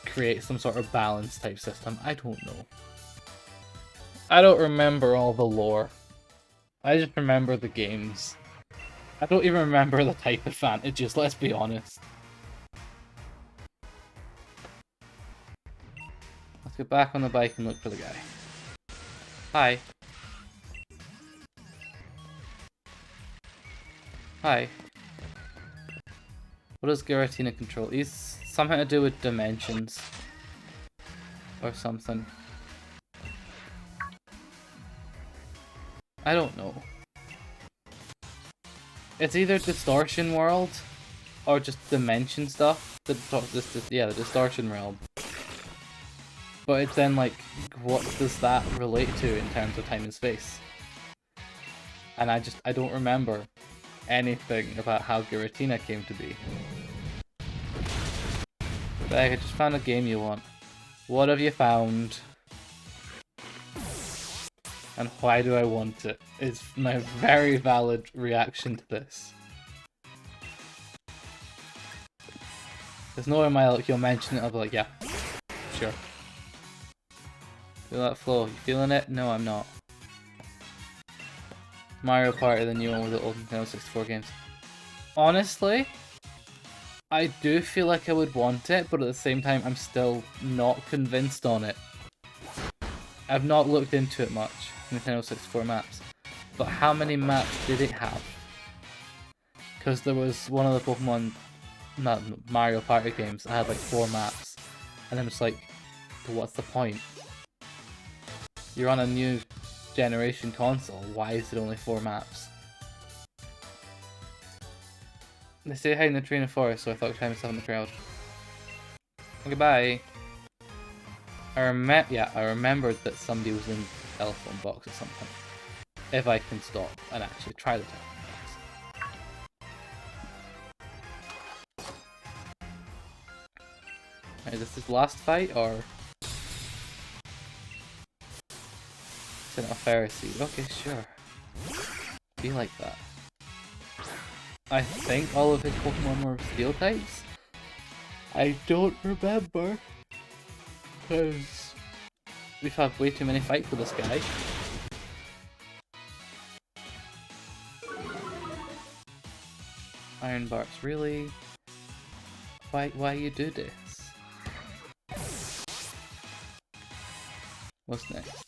create some sort of balance type system. I don't know. I don't remember all the lore. I just remember the games. I don't even remember the type of advantages, let's be honest. Let's get back on the bike and look for the guy. Hi. Hi. What does Giratina control? He's something to do with dimensions. Or something. I don't know. It's either Distortion World or just Dimension stuff. The Distortion Realm. But it's then like, what does that relate to in terms of time and space? And I don't remember anything about how Giratina came to be. Beck, I just found a game you want. What have you found? And why do I want it? Is my very valid reaction to this. There's no way in my luck you'll mention it, I'll be like, yeah, sure. Feel that flow. You feeling it? No, I'm not. Mario Party, the new one with the old Nintendo 64 games. Honestly, I do feel like I would want it, but at the same time, I'm still not convinced on it. I've not looked into it much, Nintendo 64 maps. But how many maps did it have? Because there was one of the Pokemon, not Mario Party games, that had like 4 maps. And I'm just like, what's the point? You're on a new generation console, why is it only 4 maps? They stay hiding in the tree in the forest, so I thought I'd try myself in the crowd. Goodbye. I remembered that somebody was in the telephone box at some point. If I can stop and actually try the telephone box. Right, is this his last fight, or is it a Pharisee? Okay, sure. Be like that. I think all of his Pokemon were Steel types. I don't remember, because we've had way too many fights with this guy. Iron Barks, really? Why you do this? What's next?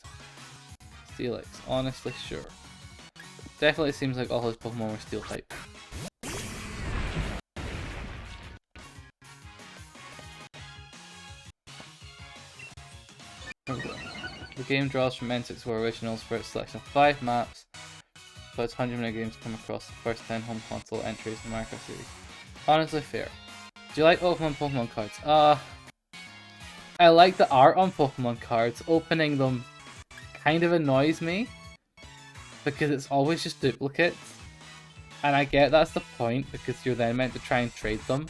Steelix, honestly, sure. Definitely seems like all his Pokemon were Steel type. The game draws from N64 originals for its selection of 5 maps, but its 100-minute games come across the first 10 home console entries in the Mario Kart series. Honestly fair. Do you like opening Pokemon cards? I like the art on Pokemon cards. Opening them kind of annoys me, because it's always just duplicates. And I get that's the point, because you're then meant to try and trade them.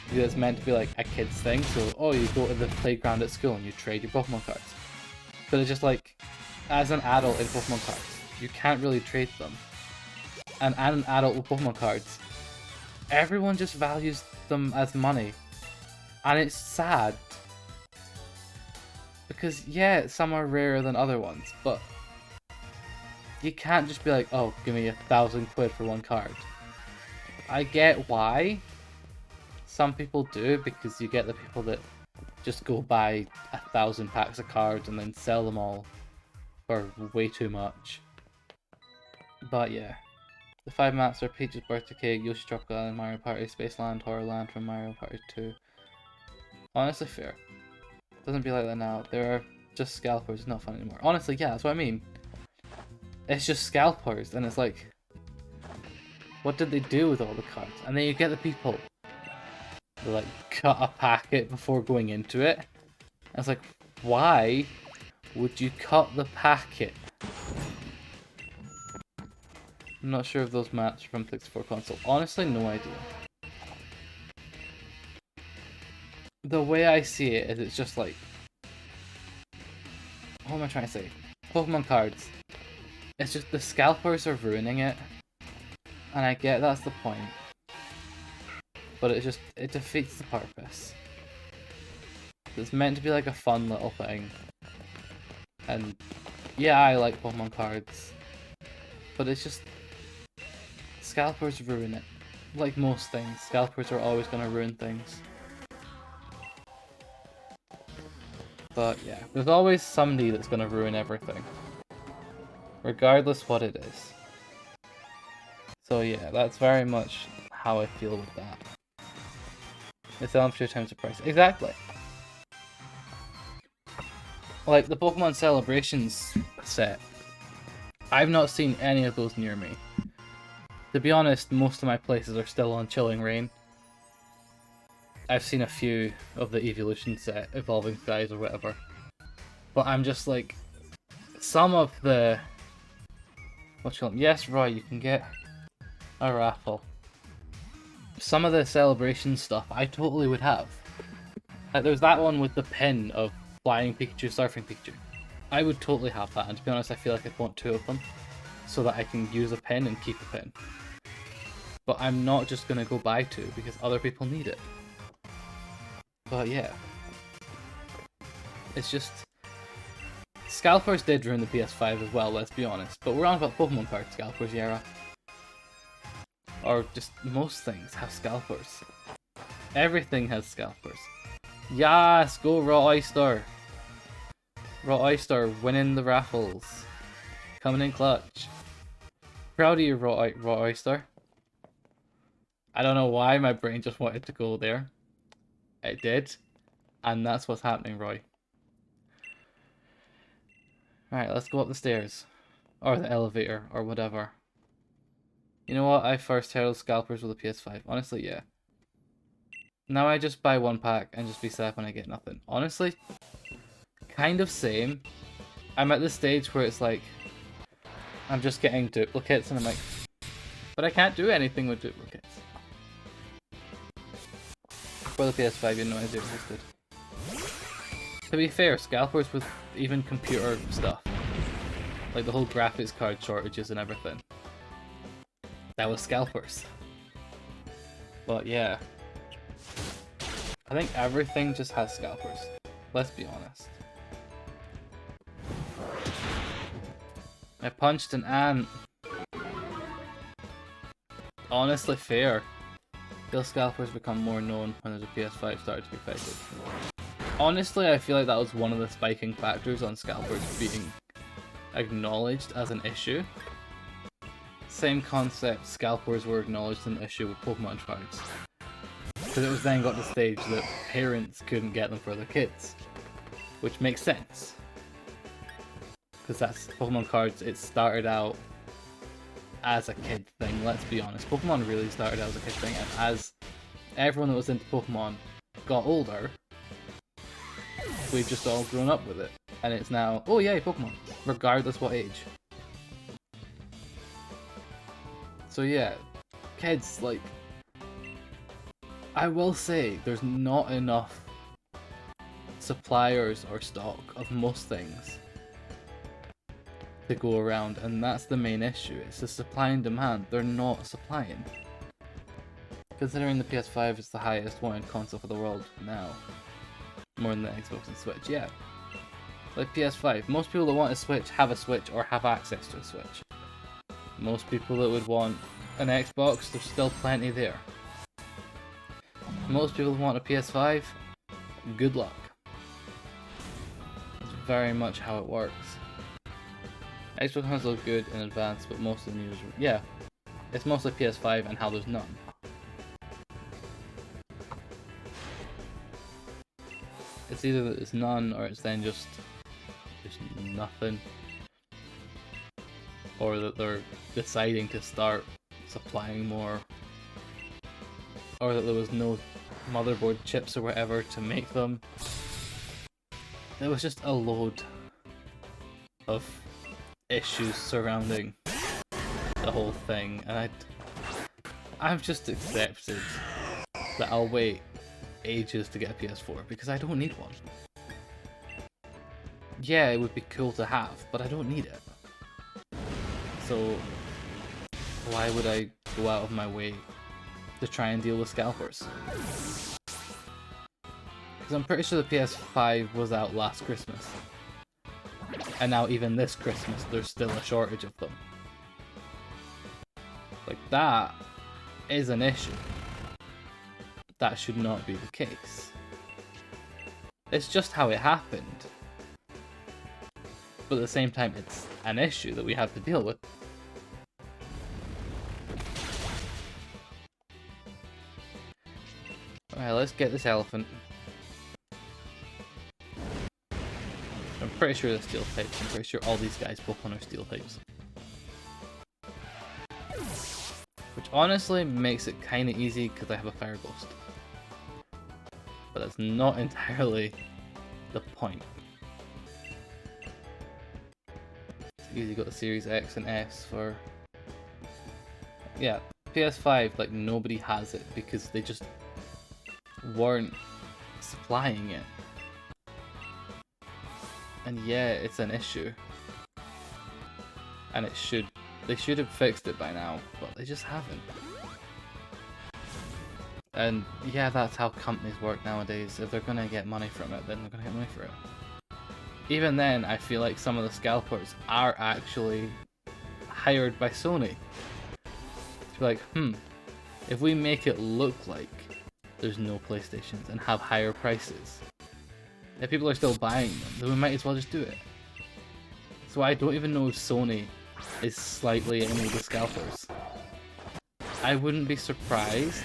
Because it's meant to be like a kid's thing, so oh, you go to the playground at school and you trade your Pokemon cards. But it's just like, as an adult in Pokemon cards, you can't really trade them. And as an adult with Pokemon cards, everyone just values them as money. And it's sad. Because yeah, some are rarer than other ones, but you can't just be like, oh, give me 1,000 quid for one card. I get why some people do, because you get the people that just go buy 1,000 packs of cards and then sell them all for way too much. But yeah, the 5 maps are Peach's Birthday Cake, Yoshi Tropical Island, Mario Party, Spaceland, Horrorland from Mario Party 2. Honestly fair. Doesn't be like that now. There are just scalpers, it's not fun anymore. Honestly, yeah, that's what I mean. It's just scalpers, and it's like, what did they do with all the cards? And then you get the people that like cut a packet before going into it. And it's like, why would you cut the packet? I'm not sure if those maps are from 64 console. Honestly, no idea. The way I see it is it's just like, what am I trying to say? Pokemon cards. It's just the scalpers are ruining it. And I get that's the point. But it defeats the purpose. It's meant to be like a fun little thing. And yeah, I like Pokemon cards. But it's just, scalpers ruin it. Like most things, scalpers are always going to ruin things. But yeah, there's always somebody that's going to ruin everything. Regardless what it is. So yeah, that's very much how I feel with that. It's selling for 2 times the price. Exactly. Like the Pokemon Celebrations set. I've not seen any of those near me. To be honest, most of my places are still on Chilling Reign. I've seen a few of the Evolution set, Evolving Skies or whatever. But I'm just like, some of the... Yes, Roy, you can get a raffle. Some of the celebration stuff I totally would have. Like there's that one with the pin of Flying Pikachu, Surfing Pikachu. I would totally have that, and to be honest, I feel like I'd want 2 of them so that I can use a pin and keep a pin. But I'm not just gonna go buy 2 because other people need it. But yeah. It's just... Scalpers did ruin the PS5 as well, let's be honest. But we're on about Pokemon card scalpers, Yara. Or just most things have scalpers. Everything has scalpers. Yes, go Raw Oyster. Raw Oyster winning the raffles. Coming in clutch. Proud of you, Raw Oyster. I don't know why my brain just wanted to go there. It did. And that's what's happening, Roy. Alright, let's go up the stairs. Or the elevator, or whatever. You know what? I first heralded scalpers with a PS5. Honestly, yeah. Now I just buy 1 pack and just be sad when I get nothing. Honestly, kind of same. I'm at this stage where it's like, I'm just getting duplicates and I'm like, but I can't do anything with duplicates. For the PS5, you know, it existed. To be fair, scalpers with even computer stuff, like the whole graphics card shortages and everything, that was scalpers. But yeah, I think everything just has scalpers. Let's be honest. I punched an ant. Honestly, fair. Till scalpers become more known when the PS5 started to be affected. Honestly, I feel like that was one of the spiking factors on scalpers being acknowledged as an issue. Same concept, scalpers were acknowledged an issue with Pokemon cards. Because it was then got to the stage that parents couldn't get them for their kids. Which makes sense. Because that's Pokemon cards, it started out as a kid thing, let's be honest. Pokemon really started out as a kid thing, and as everyone that was into Pokemon got older, we've just all grown up with it. And it's now, oh yay, Pokemon, regardless what age. So yeah, kids, like, I will say there's not enough suppliers or stock of most things to go around, and that's the main issue. It's the supply and demand. They're not supplying. Considering the PS5 is the highest wanted console for the world now, more than the Xbox and Switch, yeah. Like PS5, most people that want a Switch have a Switch or have access to a Switch. Most people that would want an Xbox, there's still plenty there. Most people that want a PS5, good luck. It's very much how it works. Xbox console is good in advance, but most of the news, yeah, it's mostly PS5 and how there's none. It's either that it's none, or it's then just there's nothing, or that they're deciding to start supplying more, or that there was no motherboard chips or whatever to make them. There was just a load of issues surrounding the whole thing, and I've just accepted that I'll wait ages to get a PS4 because I don't need one. Yeah, it would be cool to have, but I don't need it. So why would I go out of my way to try and deal with scalpers? Because I'm pretty sure the PS5 was out last Christmas. And now even this Christmas, there's still a shortage of them. Like, that is an issue. That should not be the case. It's just how it happened. But at the same time, it's an issue that we have to deal with. Alright, let's get this elephant. I'm pretty sure they're steel types. I'm pretty sure all these guys Pokemon are steel types. Which honestly makes it kind of easy because I have a Fire Ghost. But that's not entirely the point. It's easy, got the Series X and S for... Yeah, PS5, like, nobody has it because they just weren't supplying it. And yeah, it's an issue. And they should have fixed it by now, but they just haven't. And yeah, that's how companies work nowadays. If they're gonna get money from it, then they're gonna get money for it. Even then, I feel like some of the scalpers are actually hired by Sony. To be like, if we make it look like there's no PlayStations and have higher prices, if people are still buying them, then we might as well just do it. So I don't even know if Sony is slightly in with the scalpers. I wouldn't be surprised,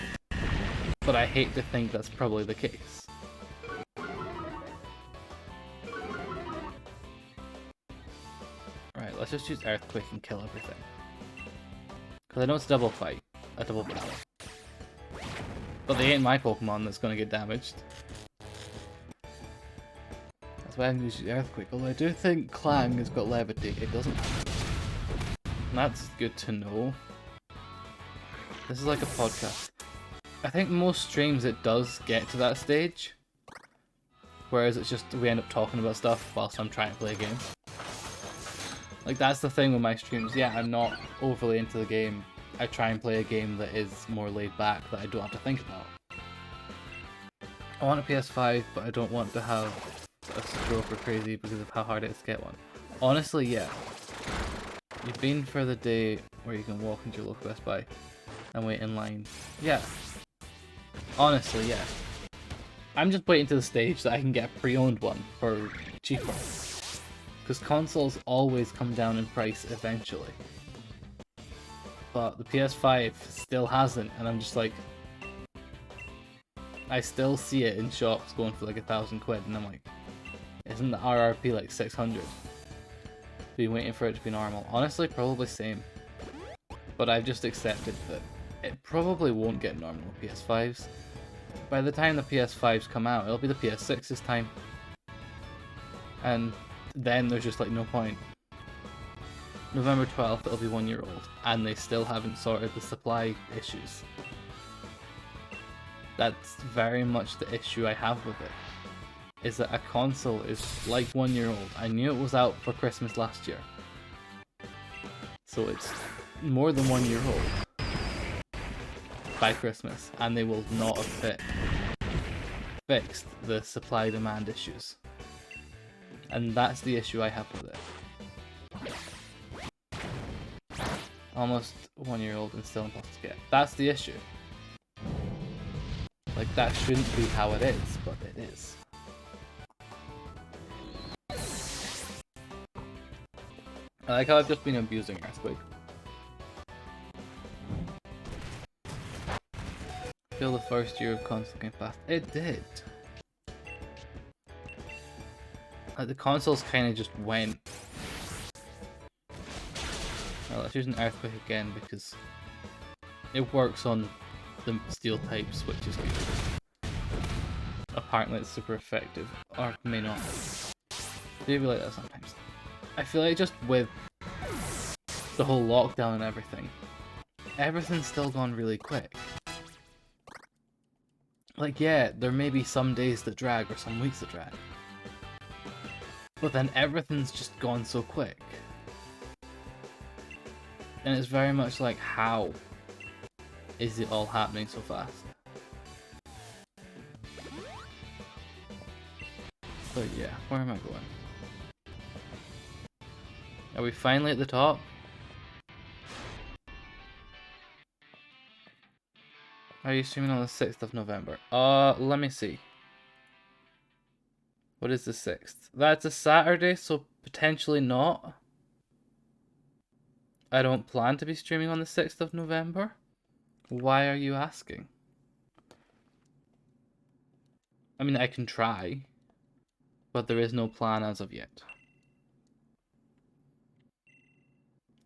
but I hate to think that's probably the case. Alright, let's just use Earthquake and kill everything. Because I know it's a double fight, a double battle. But they ain't my Pokemon that's gonna get damaged. That's why I'm using Earthquake. Although I do think Clang has got Levitate. It doesn't. That's good to know. This is like a podcast. I think most streams it does get to that stage. Whereas it's just we end up talking about stuff whilst I'm trying to play a game. Like that's the thing with my streams. Yeah, I'm not overly into the game. I try and play a game that is more laid back that I don't have to think about. I want a PS5, but I don't want to have a stroke or crazy because of how hard it is to get one. Honestly, yeah. You've been for the day where you can walk into your local Best Buy and wait in line. Yeah. Honestly, yeah. I'm just waiting to the stage that I can get a pre-owned one for cheaper. Because consoles always come down in price eventually. But the PS5 still hasn't, and I'm just like... I still see it in shops going for like £1,000, and I'm like... Isn't the RRP like 600? Be waiting for it to be normal. Honestly, probably same. But I've just accepted that it probably won't get normal with PS5s. By the time the PS5s come out, it'll be the PS6's time. And then there's just like no point. November 12th, it'll be 1 year old, and they still haven't sorted the supply issues. That's very much the issue I have with it. Is that a console is like 1 year old. I knew it was out for Christmas last year. So it's more than 1 year old by Christmas, and they will not have fixed the supply-demand issues. And that's the issue I have with it. Almost 1 year old and still impossible to get. That's the issue. Like, that shouldn't be how it is, but it is. I like how I've just been abusing Earthquake. Feel the first year of console game passed. It did. Like, the consoles kind of just went. Well, let's use an Earthquake again because it works on the steel types, which is good. Apparently it's super effective, or may not. Do be like that sometimes. I feel like just with the whole lockdown and everything, everything's still gone really quick. Like, yeah, there may be some days that drag or some weeks that drag. But then everything's just gone so quick. And it's very much like, how is it all happening so fast? But yeah, where am I going? Are we finally at the top? Are you streaming on the 6th of November? Let me see. What is the 6th? That's a Saturday, so potentially not. I don't plan to be streaming on the 6th of November. Why are you asking? I mean, I can try, but there is no plan as of yet.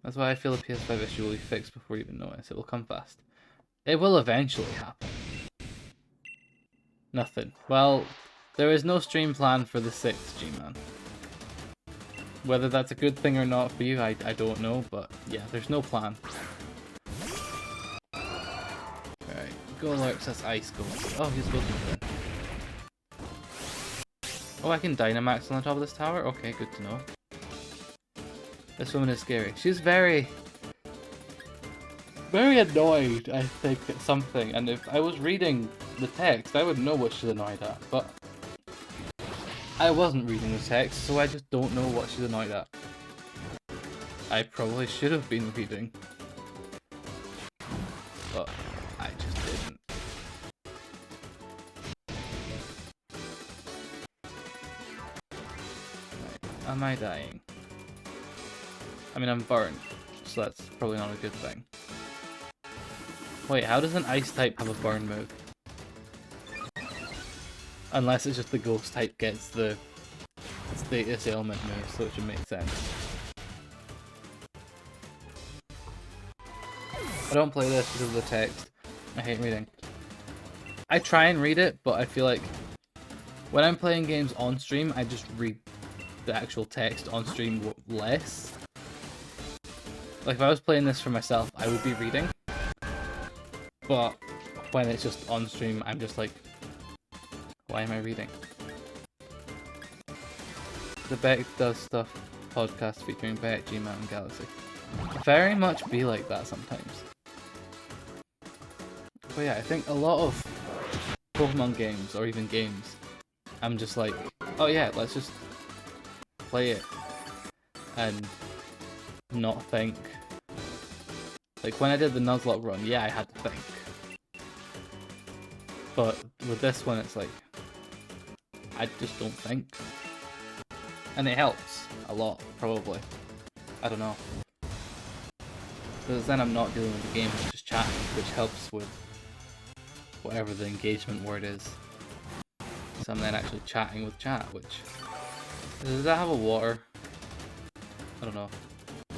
That's why I feel the PS5 issue will be fixed before you even notice. It will come fast. It will eventually happen. Nothing. Well, there is no stream plan for the 6th, G-Man. Whether that's a good thing or not for you, I don't know, but yeah, there's no plan. Alright, go alerts, that's ice goes. Oh, he's looking then. Oh, I can Dynamax on the top of this tower? Okay, good to know. This woman is scary. She's very annoyed, I think, at something. And if I was reading the text, I would know what she's annoyed at. But I wasn't reading the text, so I just don't know what she's annoyed at. I probably should have been reading. But I just didn't. Right. Am I dying? I mean, I'm burned, so that's probably not a good thing. Wait, how does an ice type have a burn move? Unless it's just the ghost type gets the status ailment move, so it should make sense. I don't play this because of the text. I hate reading. I try and read it, but I feel like When I'm playing games on stream, I just read the actual text on stream less. Like if I was playing this for myself, I would be reading. But when it's just on stream, I'm just like, why am I reading? The Becdoesstuff podcast featuring Beck, G-Man, and Galaxy. Very much be like that sometimes. But yeah, I think a lot of Pokemon games, or even games, I'm just like, oh yeah, let's just play it and not think. Like when I did the Nuzlocke run, yeah, I had to think. But with this one, it's like, I just don't think. And it helps a lot, probably. I don't know. Because then I'm not dealing with the game, I'm just chatting, which helps with whatever the engagement word is. So I'm then actually chatting with chat, which... Does that have a water? I don't know.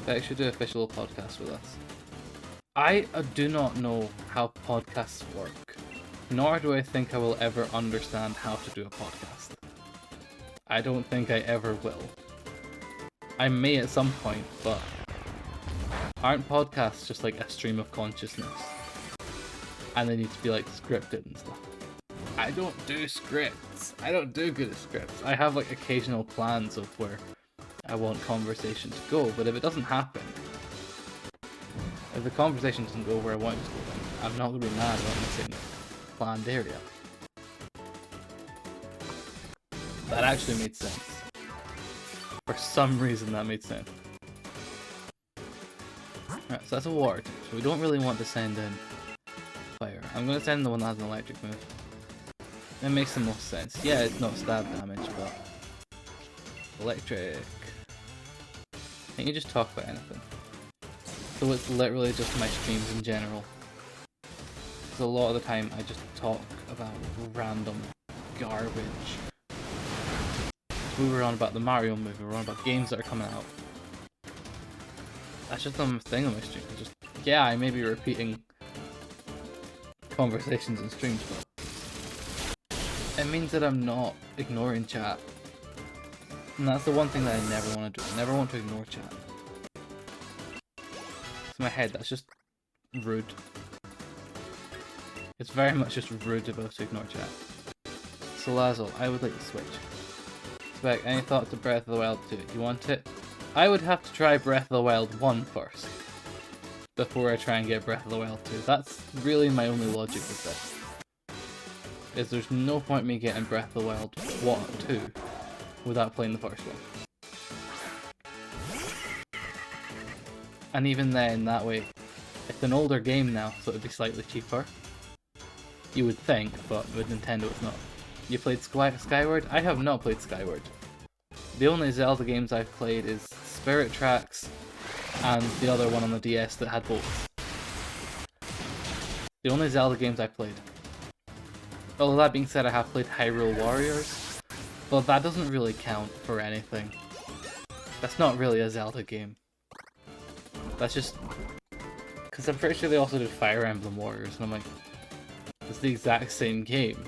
Beck should do an official podcast with us. I do not know how podcasts work, nor do I think I will ever understand how to do a podcast. I don't think I ever will. I may at some point, but aren't podcasts just like a stream of consciousness? And they need to be like scripted and stuff. I don't do scripts. I don't do good at scripts. I have like occasional plans of where I want conversation to go, but if it doesn't happen, if the conversation doesn't go where I want it to go, then I'm not going to be mad about missing the planned area. That actually made sense. For some reason that made sense. Right, so that's a water type, so we don't really want to send in fire. I'm going to send the one that has an electric move. That makes the most sense. Yeah, it's not stab damage, but... Electric. Can't you just talk about anything? So it's literally just my streams in general. Because a lot of the time I just talk about random garbage. We were on about the Mario movie, we were on about games that are coming out. That's just the thing on my stream. Just, yeah, I may be repeating conversations in streams, but it means that I'm not ignoring chat. And that's the one thing that I never want to do. I never want to ignore chat. In my head, that's just rude. It's very much just rude to be able to ignore chat. So Lazzle, I would like to switch. Spec, any thoughts of Breath of the Wild 2? You want it? I would have to try Breath of the Wild 1 first, before I try and get Breath of the Wild 2. That's really my only logic with this. Is there's no point me getting Breath of the Wild 1 2 without playing the first one. And even then, that way, it's an older game now, so it would be slightly cheaper. You would think, but with Nintendo it's not. You played Skyward? I have not played Skyward. The only Zelda games I've played is Spirit Tracks and the other one on the DS that had boats. The only Zelda games I've played. Although that being said, I have played Hyrule Warriors, but that doesn't really count for anything. That's not really a Zelda game. That's just... Because I'm pretty sure they also did Fire Emblem Warriors, and I'm like, it's the exact same game.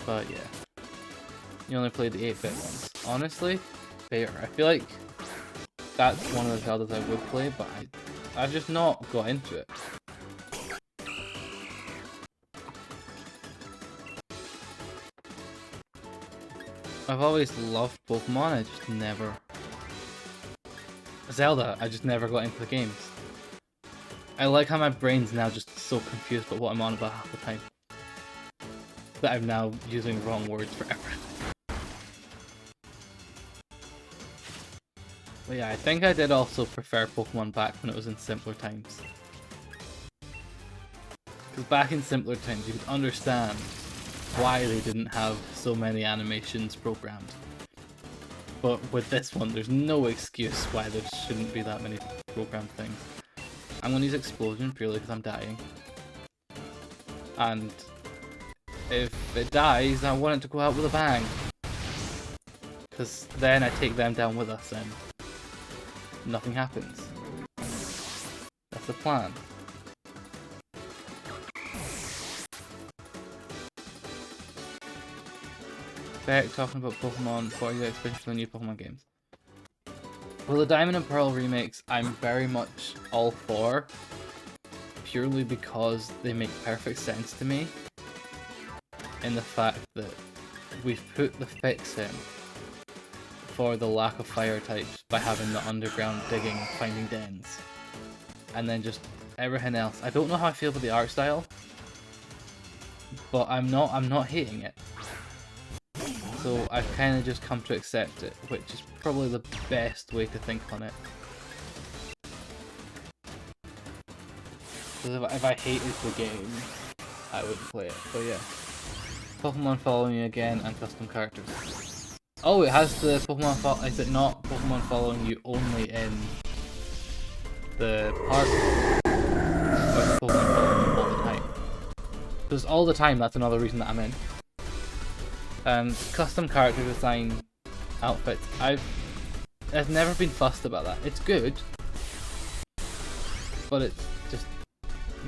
But yeah. You only played the 8-bit ones. Honestly, fair. I feel like that's one of the Zeldas I would play, but I've just not got into it. I've always loved Pokemon, I just never... Zelda, I just never got into the games. I like how my brain's now just so confused about what I'm on about half the time. That I'm now using wrong words for everything. But yeah, I think I did also prefer Pokemon back when it was in simpler times. Because back in simpler times you could understand why they didn't have so many animations programmed. But with this one, there's no excuse why there shouldn't be that many programmed things. I'm going to use Explosion purely because I'm dying. And if it dies, I want it to go out with a bang. Because then I take them down with us and nothing happens. That's the plan. Beck talking about Pokemon. What are your expectations for the new Pokemon games? Well, the Diamond and Pearl remakes, I'm very much all for, purely because they make perfect sense to me. In the fact that we've put the fix in for the lack of fire types by having the underground digging, finding dens, and then just everything else. I don't know how I feel about the art style, but I'm not hating it. So I've kind of just come to accept it, which is probably the best way to think on it. Because if I hated the game, I would play it. But yeah, Pokemon following you again and custom characters. Oh, it has the Pokemon is it not Pokemon following you only in the park? Or is Pokemon following you all the time? Because all the time, that's another reason that I'm in. Custom character design outfits. I've never been fussed about that. It's good, but it's just,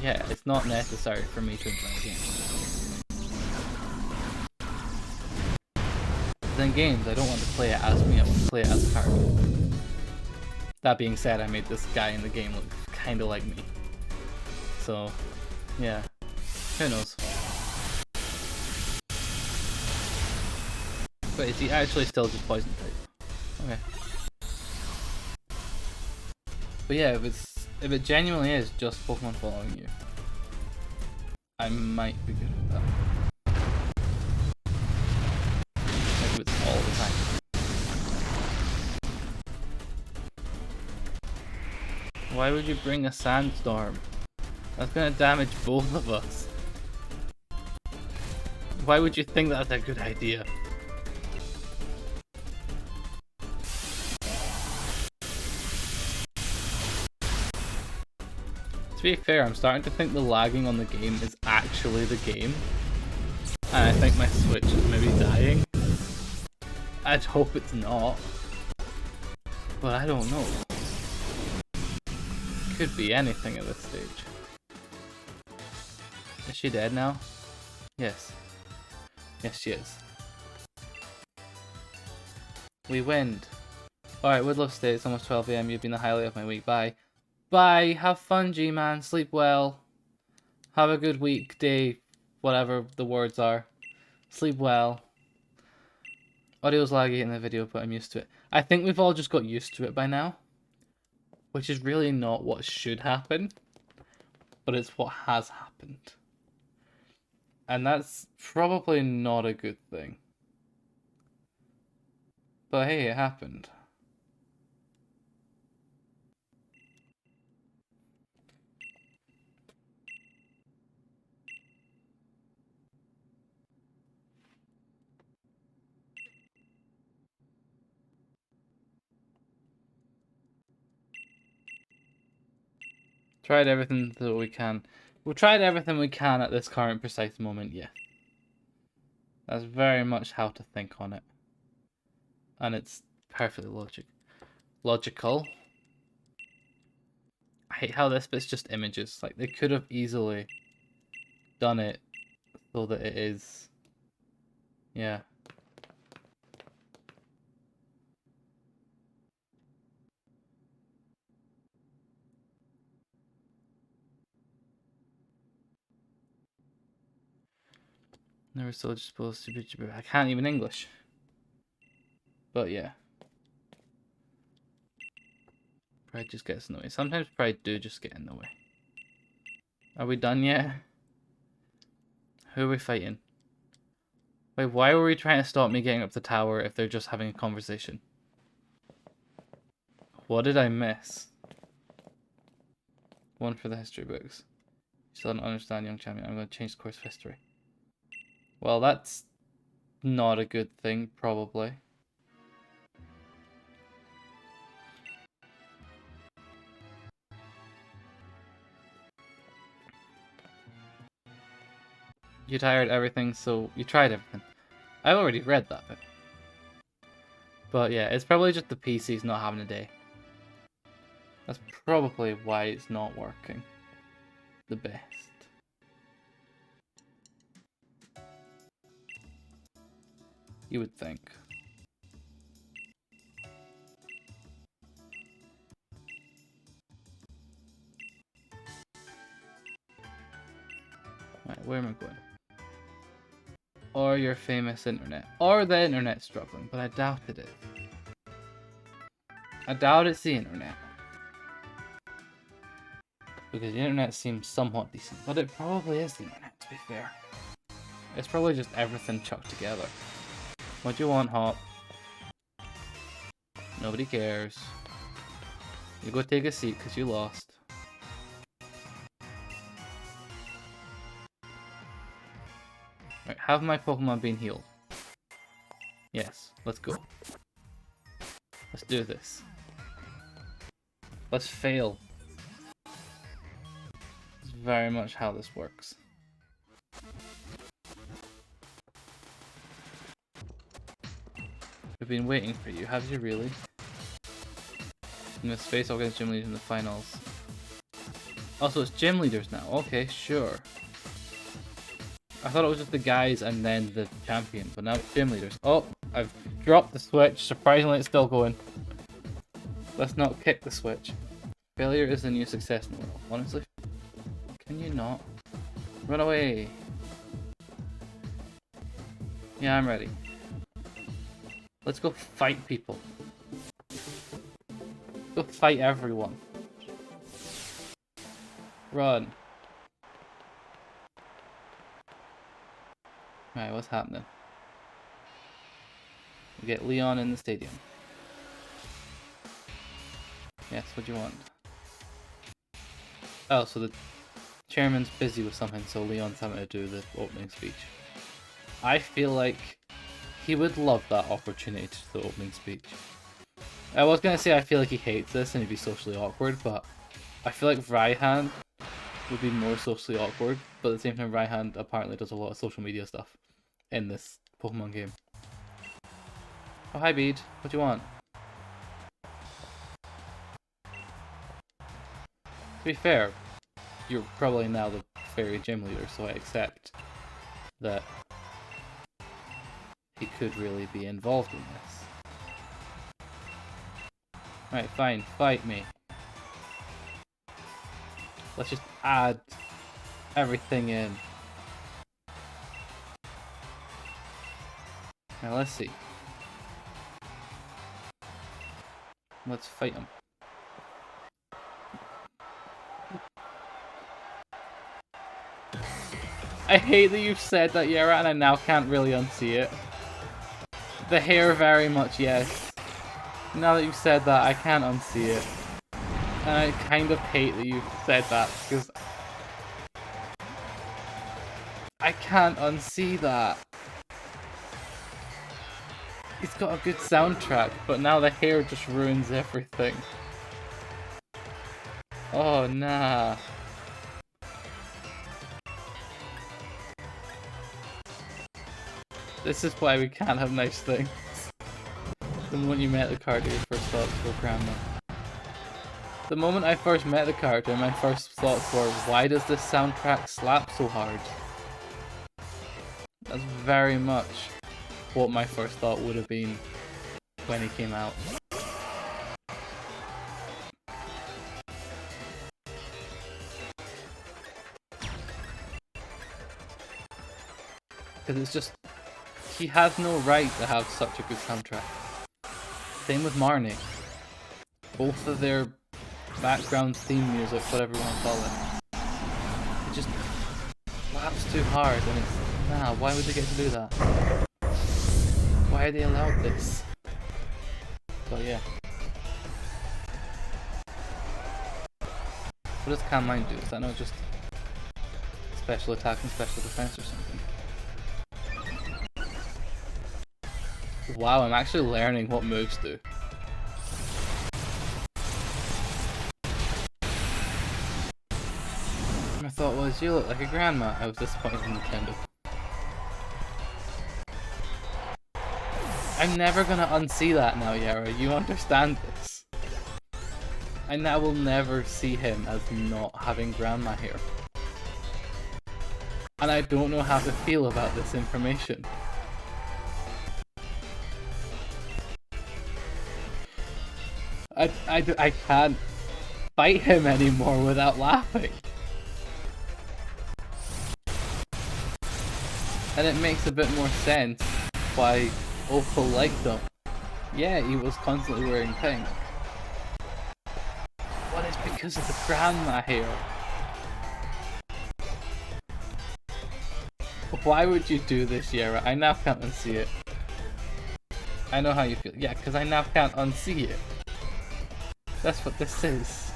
yeah, it's not necessary for me to enjoy the game. In games, I don't want to play it as me, I want to play it as a character. That being said, I made this guy in the game look kind of like me. So, yeah, who knows. But is he actually still just poison type? Okay. But yeah, if it genuinely is just Pokemon following you, I might be good with that. Like if it's all the time. Why would you bring a sandstorm? That's gonna damage both of us. Why would you think that's a good idea? To be fair, I'm starting to think the lagging on the game is actually the game. And I think my Switch is maybe dying. I'd hope it's not. But I don't know. Could be anything at this stage. Is she dead now? Yes. Yes, she is. We winned. Alright, Woodlove State, it's almost 12 AM. You've been the highlight of my week. Bye. Bye. Have fun, G-Man. Sleep well. Have a good week, day, whatever the words are. Sleep well. Audio's laggy in the video, but I'm used to it. I think we've all just got used to it by now. Which is really not what should happen. But it's what has happened. And that's probably not a good thing. But hey, it happened. Tried everything that we can. We've tried everything we can at this current precise moment, yeah. That's very much how to think on it. And it's perfectly logical. I hate how this bit's just images. Like, they could have easily done it so that it is... Yeah. Never so just supposed to be... I can't even English. But yeah. Pride just gets in the way. Sometimes pride do just get in the way. Are we done yet? Who are we fighting? Wait, why were we trying to stop me getting up the tower if they're just having a conversation? What did I miss? One for the history books. You still don't understand, young champion. I'm going to change the course of history. Well, that's not a good thing, probably. You tired everything, so you tried everything. I've already read that bit. But yeah, it's probably just the PC's not having a day. That's probably why it's not working the best. You would think. Right, where am I going? Or your famous internet. Or the internet struggling, but I doubt it is. I doubt it's the internet. Because the internet seems somewhat decent, but it probably is the internet, to be fair. It's probably just everything chucked together. What do you want, Hop? Nobody cares. You go take a seat because you lost. Right, have my Pokemon been healed? Yes, let's go. Let's do this. Let's fail. That's very much how this works. We've been waiting for you, have you really? I'm gonna face off against gym leaders in the finals. Also, it's gym leaders now. Okay, sure. I thought it was just the guys and then the champion, but now it's gym leaders. Oh, I've dropped the switch. Surprisingly, it's still going. Let's not kick the switch. Failure is the new success in the world. Honestly, can you not? Run away. Yeah, I'm ready. Let's go fight people. Go fight everyone. Run. Alright, what's happening? We get Leon in the stadium. Yes, what do you want? Oh, so the chairman's busy with something, so Leon's having to do the opening speech. I feel like he would love that opportunity to do the opening speech. I was gonna say I feel like he hates this and he'd be socially awkward, but I feel like Raihan would be more socially awkward, but at the same time Raihan apparently does a lot of social media stuff in this Pokemon game. Oh, hi Bede, what do you want? To be fair, you're probably now the fairy gym leader, so I accept that he could really be involved in this. Right, fine, fight me. Let's just add everything in. Now let's see. Let's fight him. I hate that you've said that, Yara, and I now can't really unsee it. The hair very much, yes. Now that you've said that, I can't unsee it. And I kind of hate that you've said that, because I can't unsee that. It's got a good soundtrack, but now the hair just ruins everything. Oh, nah. This is why we can't have nice things. The moment you met the character, your first thoughts were grandma. The moment I first met the character, my first thoughts were, why does this soundtrack slap so hard? That's very much what my first thought would have been when he came out. Because it's just, he has no right to have such a good soundtrack. Same with Marnie. Both of their background theme music, whatever you want to call it, it just slaps too hard, and it's, nah, why would they get to do that? Why are they allowed this? But yeah. What does Calm Mind do? Is that not just special attack and special defense or something? Wow, I'm actually learning what moves do. My thought was, you look like a grandma. I was disappointed in Nintendo. I'm never gonna unsee that now, Yara. You understand this. And I will never see him as not having grandma hair. And I don't know how to feel about this information. I can't fight him anymore without laughing. And it makes a bit more sense why Opal liked him. Yeah, he was constantly wearing pink. But it's because of the grandma hair. Why would you do this, Yara? I now can't unsee it. I know how you feel. Yeah, because I now can't unsee it. That's what this is.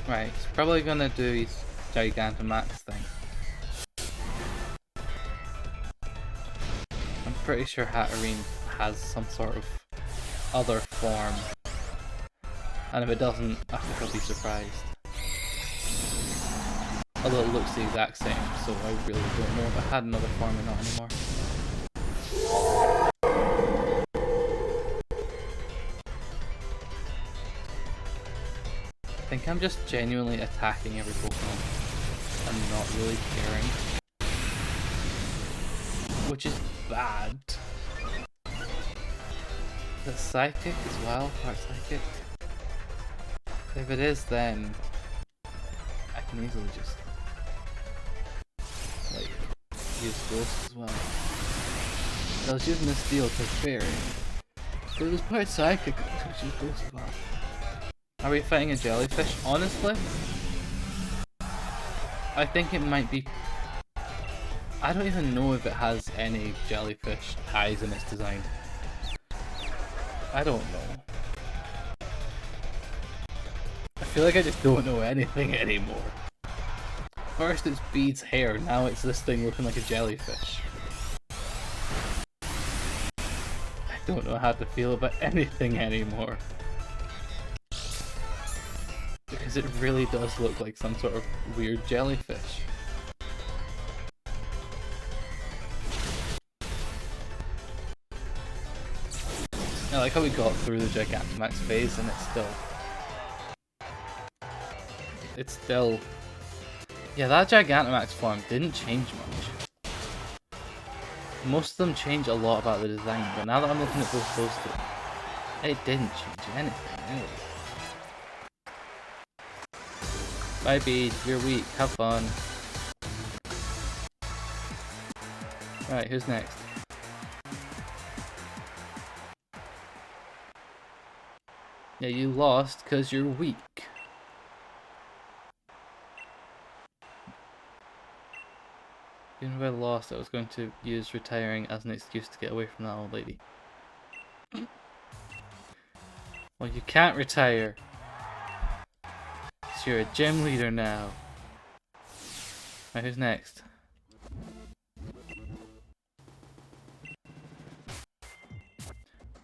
Right, he's probably gonna do his Gigantamax thing. I'm pretty sure Hatterene has some sort of other form. And if it doesn't, I think I'll be surprised. Although it looks the exact same, so I really don't know if it had another form or not anymore. I think I'm just genuinely attacking every Pokemon and not really caring. Which is bad. Is it Psychic as well? Part Psychic? If it is, then I can easily just like use Ghost as well. I was using this deal to Fairy. But it was part Psychic, I was use Ghost as well. Are we fighting a jellyfish? Honestly, I think it might be. I don't even know if it has any jellyfish eyes in its design. I don't know. I feel like I just don't know anything anymore. First it's Bede's hair, now it's this thing looking like a jellyfish. I don't know how to feel about anything anymore. Because it really does look like some sort of weird jellyfish. I like how we got through the Gigantamax phase and it's still... Yeah, that Gigantamax form didn't change much. Most of them change a lot about the design, but now that I'm looking at those posters, it didn't change anything, really. Bye Bede, you're weak, have fun. Right, who's next? Yeah, you lost because you're weak. Even if I lost, I was going to use retiring as an excuse to get away from that old lady. Well, you can't retire. You're a gym leader now. Right, who's next?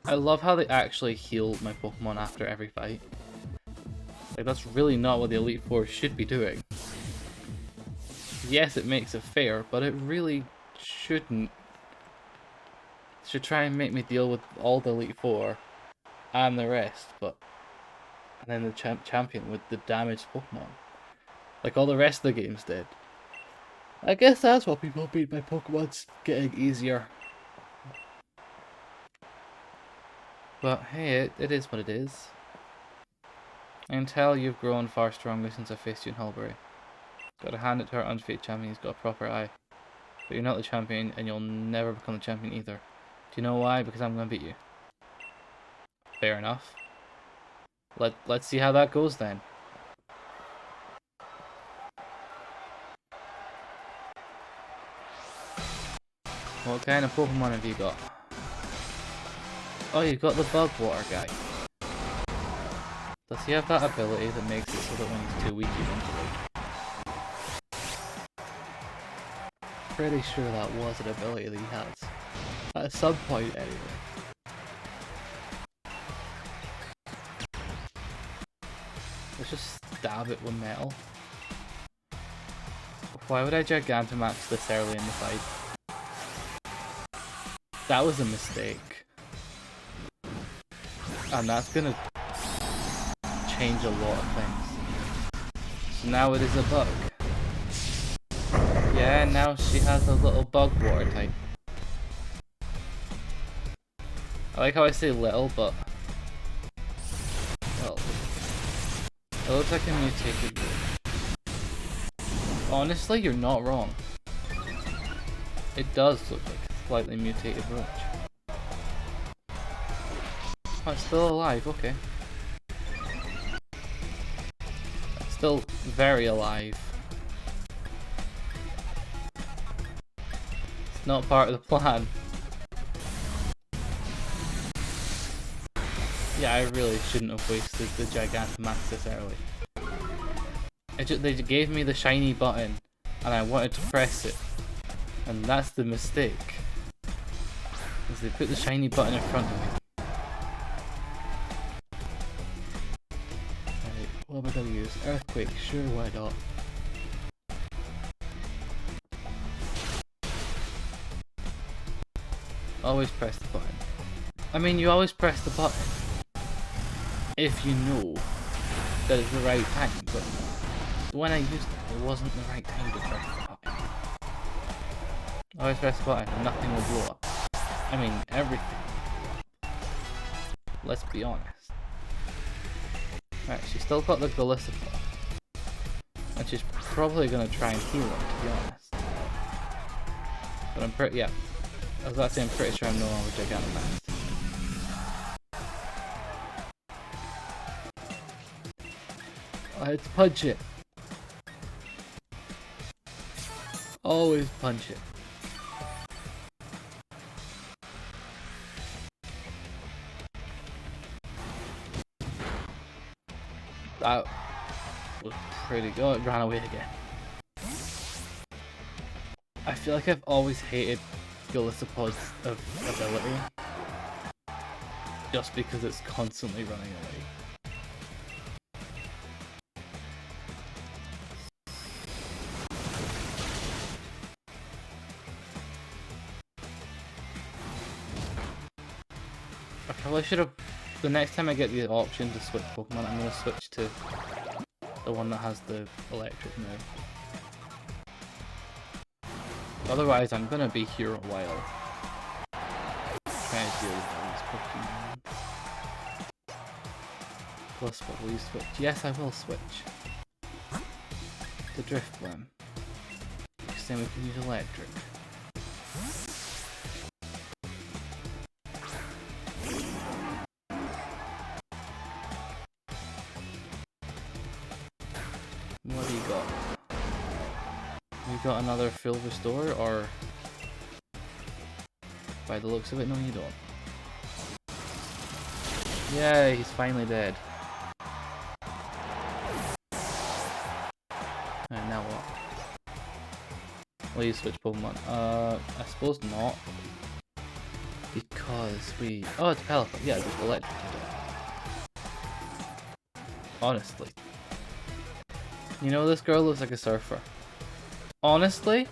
I love how they actually heal my Pokemon after every fight. Like, that's really not what the Elite Four should be doing. Yes, it makes it fair, but it really shouldn't. It should try and make me deal with all the Elite Four and the rest, but... And then the champion with the damaged Pokemon. Like all the rest of the games did. I guess that's what people beat by Pokemon's getting easier. But hey, it is what it is. I can tell you've grown far stronger since I faced you in Hulbury. Gotta hand it to our undefeated champion, he's got a proper eye. But you're not the champion, and you'll never become the champion either. Do you know why? Because I'm gonna beat you. Fair enough. Let's see how that goes then. What kind of Pokemon have you got? Oh, you've got the Bug Water guy. Does he have that ability that makes it so that when he's too weak he runs away? Pretty sure that was an ability that he has. At some point anyway. Let's just stab it with metal. Why would I Gigantamax this early in the fight? That was a mistake. And that's gonna change a lot of things. So now it is a bug. Yeah, now she has a little bug water type. I like how I say little, but well, it looks like a mutated roach. Honestly, you're not wrong. It does look like a slightly mutated roach. Oh, it's still alive, okay. It's still very alive. It's not part of the plan. Yeah, I really shouldn't have wasted the Gigantamax this early. They gave me the shiny button, and I wanted to press it. And that's the mistake. Is they put the shiny button in front of me. Right, what am I gonna use? Earthquake, sure, why not? Always press the button. I mean, you always press the button if you know that it's the right time, but when I used it, it wasn't the right time to press the button. Always press the button and nothing will blow up. I mean, everything. Let's be honest. Right, she's still got the Golisopod. And she's probably gonna try and heal him, to be honest. But I'm pretty, yeah. I was about to say, I'm pretty sure I'm no longer Gigantamax. I had to punch it. Always punch it. That was pretty good. It ran away again. I feel like I've always hated Golisopod's ability. Just because it's constantly running away. I probably should have. The next time I get the option to switch Pokemon, I'm going to switch to the one that has the electric move. Otherwise, I'm going to be here a while. Trying to deal with these Pokemon. Plus, what will you switch? Yes, I will switch. To Driftblim. Because then we can use electric. What do you got? You got another full restore, or by the looks of it, no you don't. Yay, he's finally dead. And now what? Will you switch Pokemon? I suppose not. Because we... Oh, it's Pelipper. Yeah, just electric. Honestly. You know, this girl looks like a surfer. Honestly,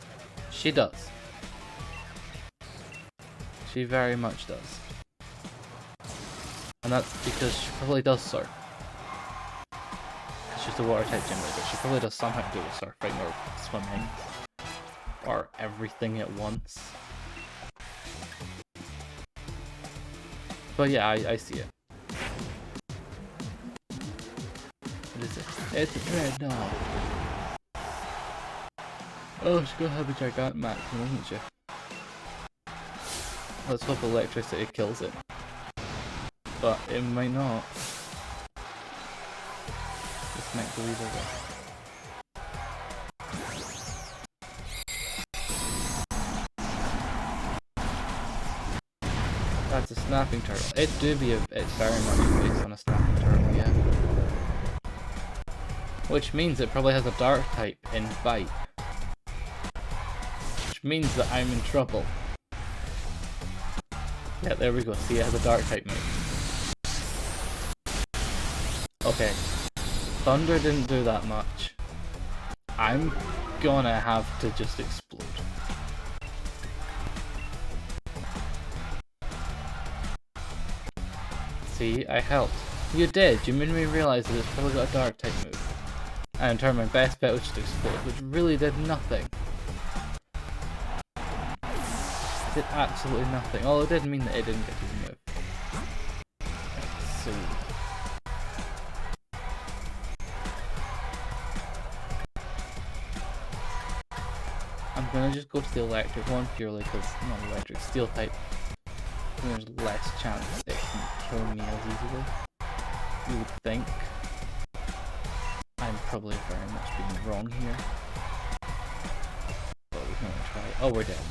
she does. She very much does. And that's because she probably does surf. She's a water type gym leader. She probably does somehow do with surfing or swimming. Or everything at once. But yeah, I see it. What is it? It's a Dreadnought. Oh, she's gonna have a Gigantamax, isn't she? Let's hope electricity kills it. But it might not. This might go either way. That's a snapping turtle. It's very much based on a snapping turtle, yeah. Which means it probably has a dark type in Bite. Which means that I'm in trouble. Yeah, there we go. See, it has a dark type move. Okay. Thunder didn't do that much. I'm gonna have to just explode. See, I helped. You did. You made me realize that it's probably got a dark type move. And in turn, my best bet was just explode, which really did nothing. It did absolutely nothing. Although it did mean that it didn't get to the move. see. I'm gonna just go to the electric one purely because not electric, steel type. There's less chance it can kill me as easily. You would think. I'm probably very much being wrong here. But we can only try. Oh, we're dead.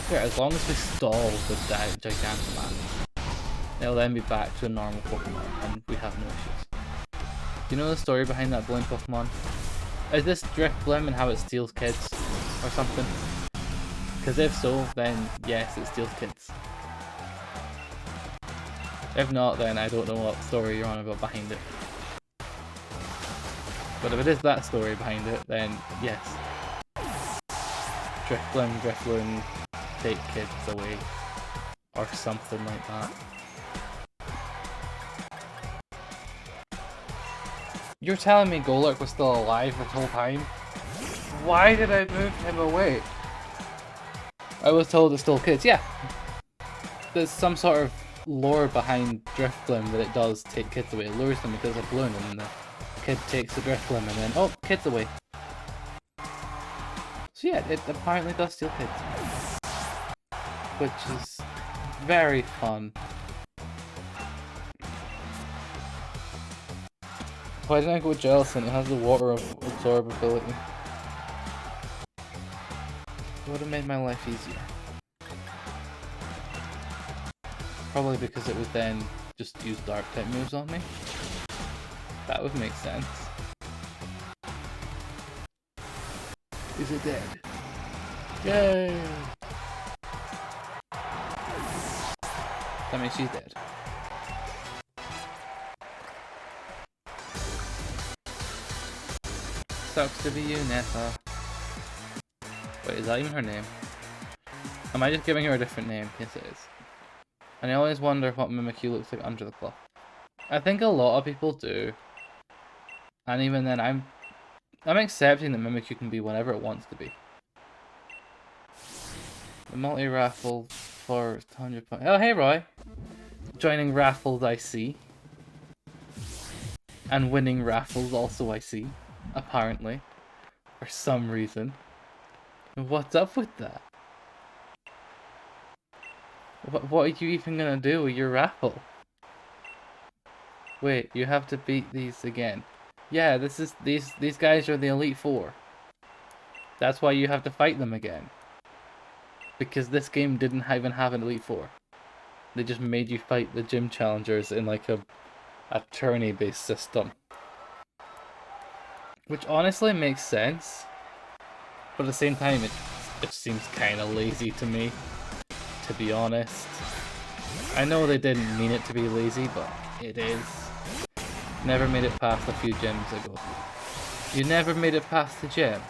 Fair, as long as we stall the Gigantamax, it'll then be back to a normal Pokemon and we have no issues. Do you know the story behind that Bloom Pokemon? Is this Drift Bloom and how it steals kids or something? Because if so, then yes, it steals kids. If not, then I don't know what story you're on about behind it. But if it is that story behind it, then yes. Drift Bloom, take kids away. Or something like that. You're telling me Golurk was still alive this whole time? Why did I move him away? I was told it's still kids. Yeah. There's some sort of lore behind Drifblim that it does take kids away. It lures them because of balloon and the kid takes the Drifblim and then, oh, kids away. So yeah, it apparently does steal kids. Which is very fun. Why didn't I go Jellicent? It has the water absorb ability. It would have made my life easier. Probably because it would then just use dark type moves on me. That would make sense. Is it dead? Yay! That means she's dead. Sucks to be you, Nessa. Wait, is that even her name? Am I just giving her a different name? Yes, it is. And I always wonder what Mimikyu looks like under the cloth. I think a lot of people do. And even then, I'm accepting that Mimikyu can be whatever it wants to be. The multi-raffle for 100 points. Oh, hey, Roy! Joining raffles, I see. And winning raffles also, I see. Apparently. For some reason. What's up with that? What are you even gonna do with your raffle? Wait, you have to beat these again. Yeah, these guys are the Elite Four. That's why you have to fight them again. Because this game didn't even have an Elite Four. They just made you fight the gym challengers in like a tourney-based system. Which honestly makes sense. But at the same time, it seems kind of lazy to me. To be honest. I know they didn't mean it to be lazy, but it is. Never made it past a few gyms ago. You never made it past the gym.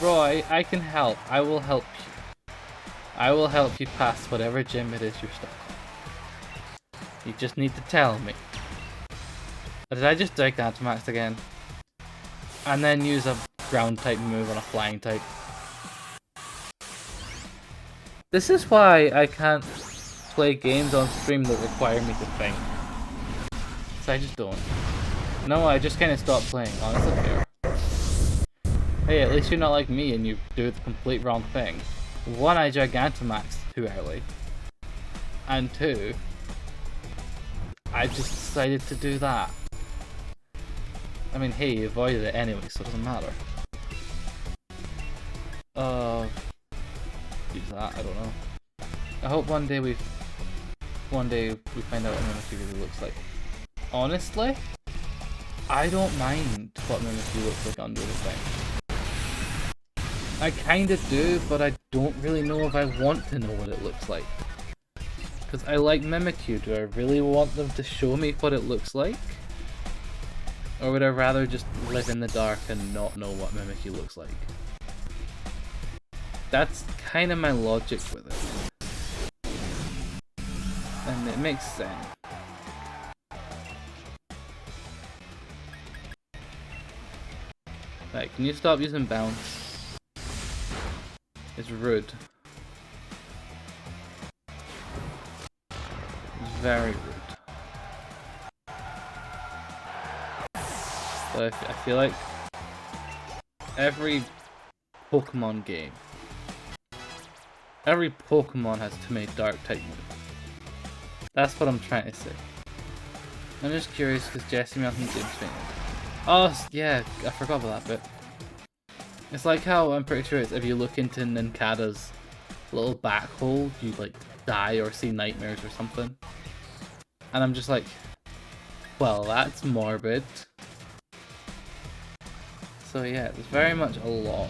Roy, I can help. I will help you. I will help you pass whatever gym it is you're stuck on. You just need to tell me. Did I just Gigantamax again? And then use a ground type move on a flying type. This is why I can't play games on stream that require me to think. So I just don't. No, I just kind of stopped playing, honestly fair. Hey, at least you're not like me and you do the complete wrong thing. One, I Gigantamax too early. And two, I just decided to do that. I mean, hey, you avoided it anyway, so it doesn't matter. Use that, I don't know. I hope one day we find out what Mimikyu really looks like. Honestly, I don't mind what Mimikyu looks like under the thing. I kinda do, but I don't really know if I want to know what it looks like. Because I like Mimikyu, do I really want them to show me what it looks like? Or would I rather just live in the dark and not know what Mimikyu looks like? That's kind of my logic with it. And it makes sense. Right, can you stop using bounce? It's rude. very rude. But I feel like every Pokemon game, every Pokemon has too many dark type moves. That's what I'm trying to say. I'm just curious because Jesse Mountain James fainted. Oh yeah, I forgot about that bit. It's like how I'm pretty sure it's if you look into Nincada's little back hole, you like die or see nightmares or something. And I'm just like, well, that's morbid. So yeah, there's very much a lot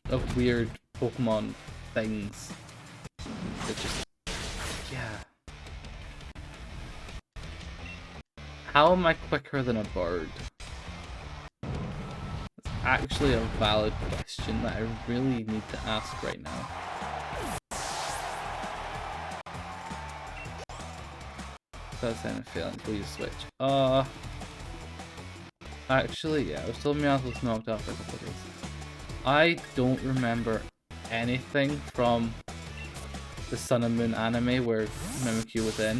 of weird Pokemon things that just, yeah. How am I quicker than a bird? It's actually a valid question that I really need to ask right now. That's any feeling. Please switch. Actually, yeah, I was told Meowth was knocked out for a couple of days. I don't remember anything from the Sun and Moon anime where Mimikyu was in.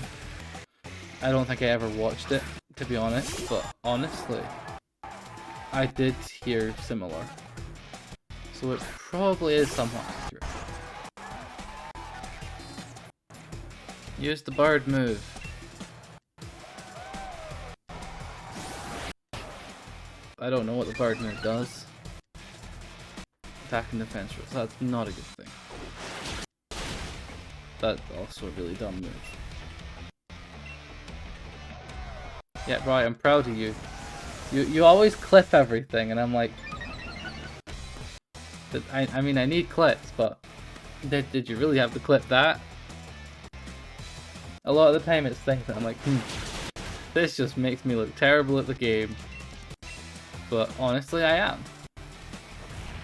I don't think I ever watched it, to be honest, but honestly, I did hear similar. So it probably is somewhat accurate. Use the bird move. I don't know what the bird move does. Attack and defense rules. That's not a good thing. That's also a really dumb move. Yeah, right, I'm proud of you. You always clip everything, and I'm like... I mean, I need clips, but... Did you really have to clip that? A lot of the time it's things that I'm like, this just makes me look terrible at the game. But honestly, I am.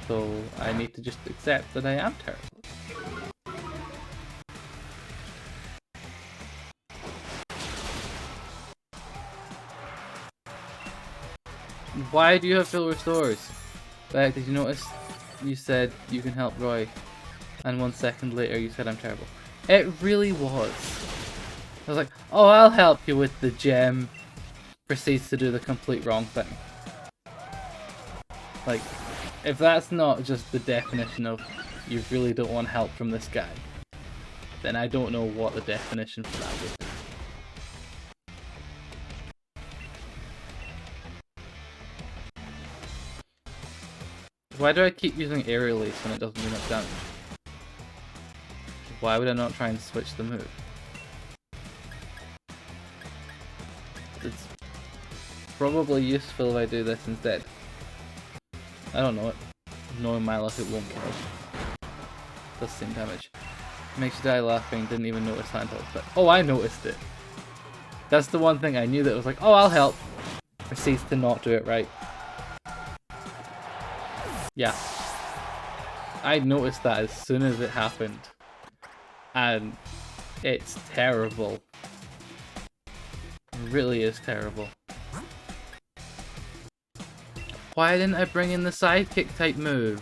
So I need to just accept that I am terrible. Why do you have full restores? Beck, did you notice you said you can help Roy, and 1 second later you said I'm terrible? It really was. I was like, oh, I'll help you with the gem. Proceeds to do the complete wrong thing. Like, if that's not just the definition of you really don't want help from this guy, then I don't know what the definition for that would be. Why do I keep using Aerial Ace when it doesn't do much damage? Why would I not try and switch the move? It's probably useful if I do this instead. I don't know it. Knowing my luck, it won't kill. Does the same damage. Makes you die laughing, didn't even notice that until it's like, oh, I noticed it. That's the one thing I knew that was like, oh, I'll help. Proceeds to not do it right. Yeah. I noticed that as soon as it happened. And it's terrible. It really is terrible. Why didn't I bring in the sidekick type move?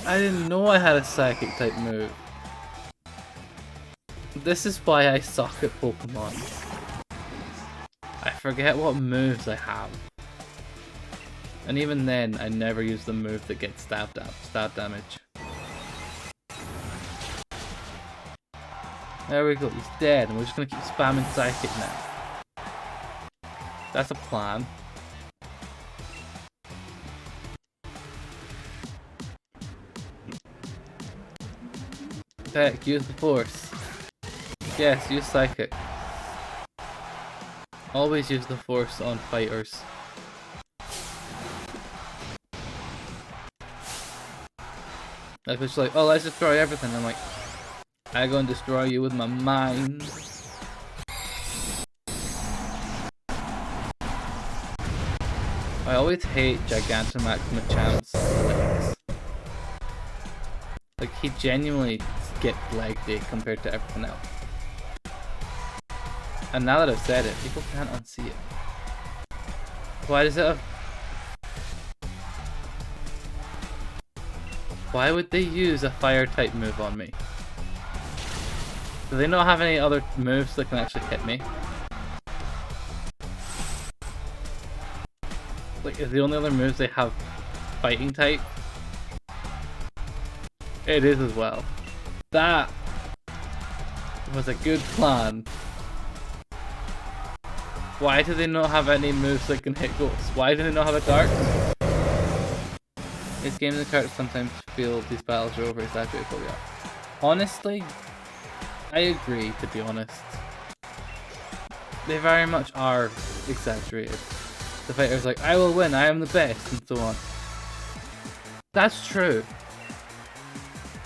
I didn't know I had a psychic type move. This is why I suck at Pokemon. I forget what moves I have. And even then, I never use the move that gets stab damage. There we go, he's dead, and we're just gonna keep spamming Psychic now. That's a plan. Heck, use the Force. Yes, use Psychic. Always use the Force on fighters. Like, it's like, oh, let's destroy everything. I'm like, I go and destroy you with my mind. I always hate Gigantamax Machamp's legs. Like, he genuinely skipped leg day compared to everything else. And now that I've said it, people can't unsee it. Why does it have... Why would they use a fire type move on me? Do they not have any other moves that can actually hit me? Like, is the only other moves they have fighting type? It is as well. That was a good plan. Why do they not have any moves that can hit ghosts? Why do they not have a dark? These games and cards sometimes feel these battles are over exaggerated, but yeah. Honestly, I agree, to be honest. They very much are exaggerated. The fighter's like, I will win, I am the best, and so on. That's true.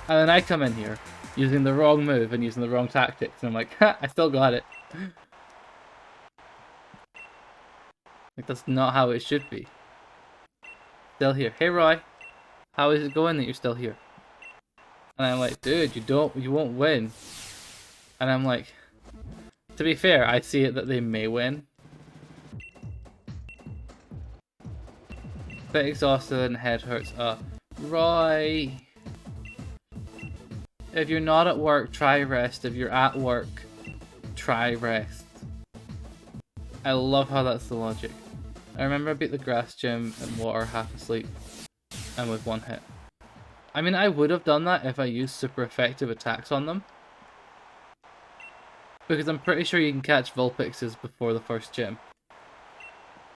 And then I come in here, using the wrong move and using the wrong tactics, and I'm like, ha, I still got it. Like, that's not how it should be. Still here. Hey Roy, how is it going that you're still here? And I'm like, dude, you won't win. And I'm like, to be fair, I see it that they may win. Bit exhausted and head hurts. Roy. If you're not at work, try rest. If you're at work, try rest. I love how that's the logic. I remember I beat the grass gym in water half asleep and with one hit. I mean, I would have done that if I used super effective attacks on them. Because I'm pretty sure you can catch Vulpixes before the first gym.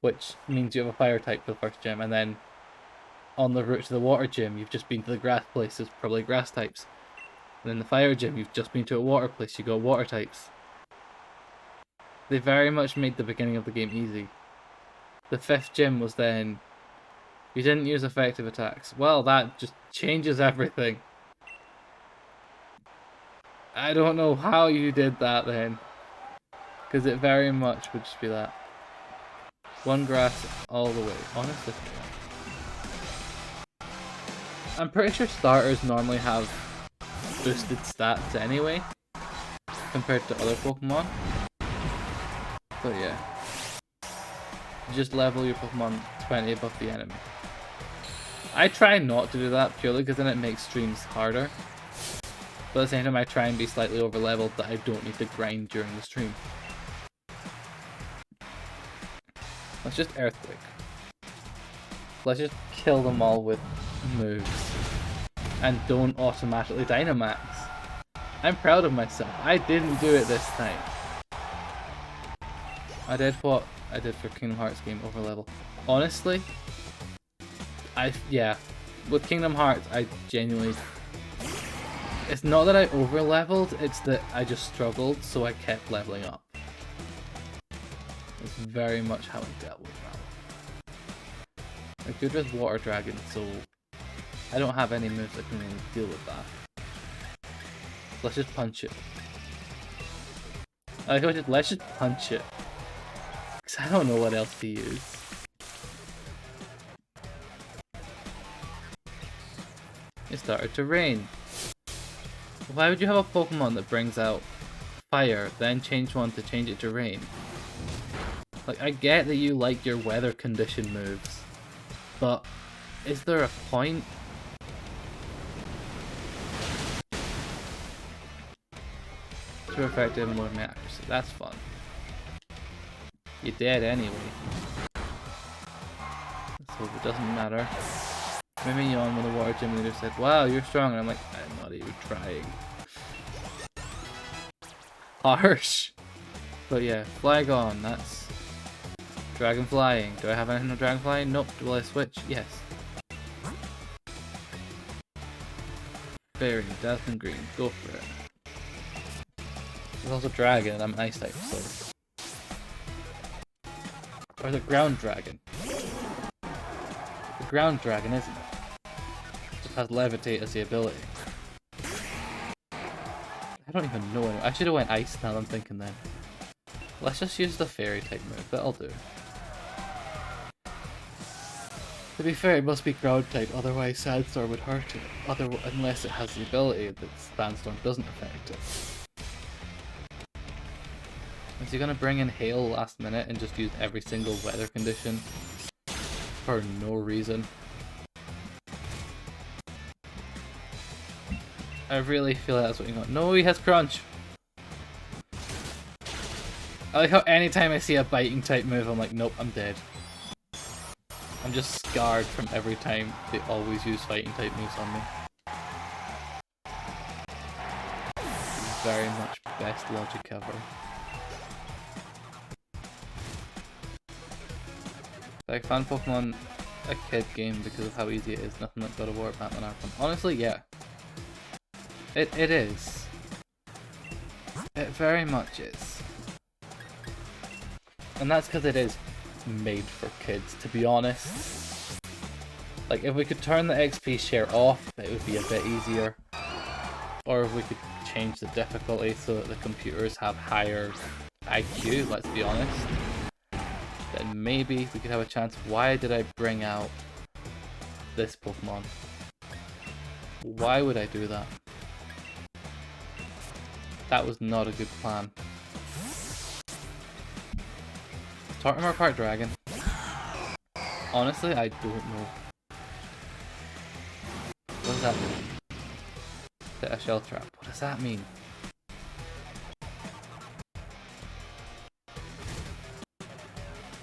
Which means you have a fire type for the first gym, and then on the route to the water gym, you've just been to the grass places, probably grass types. And in the fire gym, you've just been to a water place, you got water types. They very much made the beginning of the game easy. The 5th gym was then, you didn't use effective attacks. Well, that just changes everything. I don't know how you did that then. Because it very much would just be that. One grass all the way. Honestly. I'm pretty sure starters normally have boosted stats anyway. Compared to other Pokemon. But yeah. You just level your Pokemon 20 above the enemy. I try not to do that purely because then it makes streams harder. But at the same time I try and be slightly over leveled that I don't need to grind during the stream. Let's just Earthquake. Let's just kill them all with moves. And don't automatically Dynamax. I'm proud of myself. I didn't do it this time. I did what I did for Kingdom Hearts game over level. Honestly, yeah. With Kingdom Hearts, I genuinely... It's not that I over leveled, it's that I just struggled, so I kept leveling up. That's very much how I dealt with that. I'm good with Water Dragon, so I don't have any moves that can really deal with that. Let's just punch it. Let's just punch it. Because I don't know what else to use. It started to rain. Why would you have a Pokemon that brings out fire, then change one to change it to rain? Like, I get that you like your weather condition moves, but is there a point? Too effective and more accuracy. That's fun. You're dead anyway. So it doesn't matter. Maybe yawn when the water gym leader said, wow, you're strong. And I'm like, I'm not even trying. Harsh. But yeah, Flygon, that's Dragon Flying. Do I have anything on Dragon Flying? Nope. Will I switch? Yes. Fairy, Dazzling Green, go for it. There's also Dragon, I'm an Ice type, so... Or the Ground Dragon. The Ground Dragon, isn't it? It has Levitate as the ability. I don't even know. I should have went Ice now, I'm thinking then. Let's just use the Fairy type move, that'll do. To be fair, it must be Ground type, otherwise Sandstorm would hurt it. Unless it has the ability that Sandstorm doesn't affect it. Is he gonna bring in Hail last minute and just use every single weather condition for no reason? I really feel like that's what you got. No, he has crunch. I like how anytime I see a biting type move, I'm like, nope, I'm dead. I'm just scarred from every time they always use fighting type moves on me. Very much best logic ever. I found Pokemon a kid game because of how easy it is. Nothing like God of War, Batman Arkham. Honestly, yeah. It is. It very much is. And that's because it is made for kids, to be honest. Like, if we could turn the XP share off, it would be a bit easier. Or if we could change the difficulty so that the computers have higher IQ, let's be honest. Then maybe we could have a chance. Why did I bring out this Pokemon? Why would I do that? That was not a good plan. Tortimer Park Dragon. Honestly, I don't know. What does that mean? A shell trap. What does that mean?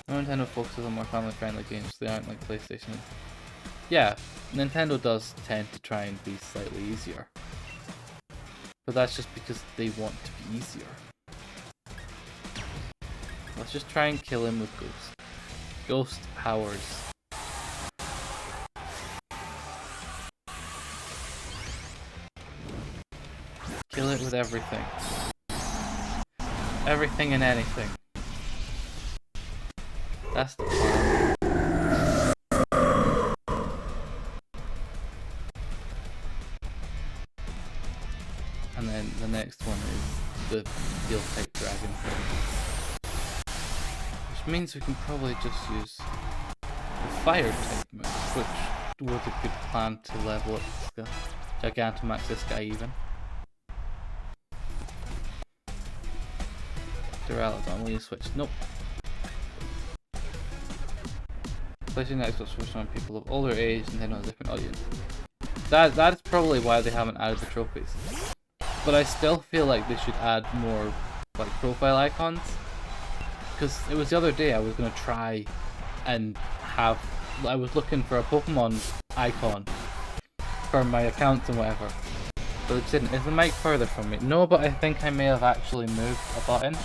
Nintendo focuses on more family-friendly games. They aren't like PlayStation. Yeah, Nintendo does tend to try and be slightly easier. But that's just because they want to be easier. Let's just try and kill him with Ghost. Ghost powers. Kill it with everything. Everything and anything. That's the plan. And then the next one is the Steel type Dragon thing. Which means we can probably just use the Fire type move, which was a good plan to level up the Gigantamax this guy even. Duraludon, will you switch? Nope. PlayStation and Xbox switch on people of older age and then on a different audience. That's probably why they haven't added the trophies. But I still feel like they should add more like profile icons. Because it was the other day I was gonna try and I was looking for a Pokemon icon for my accounts and whatever. But it didn't. Is the mic further from me? No, but I think I may have actually moved a button.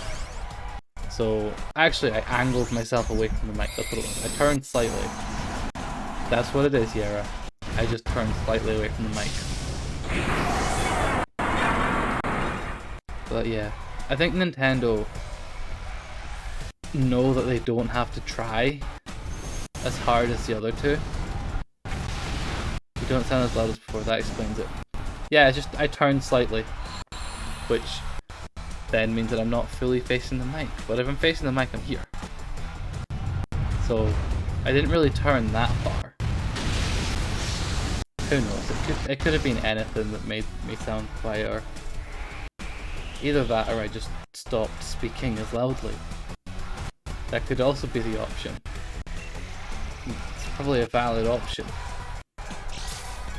So, actually I angled myself away from the mic. That's what it was. I turned slightly. That's what it is, Yara. I just turned slightly away from the mic. But yeah, I think Nintendo know that they don't have to try as hard as the other two. You don't sound as loud as before, that explains it. Yeah, it's just I turned slightly, which then means that I'm not fully facing the mic. But if I'm facing the mic, I'm here. So I didn't really turn that far. Who knows? It could have been anything that made me sound quieter. Either that or I just stopped speaking as loudly. That could also be the option. It's probably a valid option.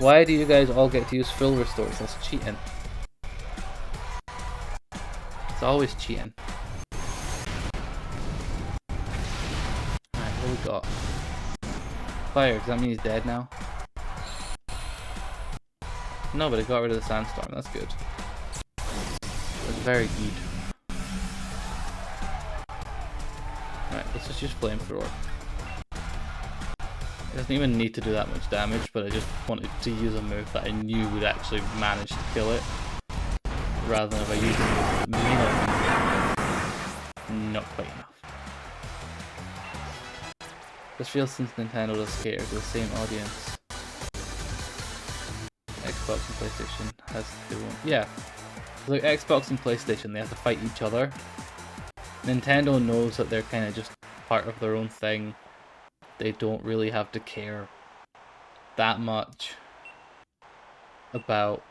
Why do you guys all get to use full restores? That's cheating. It's always cheating. Alright, what do we got? Fire, does that mean he's dead now? No, but it got rid of the sandstorm, that's good. That's very good. Alright, let's just use flamethrower. It doesn't even need to do that much damage, but I just wanted to use a move that I knew would actually manage to kill it. Rather than if I use a move that may not quite enough. This feels since Nintendo does cater to the same audience. Xbox and PlayStation has their own. Yeah. Like Xbox and PlayStation, they have to fight each other. Nintendo knows that they're kind of just part of their own thing. They don't really have to care that much about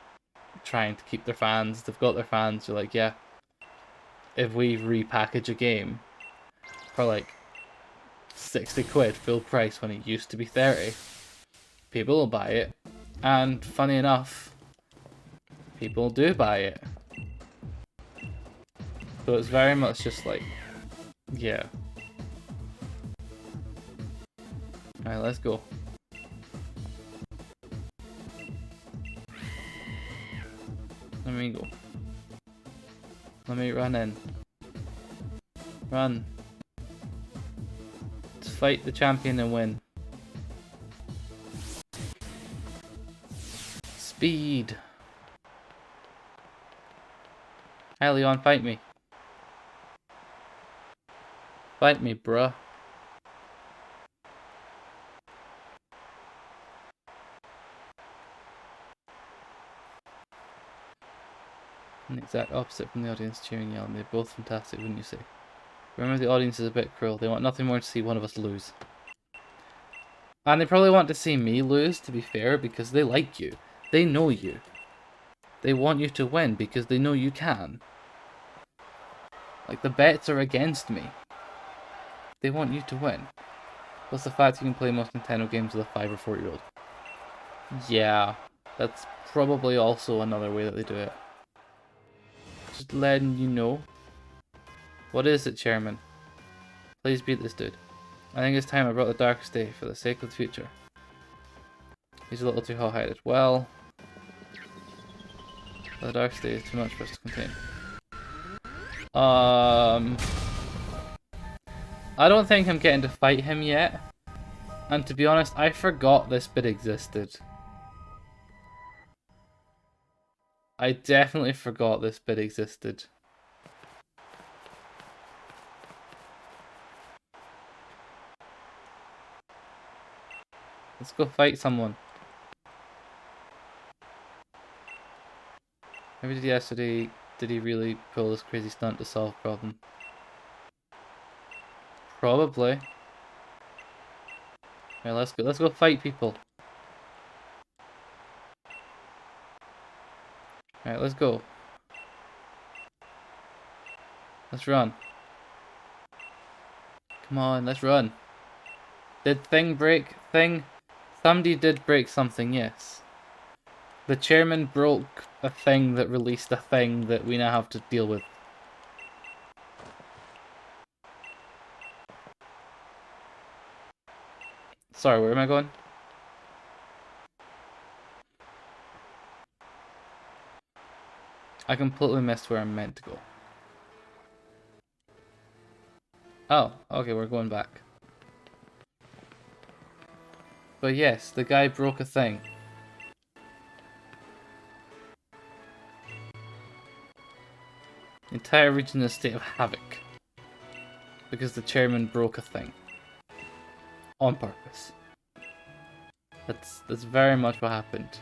trying to keep their fans. They've got their fans. They're like, yeah, if we repackage a game for like 60 quid full price when it used to be 30, people will buy it. And funny enough, people do buy it. So it's very much just like, yeah. Alright, let's go. Let me go. Let me run in. Run. Let's fight the champion and win. Speed. Hey Leon, fight me. Fight me, bruh. An exact opposite from the audience cheering, yelling. They're both fantastic, wouldn't you say? Remember, the audience is a bit cruel. They want nothing more to see one of us lose. And they probably want to see me lose, to be fair, because they like you. They know you. They want you to win because they know you can. Like, the bets are against me. They want you to win. Plus the fact you can play most Nintendo games with a 5 or 4-year-old. Yeah, that's probably also another way that they do it. Just letting you know. What is it, Chairman? Please beat this dude. I think it's time I brought the darkest day for the sake of the future. He's a little too hot-headed. Well, the darkest day is too much for us to contain. I don't think I'm getting to fight him yet. And to be honest, I forgot this bit existed. I definitely forgot this bit existed. Let's go fight someone. Maybe yesterday, did he really pull this crazy stunt to solve a problem? Probably. Right, let's go fight people. Alright, let's go. Let's run. Come on, let's run. Did thing break? Thing? Somebody did break something, yes. The chairman broke a thing that released a thing that we now have to deal with. Sorry, where am I going? I completely missed where I'm meant to go. Oh, okay, we're going back. But yes, the guy broke a thing. The entire region is a state of havoc. Because the chairman broke a thing. On purpose. That's very much what happened.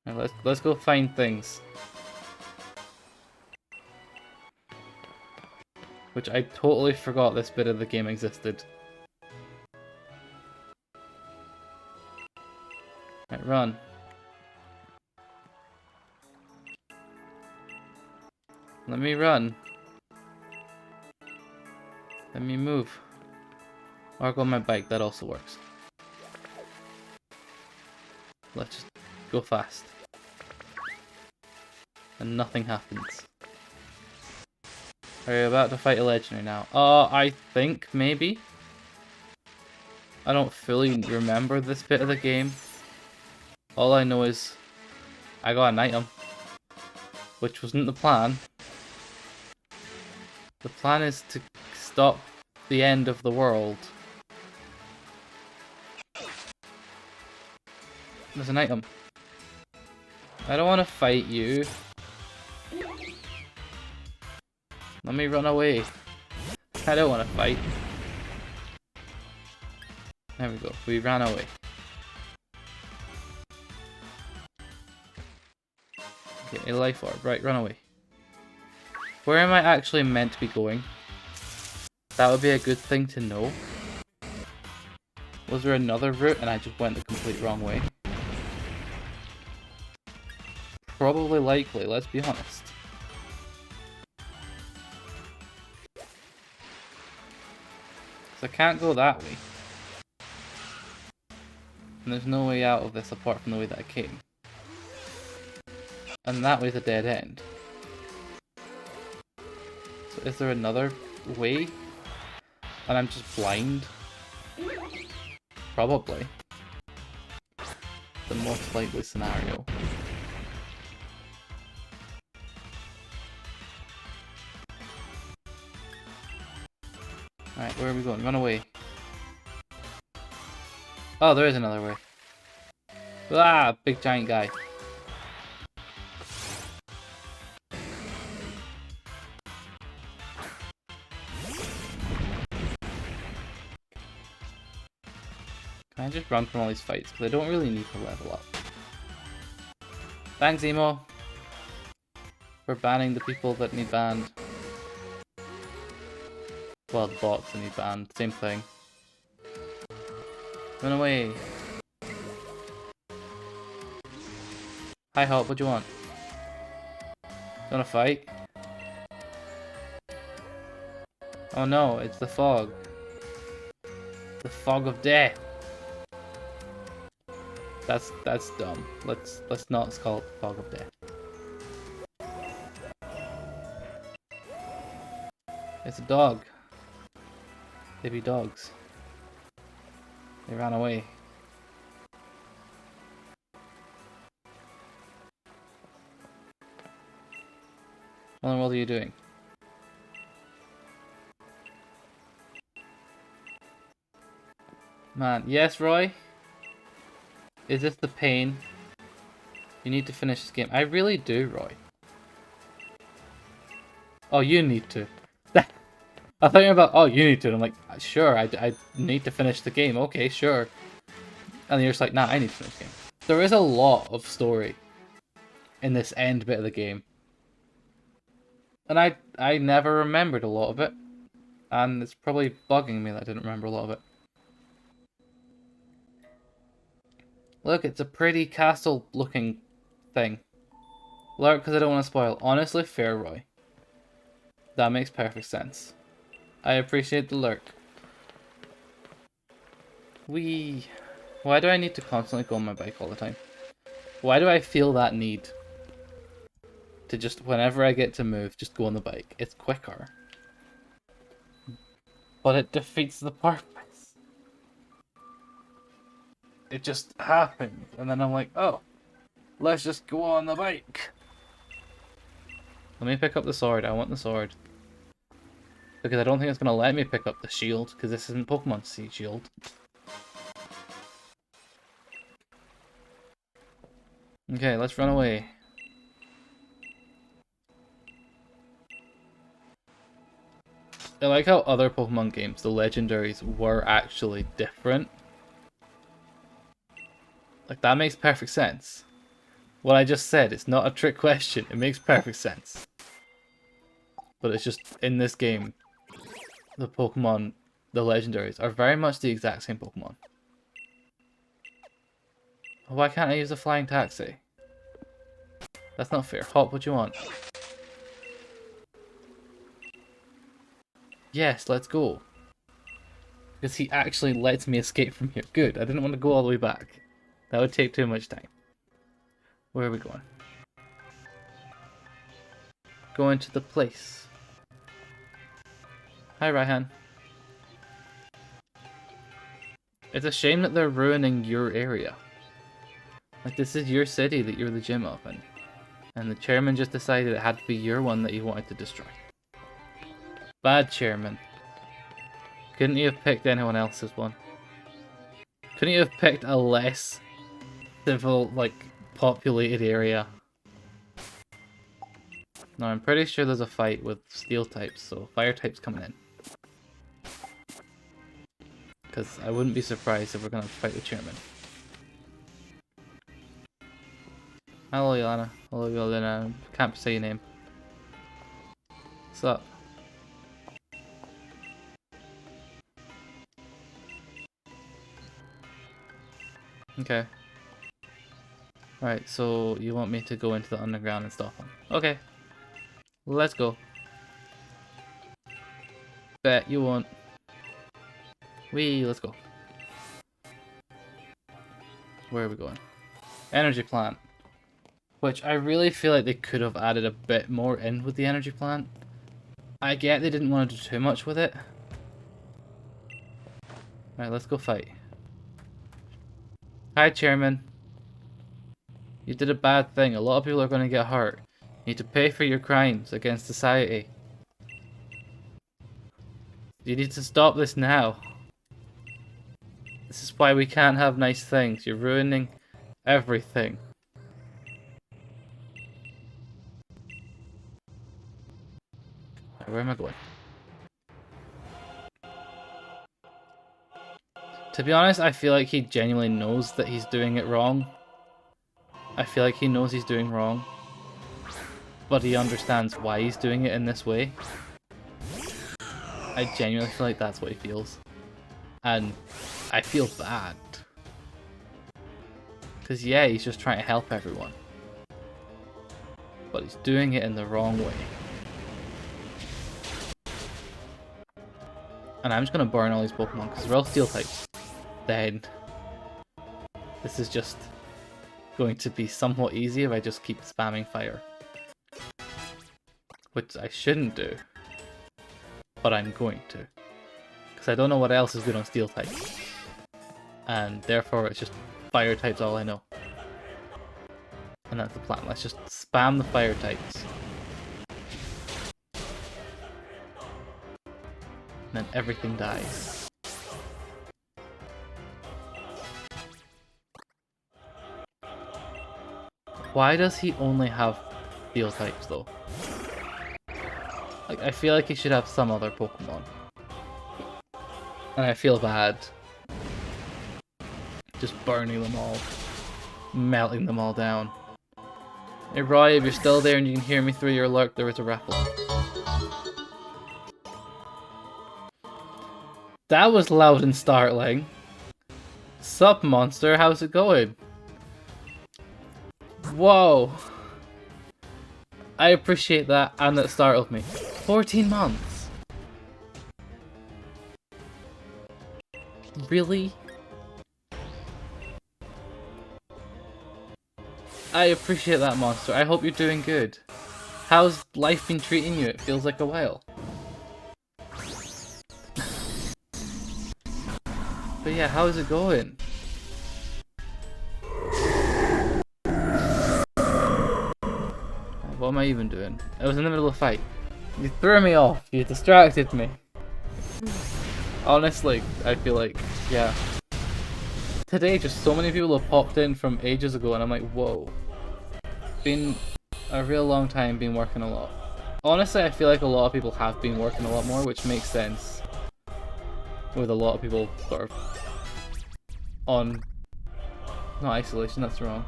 Now let's go find things. Which I totally forgot this bit of the game existed. Right, run. Let me run. Let me move. Or go on my bike, that also works. Let's just go fast. And nothing happens. Are you about to fight a legendary now? I think, maybe? I don't fully remember this bit of the game. All I know is I got an item. Which wasn't the plan. The plan is to stop the end of the world. There's an item. I don't want to fight you. Let me run away. I don't want to fight. There we go. We ran away. Okay, a life orb. Right, run away. Where am I actually meant to be going? That would be a good thing to know. Was there another route and I just went the complete wrong way? Probably likely, let's be honest. So I can't go that way. And there's no way out of this apart from the way that I came. And that way's a dead end. So is there another way? And I'm just blind? Probably. The most likely scenario. Alright, where are we going? Run away. Oh, there is another way. Ah, big giant guy. Can I just run from all these fights? Because I don't really need to level up. Thanks, Emo. For banning the people that need banned. Well, the bots that need banned. Same thing. Run away. Hi, Hop. What do you want? You want to fight? Oh no, it's the fog. The fog of death. That's dumb. Let's not call it the fog of death. It's a dog. They be dogs. They ran away. What in the world are you doing? Man, yes, Roy? Is this the pain? You need to finish this game. I really do, Roy. Oh, you need to. I thought you were about, oh, you need to. And I'm like, sure, I need to finish the game. Okay, sure. And then you're just like, nah, I need to finish the game. There is a lot of story in this end bit of the game. And I never remembered a lot of it. And it's probably bugging me that I didn't remember a lot of it. Look, it's a pretty castle looking thing. Lurk, because I don't want to spoil. Honestly, fair, Roy. That makes perfect sense. I appreciate the lurk. Wee. Why do I need to constantly go on my bike all the time? Why do I feel that need to just, whenever I get to move, just go on the bike? It's quicker. But it defeats the purpose. It just happens. And then I'm like, oh, let's just go on the bike. Let me pick up the sword. I want the sword. Because I don't think it's going to let me pick up the shield. Because this isn't Pokemon Sea Shield. Okay, let's run away. I like how other Pokemon games, the legendaries, were actually different. Like, that makes perfect sense. What I just said, it's not a trick question. It makes perfect sense. But it's just, in this game, the Pokemon, the legendaries, are very much the exact same Pokemon. Why can't I use a flying taxi? That's not fair. Hop, what do you want? Yes, let's go. Because he actually lets me escape from here. Good, I didn't want to go all the way back. That would take too much time. Where are we going? Going to the place. Hi, Raihan. It's a shame that they're ruining your area. Like, this is your city that you're the gym of, and the chairman just decided it had to be your one that he wanted to destroy. Bad chairman. Couldn't you have picked anyone else's one? Couldn't you have picked a less civil, like, populated area? No, I'm pretty sure there's a fight with steel types, so fire types coming in. Because I wouldn't be surprised if we're going to fight the chairman. Hello, Yelena. Hello, Yelena. Can't say your name. What's up? Okay. Alright, so you want me to go into the underground and stop him. Okay. Let's go. Bet you won't. Wee, let's go. Where are we going? Energy plant. Which I really feel like they could have added a bit more in with the energy plant. I get they didn't want to do too much with it. Alright, let's go fight. Hi, Chairman. You did a bad thing. A lot of people are going to get hurt. You need to pay for your crimes against society. You need to stop this now. This is why we can't have nice things. You're ruining everything. Where am I going? To be honest, I feel like he genuinely knows that he's doing it wrong. I feel like he knows he's doing wrong. But he understands why he's doing it in this way. I genuinely feel like that's what he feels. And I feel bad. Because yeah, he's just trying to help everyone. But he's doing it in the wrong way. And I'm just going to burn all these Pokemon because they're all Steel types. Then this is just going to be somewhat easy if I just keep spamming fire. Which I shouldn't do. But I'm going to. Because I don't know what else is good on Steel types. And therefore it's just fire types all I know. And that's the plan. Let's just spam the fire types. And then everything dies. Why does he only have Steel types though? Like, I feel like he should have some other Pokemon. And I feel bad. Just burning them all. Melting them all down. Hey Roy, if you're still there and you can hear me through your lurk, there is a raffle. That was loud and startling. Sup, monster? How's it going? Whoa. I appreciate that, and that startled me. 14 months. Really? I appreciate that, monster. I hope you're doing good. How's life been treating you? It feels like a while. But yeah, how's it going? What am I even doing? I was in the middle of a fight. You threw me off. You distracted me. Honestly, I feel like, yeah. Today, just so many people have popped in from ages ago, and I'm like, whoa. Been a real long time, been working a lot. Honestly, I feel like a lot of people have been working a lot more, which makes sense. With a lot of people sort of on, not isolation, that's wrong.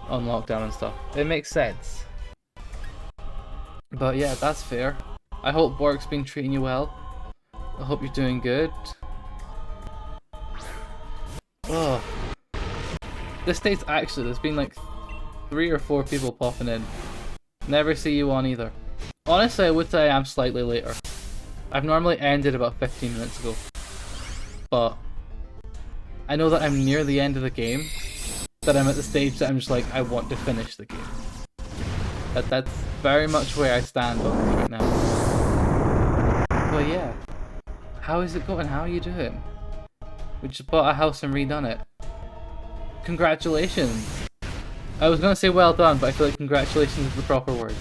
On lockdown and stuff. It makes sense. But yeah, that's fair. I hope work's been treating you well. I hope you're doing good. Oh. This state's actually, there's been like 3 or 4 people popping in. Never see you on either. Honestly, I would say I'm slightly later. I've normally ended about 15 minutes ago. But I know that I'm near the end of the game. That I'm at the stage that I'm just like, I want to finish the game. That's very much where I stand on this right now. But yeah. How is it going? How are you doing? We just bought a house and redone it. Congratulations! I was gonna say well done, but I feel like congratulations is the proper word.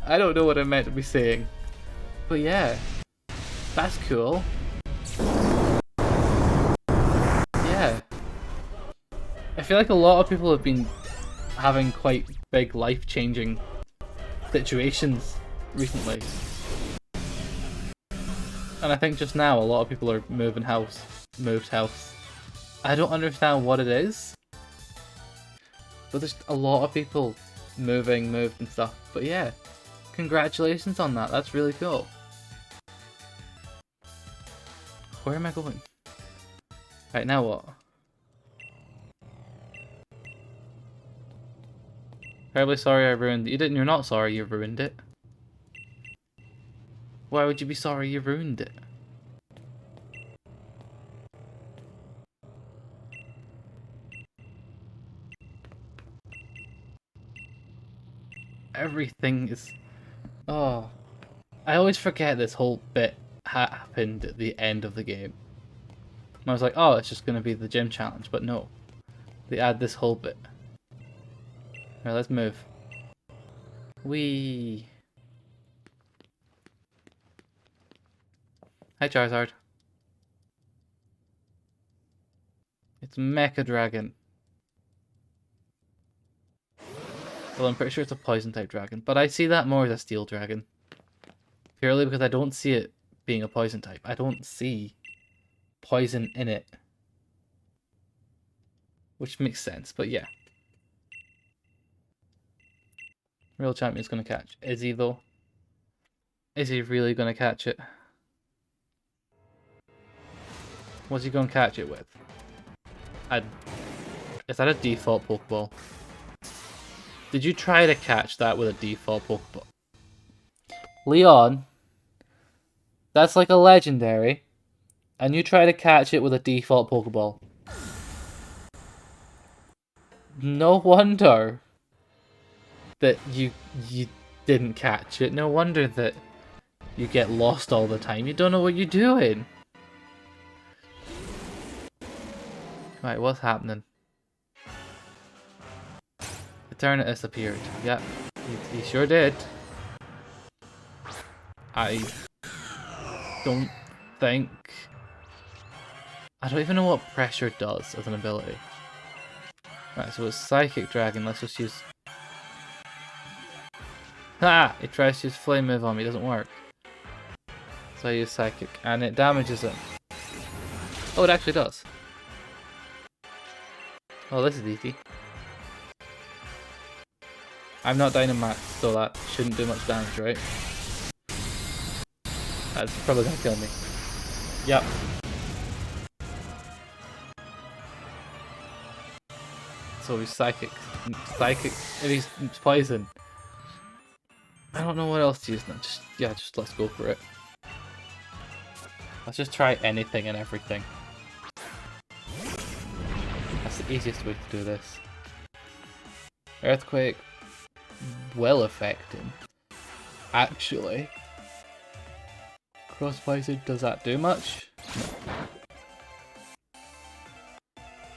I don't know what I meant to be saying. But yeah. That's cool. Yeah. I feel like a lot of people have been having quite big life-changing situations recently. And I think just now a lot of people are moved house. I don't understand what it is. But there's a lot of people moved and stuff. But yeah, congratulations on that. That's really cool. Where am I going? Right, now what? Terribly sorry I ruined it. You're not sorry you ruined it. Why would you be sorry you ruined it? Everything is... Oh. I always forget this whole bit happened at the end of the game. And I was like, oh, it's just going to be the gym challenge. But no. They add this whole bit. Alright, let's move. Whee! Hi, Charizard. It's Mecha Dragon. Well, I'm pretty sure it's a poison type dragon, but I see that more as a steel dragon. Purely because I don't see it being a poison type. I don't see poison in it. Which makes sense, but yeah. Real champion's gonna catch. Is he though? Is he really gonna catch it? What's he gonna catch it with? Is that a default Pokeball? Did you try to catch that with a default Pokeball? Leon, that's like a legendary, and you try to catch it with a default Pokeball. No wonder that you didn't catch it. No wonder that you get lost all the time. You don't know what you're doing. Right, what's happening? Eternatus appeared. Yep, he sure did. I don't think... I don't even know what pressure does as an ability. Right, so it's Psychic Dragon. Let's just use... Ha! It tries to use Flame Move on me. It doesn't work. So I use Psychic. And it damages him. Oh, it actually does. Oh, this is easy. I'm not Dynamax, so that shouldn't do much damage, right? That's probably gonna kill me. Yep. So he's Psychic. Psychic. If he's Poison. I don't know what else to use now. Just let's go for it. Let's just try anything and everything. That's the easiest way to do this. Earthquake will affect him. Actually. Cross Poison, does that do much? No.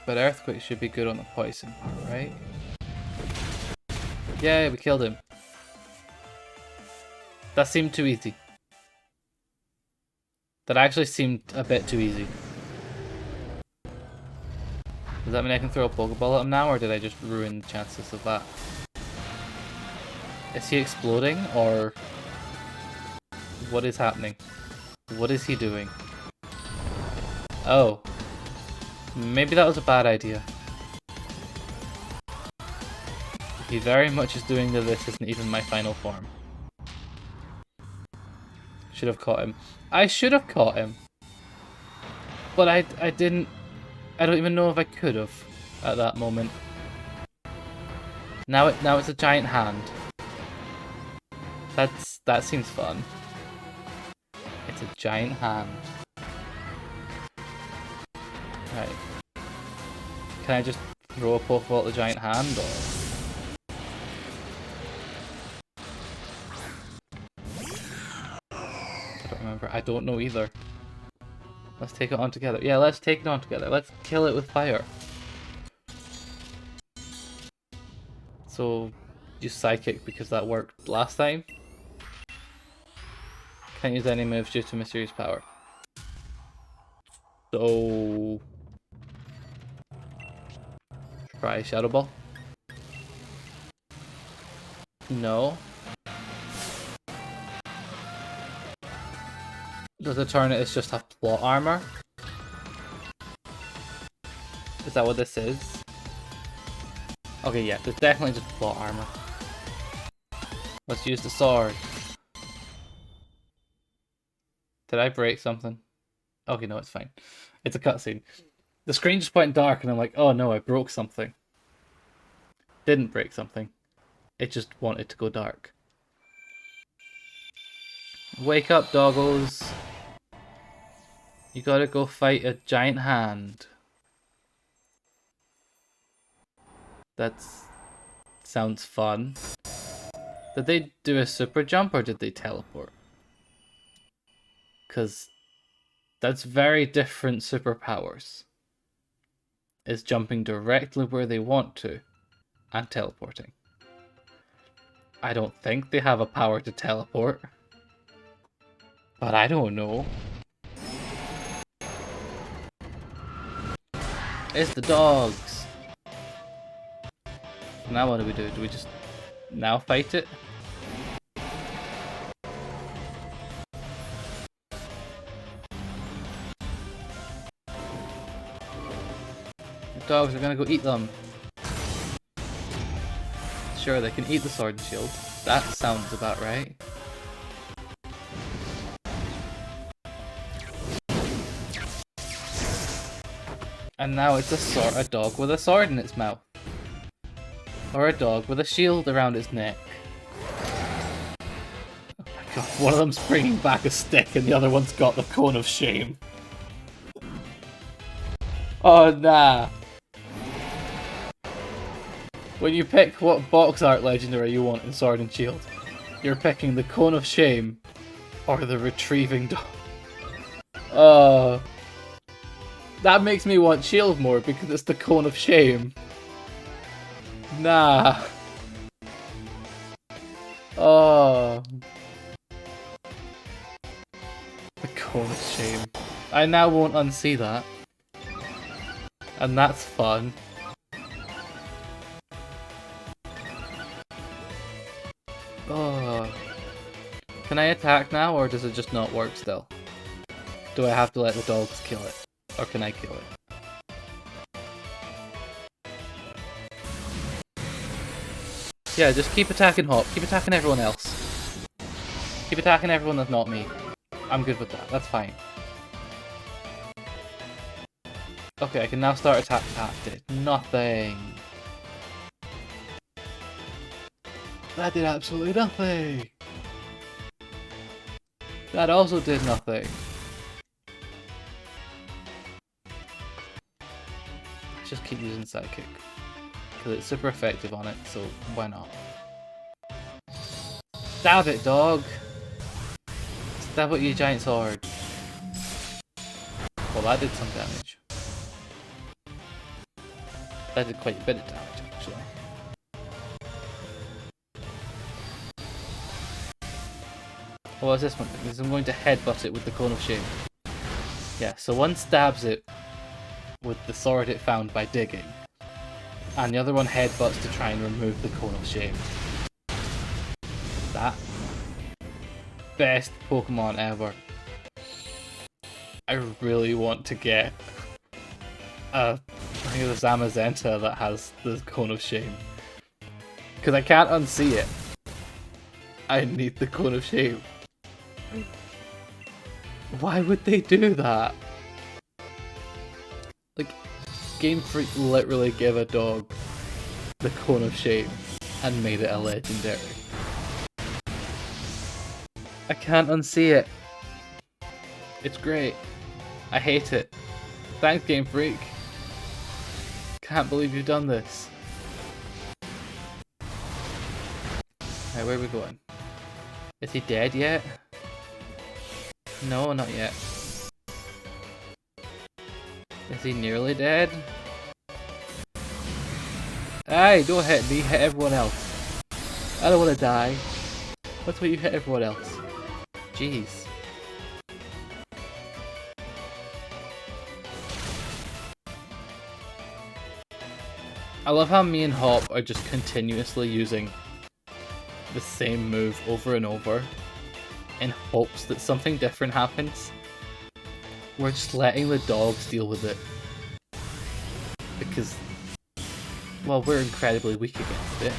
But Earthquake should be good on the Poison, right? Yeah, we killed him. That seemed too easy. That actually seemed a bit too easy. Does that mean I can throw a Pokeball at him now, or did I just ruin the chances of that? Is he exploding, or... What is happening? What is he doing? Oh. Maybe that was a bad idea. He very much is doing that this isn't even my final form. Should have caught him. I should have caught him. But I didn't... I don't even know if I could have at that moment. Now it's a giant hand. That seems fun. It's a giant hand. Right. Can I just throw a Pokeball at the giant hand, or...? I don't remember. I don't know either. Let's take it on together. Yeah, let's take it on together. Let's kill it with fire. So, use Psychic because that worked last time. Can't use any moves due to Mysterious Power. So... Try Shadow Ball. No. Does Eternatus just have plot armor? Is that what this is? Okay, yeah, there's definitely just plot armor. Let's use the sword. Did I break something? Okay, no, it's fine. It's a cutscene. The screen just went dark and I'm like, oh no, I broke something. Didn't break something. It just wanted to go dark. Wake up, doggos. You gotta go fight a giant hand. That sounds fun. Did they do a super jump or did they teleport? Because that's very different superpowers. Is jumping directly where they want to and teleporting. I don't think they have a power to teleport. But I don't know. It's the dogs. Now what do we do? Do we just now fight it? The dogs are gonna go eat them. Sure, they can eat the sword and shield. That sounds about right. And now it's a dog with a sword in its mouth. Or a dog with a shield around its neck. Oh my god, one of them's bringing back a stick and the other one's got the cone of shame. Oh nah. When you pick what box art legendary you want in Sword and Shield, you're picking the cone of shame or the retrieving dog. That makes me want shield more because it's the cone of shame. Nah. Oh. The cone of shame. I now won't unsee that. And that's fun. Oh. Can I attack now or does it just not work still? Do I have to let the dogs kill it? Or can I kill it? Yeah, just keep attacking Hop. Keep attacking everyone else. Keep attacking everyone that's not me. I'm good with that. That's fine. Okay, I can now start attack. That did nothing. That did absolutely nothing. That also did nothing. Just keep using Sidekick. Because it's super effective on it, so why not? Stab it, dog! Stab it, you giant sword. Well, that did some damage. That did quite a bit of damage, actually. What was this one? Because I'm going to headbutt it with the Cone of Shame. Yeah, so one stabs it with the sword it found by digging, and the other one headbutts to try and remove the Cone of Shame. That best Pokemon ever. I really want to get a Zamazenta that has the Cone of Shame, because I can't unsee it. I need the Cone of Shame. Why would they do that? Like, Game Freak literally gave a dog the Cone of Shame and made it a legendary. I can't unsee it. It's great. I hate it. Thanks, Game Freak. Can't believe you've done this. Alright, where are we going? Is he dead yet? No, not yet. Is he nearly dead? Hey, don't hit me, hit everyone else. I don't want to die. That's why you hit everyone else. Jeez. I love how me and Hop are just continuously using the same move over and over in hopes that something different happens. We're just letting the dogs deal with it. Because, well, we're incredibly weak against it.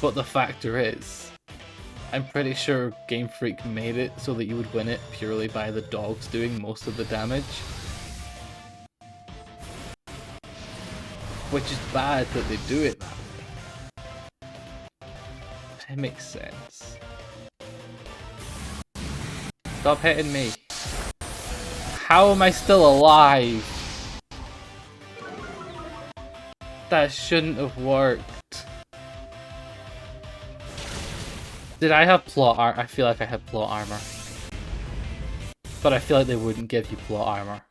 But the factor is, I'm pretty sure Game Freak made it so that you would win it purely by the dogs doing most of the damage. Which is bad that they do it that way. It makes sense. Stop hitting me. How am I still alive? That shouldn't have worked. Did I have plot armor? I feel like I had plot armor. But I feel like they wouldn't give you plot armor.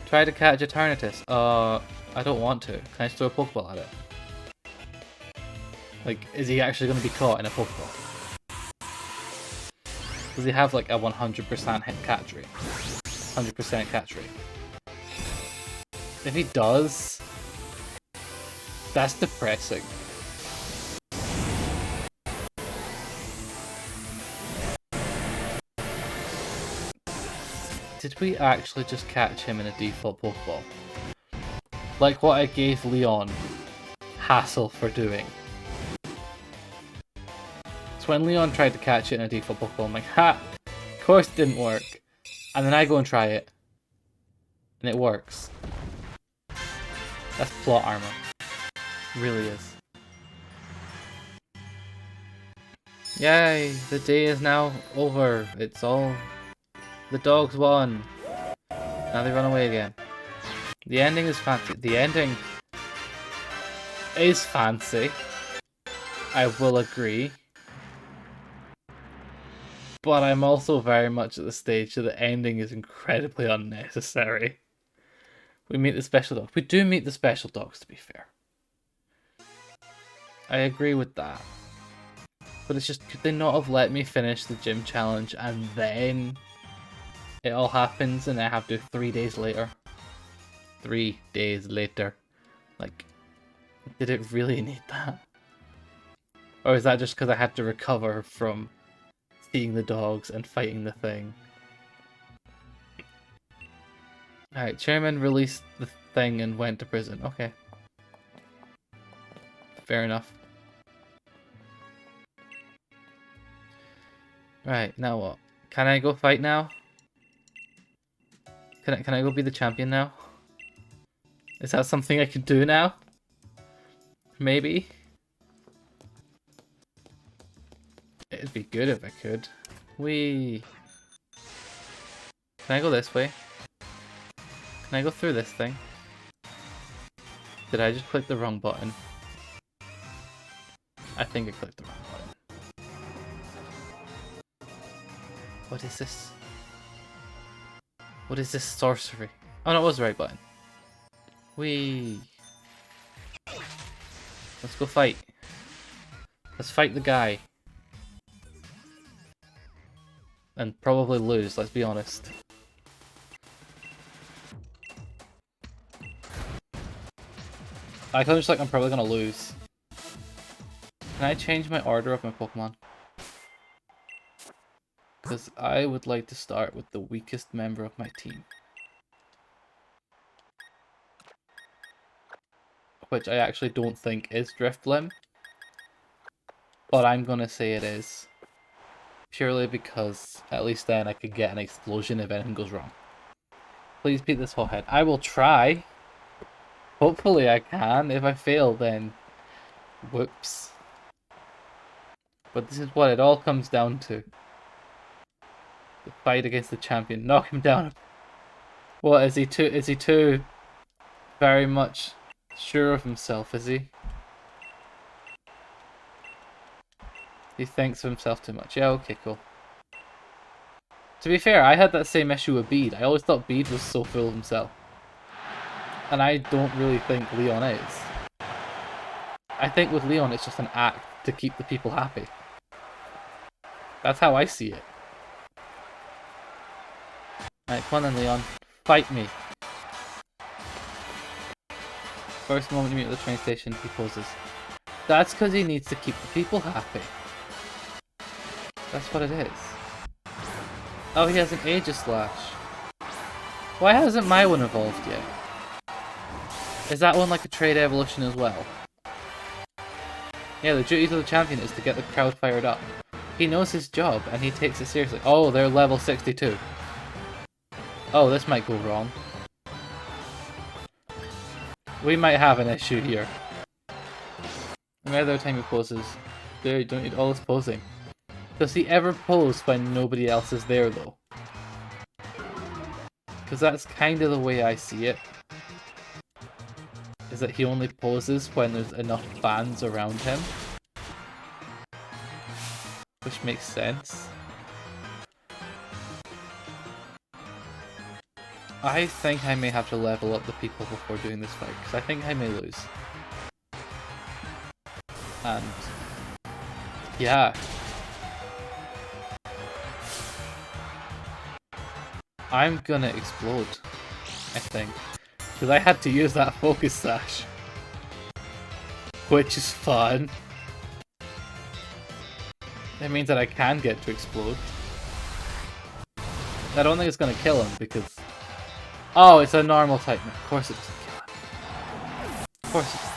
Try to catch Eternatus. I don't want to. Can I just throw a Pokeball at it? Like, is he actually going to be caught in a Pokeball? Does he have like a 100% hit catch rate? 100% catch rate. If he does, that's depressing. Did we actually just catch him in a default Pokeball? Like what I gave Leon hassle for doing. So when Leon tried to catch it in a default Pokeball, I'm like, ha! Of course it didn't work. And then I go and try it. And it works. That's plot armor. It really is. Yay! The day is now over. It's all... The dogs won. Now they run away again. The ending is fancy. The ending is fancy. I will agree. But I'm also very much at the stage that the ending is incredibly unnecessary. We meet the special dogs. We do meet the special dogs, to be fair. I agree with that. But it's just, could they not have let me finish the gym challenge and then it all happens and I have to 3 days later? 3 days later. Like, did it really need that? Or is that just because I had to recover from seeing the dogs and fighting the thing? Alright, Chairman released the thing and went to prison. Okay. Fair enough. Right, now what? Can I go fight now? Can I go be the champion now? Is that something I can do now? Maybe? It'd be good if I could. Whee! Can I go this way? Can I go through this thing? Did I just click the wrong button? I think I clicked the wrong button. What is this? What is this sorcery? Oh no, it was the right button. Whee! Let's go fight. Let's fight the guy. And probably lose, let's be honest. I kind of just like I'm probably gonna lose. Can I change my order of my Pokemon? Because I would like to start with the weakest member of my team. Which I actually don't think is Drifblim. But I'm gonna say it is. Purely because at least then I could get an explosion if anything goes wrong. Please beat this hothead. I will try. Hopefully I can. If I fail, then whoops. But this is what it all comes down to. The fight against the champion. Knock him down. What is he too very much sure of himself, is he? He thinks of himself too much. Yeah, okay, cool. To be fair, I had that same issue with Bede. I always thought Bede was so full of himself. And I don't really think Leon is. I think with Leon it's just an act to keep the people happy. That's how I see it. Right, come on then, Leon. Fight me. First moment you meet at the train station, he poses. That's because he needs to keep the people happy. That's what it is. Oh, he has an Aegislash. Why hasn't my one evolved yet? Is that one like a trade evolution as well? Yeah, the duty to the champion is to get the crowd fired up. He knows his job and he takes it seriously. Oh, they're level 62. Oh, this might go wrong. We might have an issue here. Every other time he poses, there, you don't need all this posing. Does he ever pose when nobody else is there though? Because that's kind of the way I see it. Is that he only poses when there's enough fans around him. which makes sense. I think I may have to level up the people before doing this fight, because I think I may lose. And yeah. I'm gonna explode, I think. Because I had to use that focus sash. Which is fun. It means that I can get to explode. I don't think it's gonna kill him because... Oh, it's a normal type. Of course it doesn't kill him. Of course it doesn't.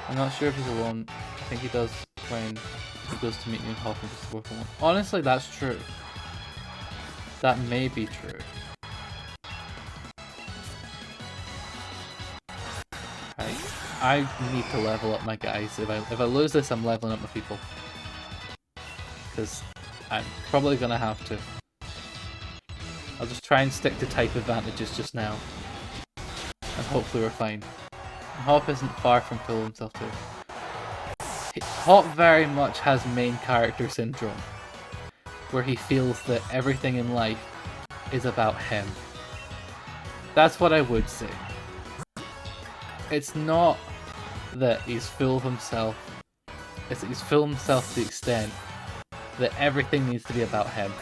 I'm not sure if he's alone. I think he does when he goes to meet you in Hoffman just to work alone. Honestly, that's true. That may be true. Right. I need to level up my guys. If I lose this, I'm leveling up my people. Because I'm probably gonna have to. I'll just try and stick to type advantages just now. And hopefully we're fine. Hop isn't far from killing himself too. Hop very much has main character syndrome. Where he feels that everything in life is about him. That's what I would say. It's not that he's full of himself. It's that he's full of himself to the extent that everything needs to be about him.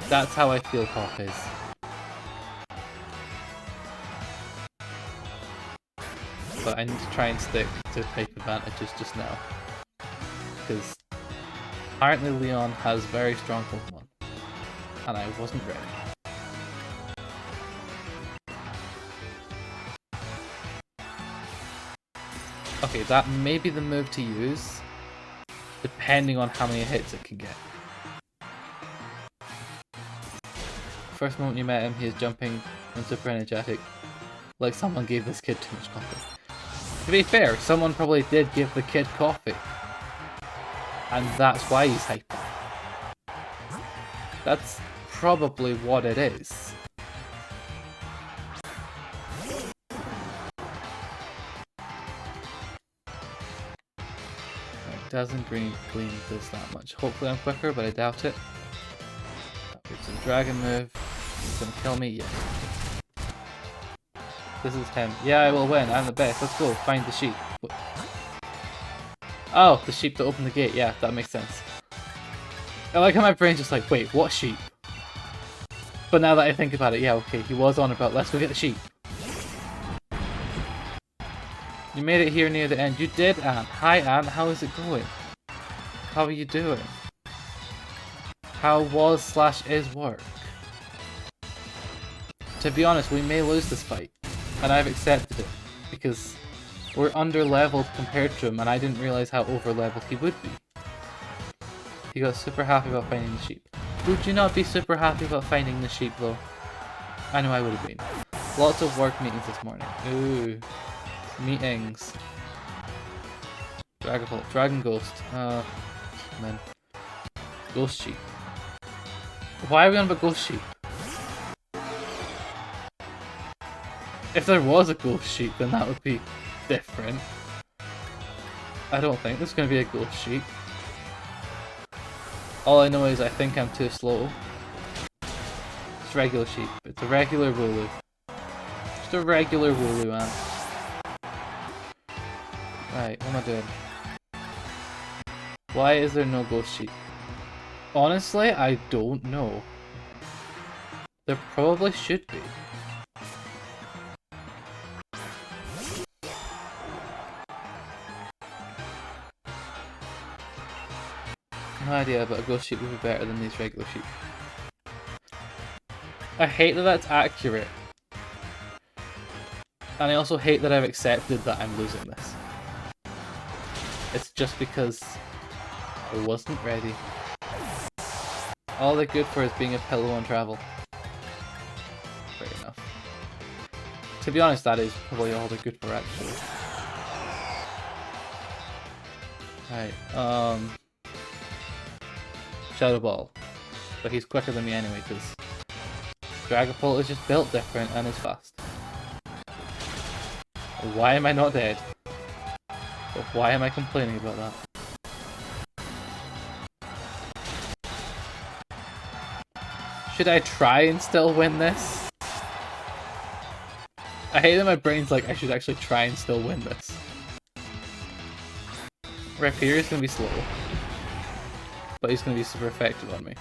That's how I feel Hop is. But I need to try and stick to type advantages just now. Because apparently Leon has very strong Pokemon. And I wasn't ready. Okay, that may be the move to use, depending on how many hits it can get. First moment you met him, he is jumping and super energetic, like someone gave this kid too much coffee. To be fair, someone probably did give the kid coffee, and that's why he's hyper. That's probably what it is. Doesn't gleam does that much. Hopefully I'm quicker, but I doubt it. It's a dragon move. He's gonna kill me. Yeah. This is him. Yeah, I will win. I'm the best. Let's go. Find the sheep. What? Oh, the sheep that opened the gate. Yeah, that makes sense. I like how my brain's just like, wait, what sheep? But now that I think about it, yeah, okay, he was on about, let's go get the sheep. You made it here near the end. You did, Ant. Hi, Ant. How is it going? How are you doing? How was/is work? To be honest, we may lose this fight. And I've accepted it. Because we're under-leveled compared to him, and I didn't realize how over-leveled he would be. He got super happy about finding the sheep. Would you not be super happy about finding the sheep, though? I know I would have been. Lots of work meetings this morning. Ooh. Meetings. Dragon Ghost. Man. Ghost Sheep. Why are we on about Ghost Sheep? If there was a Ghost Sheep, then that would be different. I don't think there's going to be a Ghost Sheep. All I know is I think I'm too slow. It's regular sheep. It's a regular Wooloo. Just a regular Wooloo, man. Right, what am I doing? Why is there no ghost sheep? Honestly, I don't know. There probably should be. No idea, but a ghost sheep would be better than these regular sheep. I hate that that's accurate. And I also hate that I've accepted that I'm losing this. It's just because I wasn't ready. All they're good for is being a pillow on travel. Fair enough. To be honest, that is probably all they're good for, actually. Right, Shadow Ball. But he's quicker than me anyway, because Dragapult is just built different and is fast. Why am I not dead? But why am I complaining about that? Should I try and still win this? I hate that my brain's like, I should actually try and still win this. Rhyperior's gonna be slow. But he's gonna be super effective on me.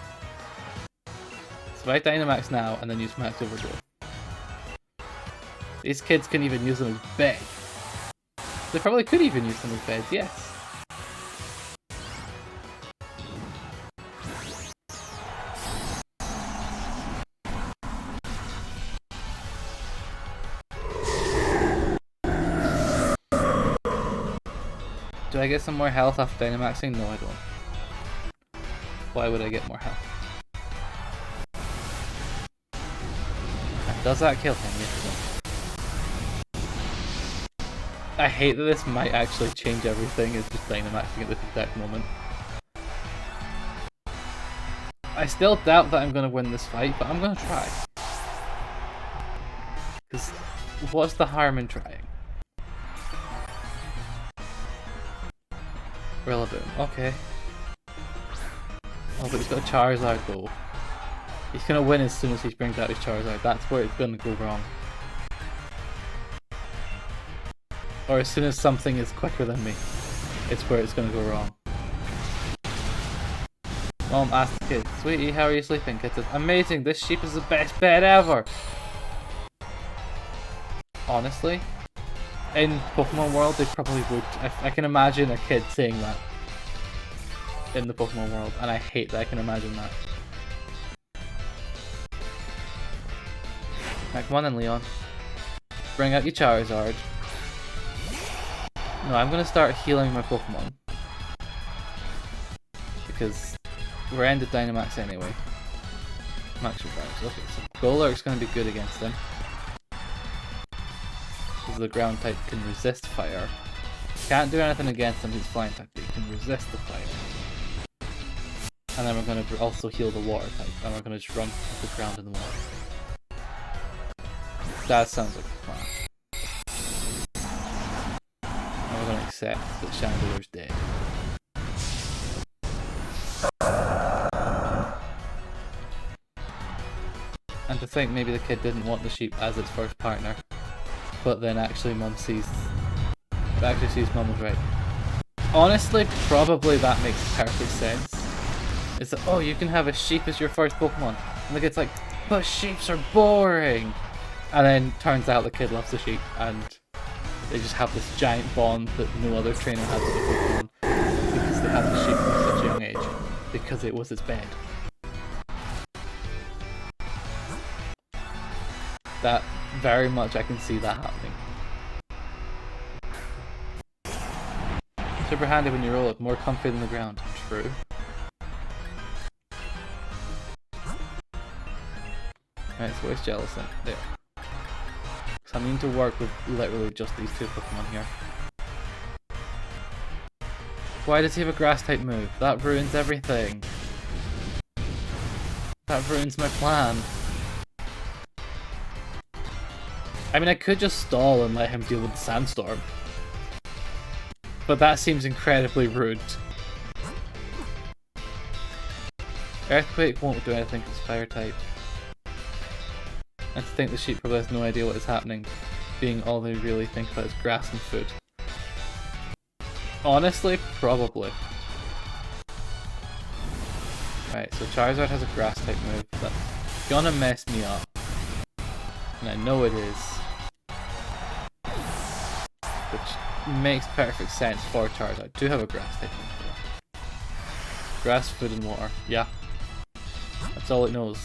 So if I Dynamax now and then use Max Overgrowth. These kids can even use them as bed. They probably could even use them as beds, yes. Do I get some more health after Dynamaxing? No, I don't. Why would I get more health? Does that kill him? Yes, it does. I hate that this might actually change everything. It's just Dynamaxing at this exact moment. I still doubt that I'm going to win this fight, but I'm going to try. Because what's the harm in trying? Rillaboom, okay. Oh, but he's got a Charizard though. He's gonna win as soon as he brings out his Charizard. That's where it's gonna go wrong. Or as soon as something is quicker than me, it's where it's gonna go wrong. Mom asked the kid, "Sweetie, how are you sleeping?" Kid says, "Amazing, this sheep is the best bed ever." Honestly, in Pokemon World, they probably would. I can imagine a kid saying that in the Pokemon World, and I hate that I can imagine that. Right, come on then, Leon. Bring out your Charizard. No, I'm gonna start healing my Pokemon. Because we're ended Dynamax anyway. Max revives. Okay, so Golurk's gonna be good against them. Because the ground type can resist fire. Can't do anything against him, he's flying type, but he can resist the fire. And then we're going to also heal the water type, and we're going to just run the ground in the water. That sounds like a plan. And we're going to accept that Chandeler's dead. And to think maybe the kid didn't want the sheep as its first partner. But then actually Mum sees Mum was right. Honestly, probably that makes perfect sense. It's like, oh, you can have a sheep as your first Pokemon. And the kid's like, but sheeps are boring. And then turns out the kid loves the sheep and they just have this giant bond that no other trainer has with the Pokemon. Because they had the sheep from such a young age. Because it was its bed. That very much I can see that happening. Super handy when you roll it, more comfy than the ground. True. Right, so where's Jellicent? There. So I need to work with literally just these two Pokemon here. Why does he have a grass type move? That ruins everything. That ruins my plan. I mean, I could just stall and let him deal with the Sandstorm. But that seems incredibly rude. Earthquake won't do anything because it's fire type. And to think the sheep probably has no idea what is happening, being all they really think about is grass and food. Honestly, probably. Right, so Charizard has a grass type move that's gonna mess me up. And I know it is. Which makes perfect sense for Charizard. I do have a grass type move. Grass, food, and water. Yeah. That's all it knows.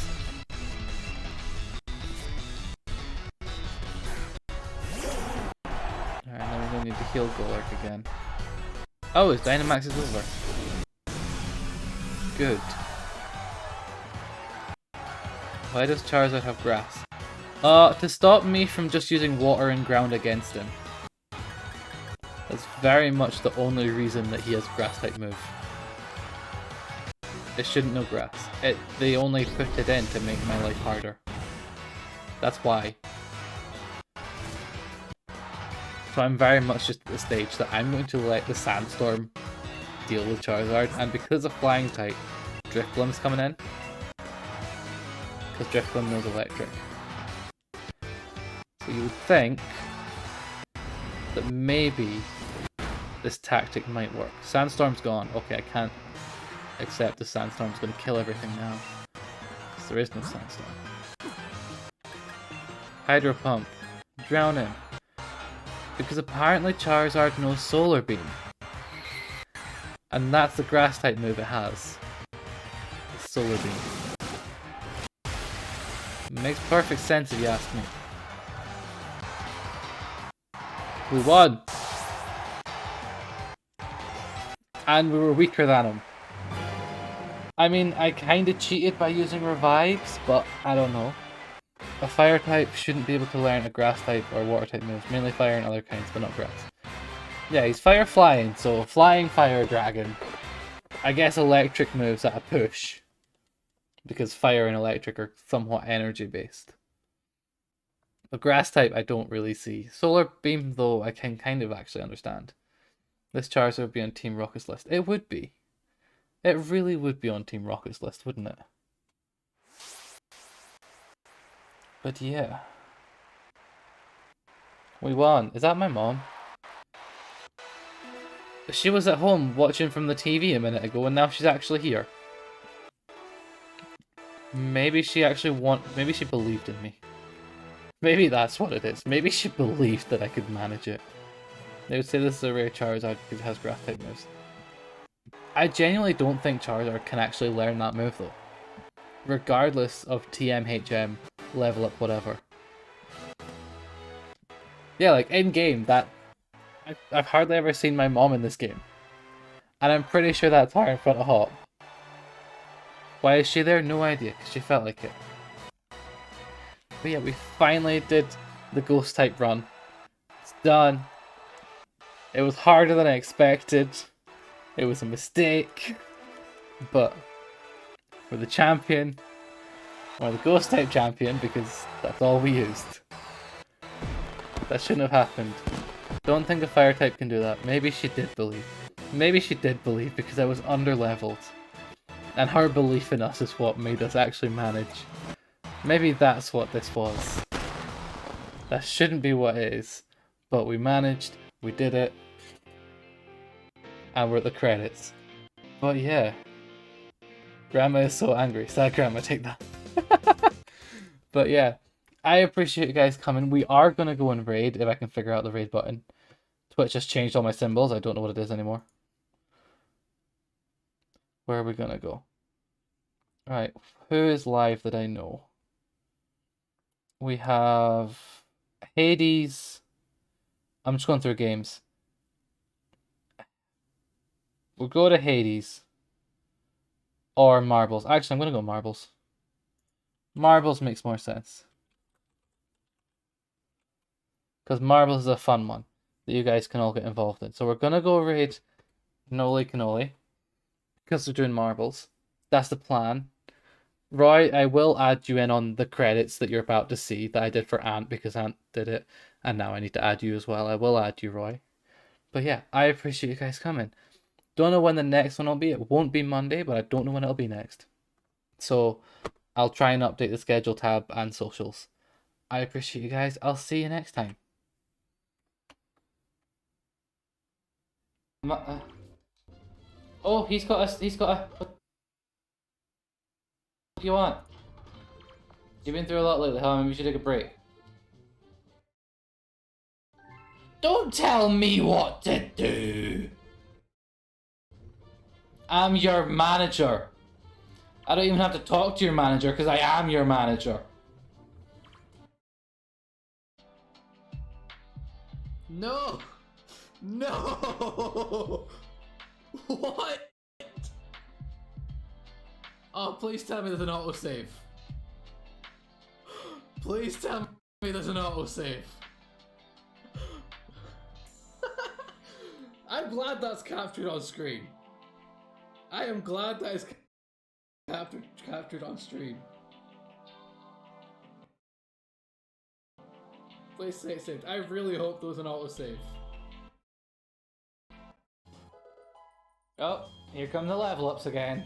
Alright, now we're gonna need to heal Golurk again. Oh, his Dynamax is over. Good. Why does Charizard have grass? To stop me from just using water and ground against him. That's very much the only reason that he has grass type move. It shouldn't know grass. They only put it in to make my life harder. That's why. So I'm very much just at the stage that I'm going to let the Sandstorm deal with Charizard, and because of Flying type, Drifblim's coming in. because Drifloon knows electric. So you would think that maybe this tactic might work. Sandstorm's gone. Okay, I can't accept the Sandstorm's going to kill everything now. Because there is no Sandstorm. Hydro Pump. Drowning. Because apparently Charizard knows Solar Beam. And that's the grass type move it has. The Solar Beam. Makes perfect sense if you ask me. We won! And we were weaker than him. I mean, I kinda cheated by using revives, but I don't know. A fire type shouldn't be able to learn a grass type or water type moves, mainly fire and other kinds, but not grass. Yeah, he's fire flying, so flying fire dragon. I guess electric moves at a push. Because fire and electric are somewhat energy based. A grass type I don't really see. Solar beam though I can kind of actually understand. This Charizard would be on Team Rocket's list. It would be. It really would be on Team Rocket's list, wouldn't it? But yeah. We won. Is that my mom? She was at home watching from the TV a minute ago and now she's actually here. Maybe she actually maybe she believed in me. Maybe that's what it is. Maybe she believed that I could manage it. They would say this is a rare Charizard because it has grass type moves. I genuinely don't think Charizard can actually learn that move though. Regardless of TM, HM, level up, whatever. Yeah, like in game, I've hardly ever seen my mom in this game. And I'm pretty sure that's her in front of Hop. Why is she there? No idea, because she felt like it. But yeah, we finally did the ghost type run. It's done. It was harder than I expected. It was a mistake. But we're the champion. We're the ghost type champion because that's all we used. That shouldn't have happened. Don't think a fire type can do that. Maybe she did believe. Maybe she did believe because I was under leveled. And her belief in us is what made us actually manage. Maybe that's what this was. That shouldn't be what it is. But we managed. We did it. And we're at the credits. But yeah. Grandma is so angry. Sad grandma, take that. But yeah. I appreciate you guys coming. We are going to go and raid if I can figure out the raid button. Twitch just changed all my symbols. I don't know what it is anymore. Where are we going to go? Alright, who is live that I know? We have Hades. I'm just going through games. We'll go to Hades. Or Marbles. Actually, I'm going to go Marbles. Marbles makes more sense. Because Marbles is a fun one that you guys can all get involved in. So we're going to go raid Noli Cannoli. Because we're doing Marbles. That's the plan. Roy, I will add you in on the credits that you're about to see that I did for Ant because Ant did it. And now I need to add you as well. I will add you, Roy. But yeah, I appreciate you guys coming. Don't know when the next one will be. It won't be Monday, but I don't know when it'll be next. So I'll try and update the schedule tab and socials. I appreciate you guys. I'll see you next time. Oh, he's got a... What do you want? You've been through a lot lately, huh? Maybe we should take a break. Don't tell me what to do! I'm your manager. I don't even have to talk to your manager because I am your manager. No! No! What? Oh, please tell me there's an autosave. Please tell me there's an autosave. I'm glad that's captured on screen. I am glad that is captured on stream. Please say it saved. I really hope there was an autosave. Oh, here come the level ups again.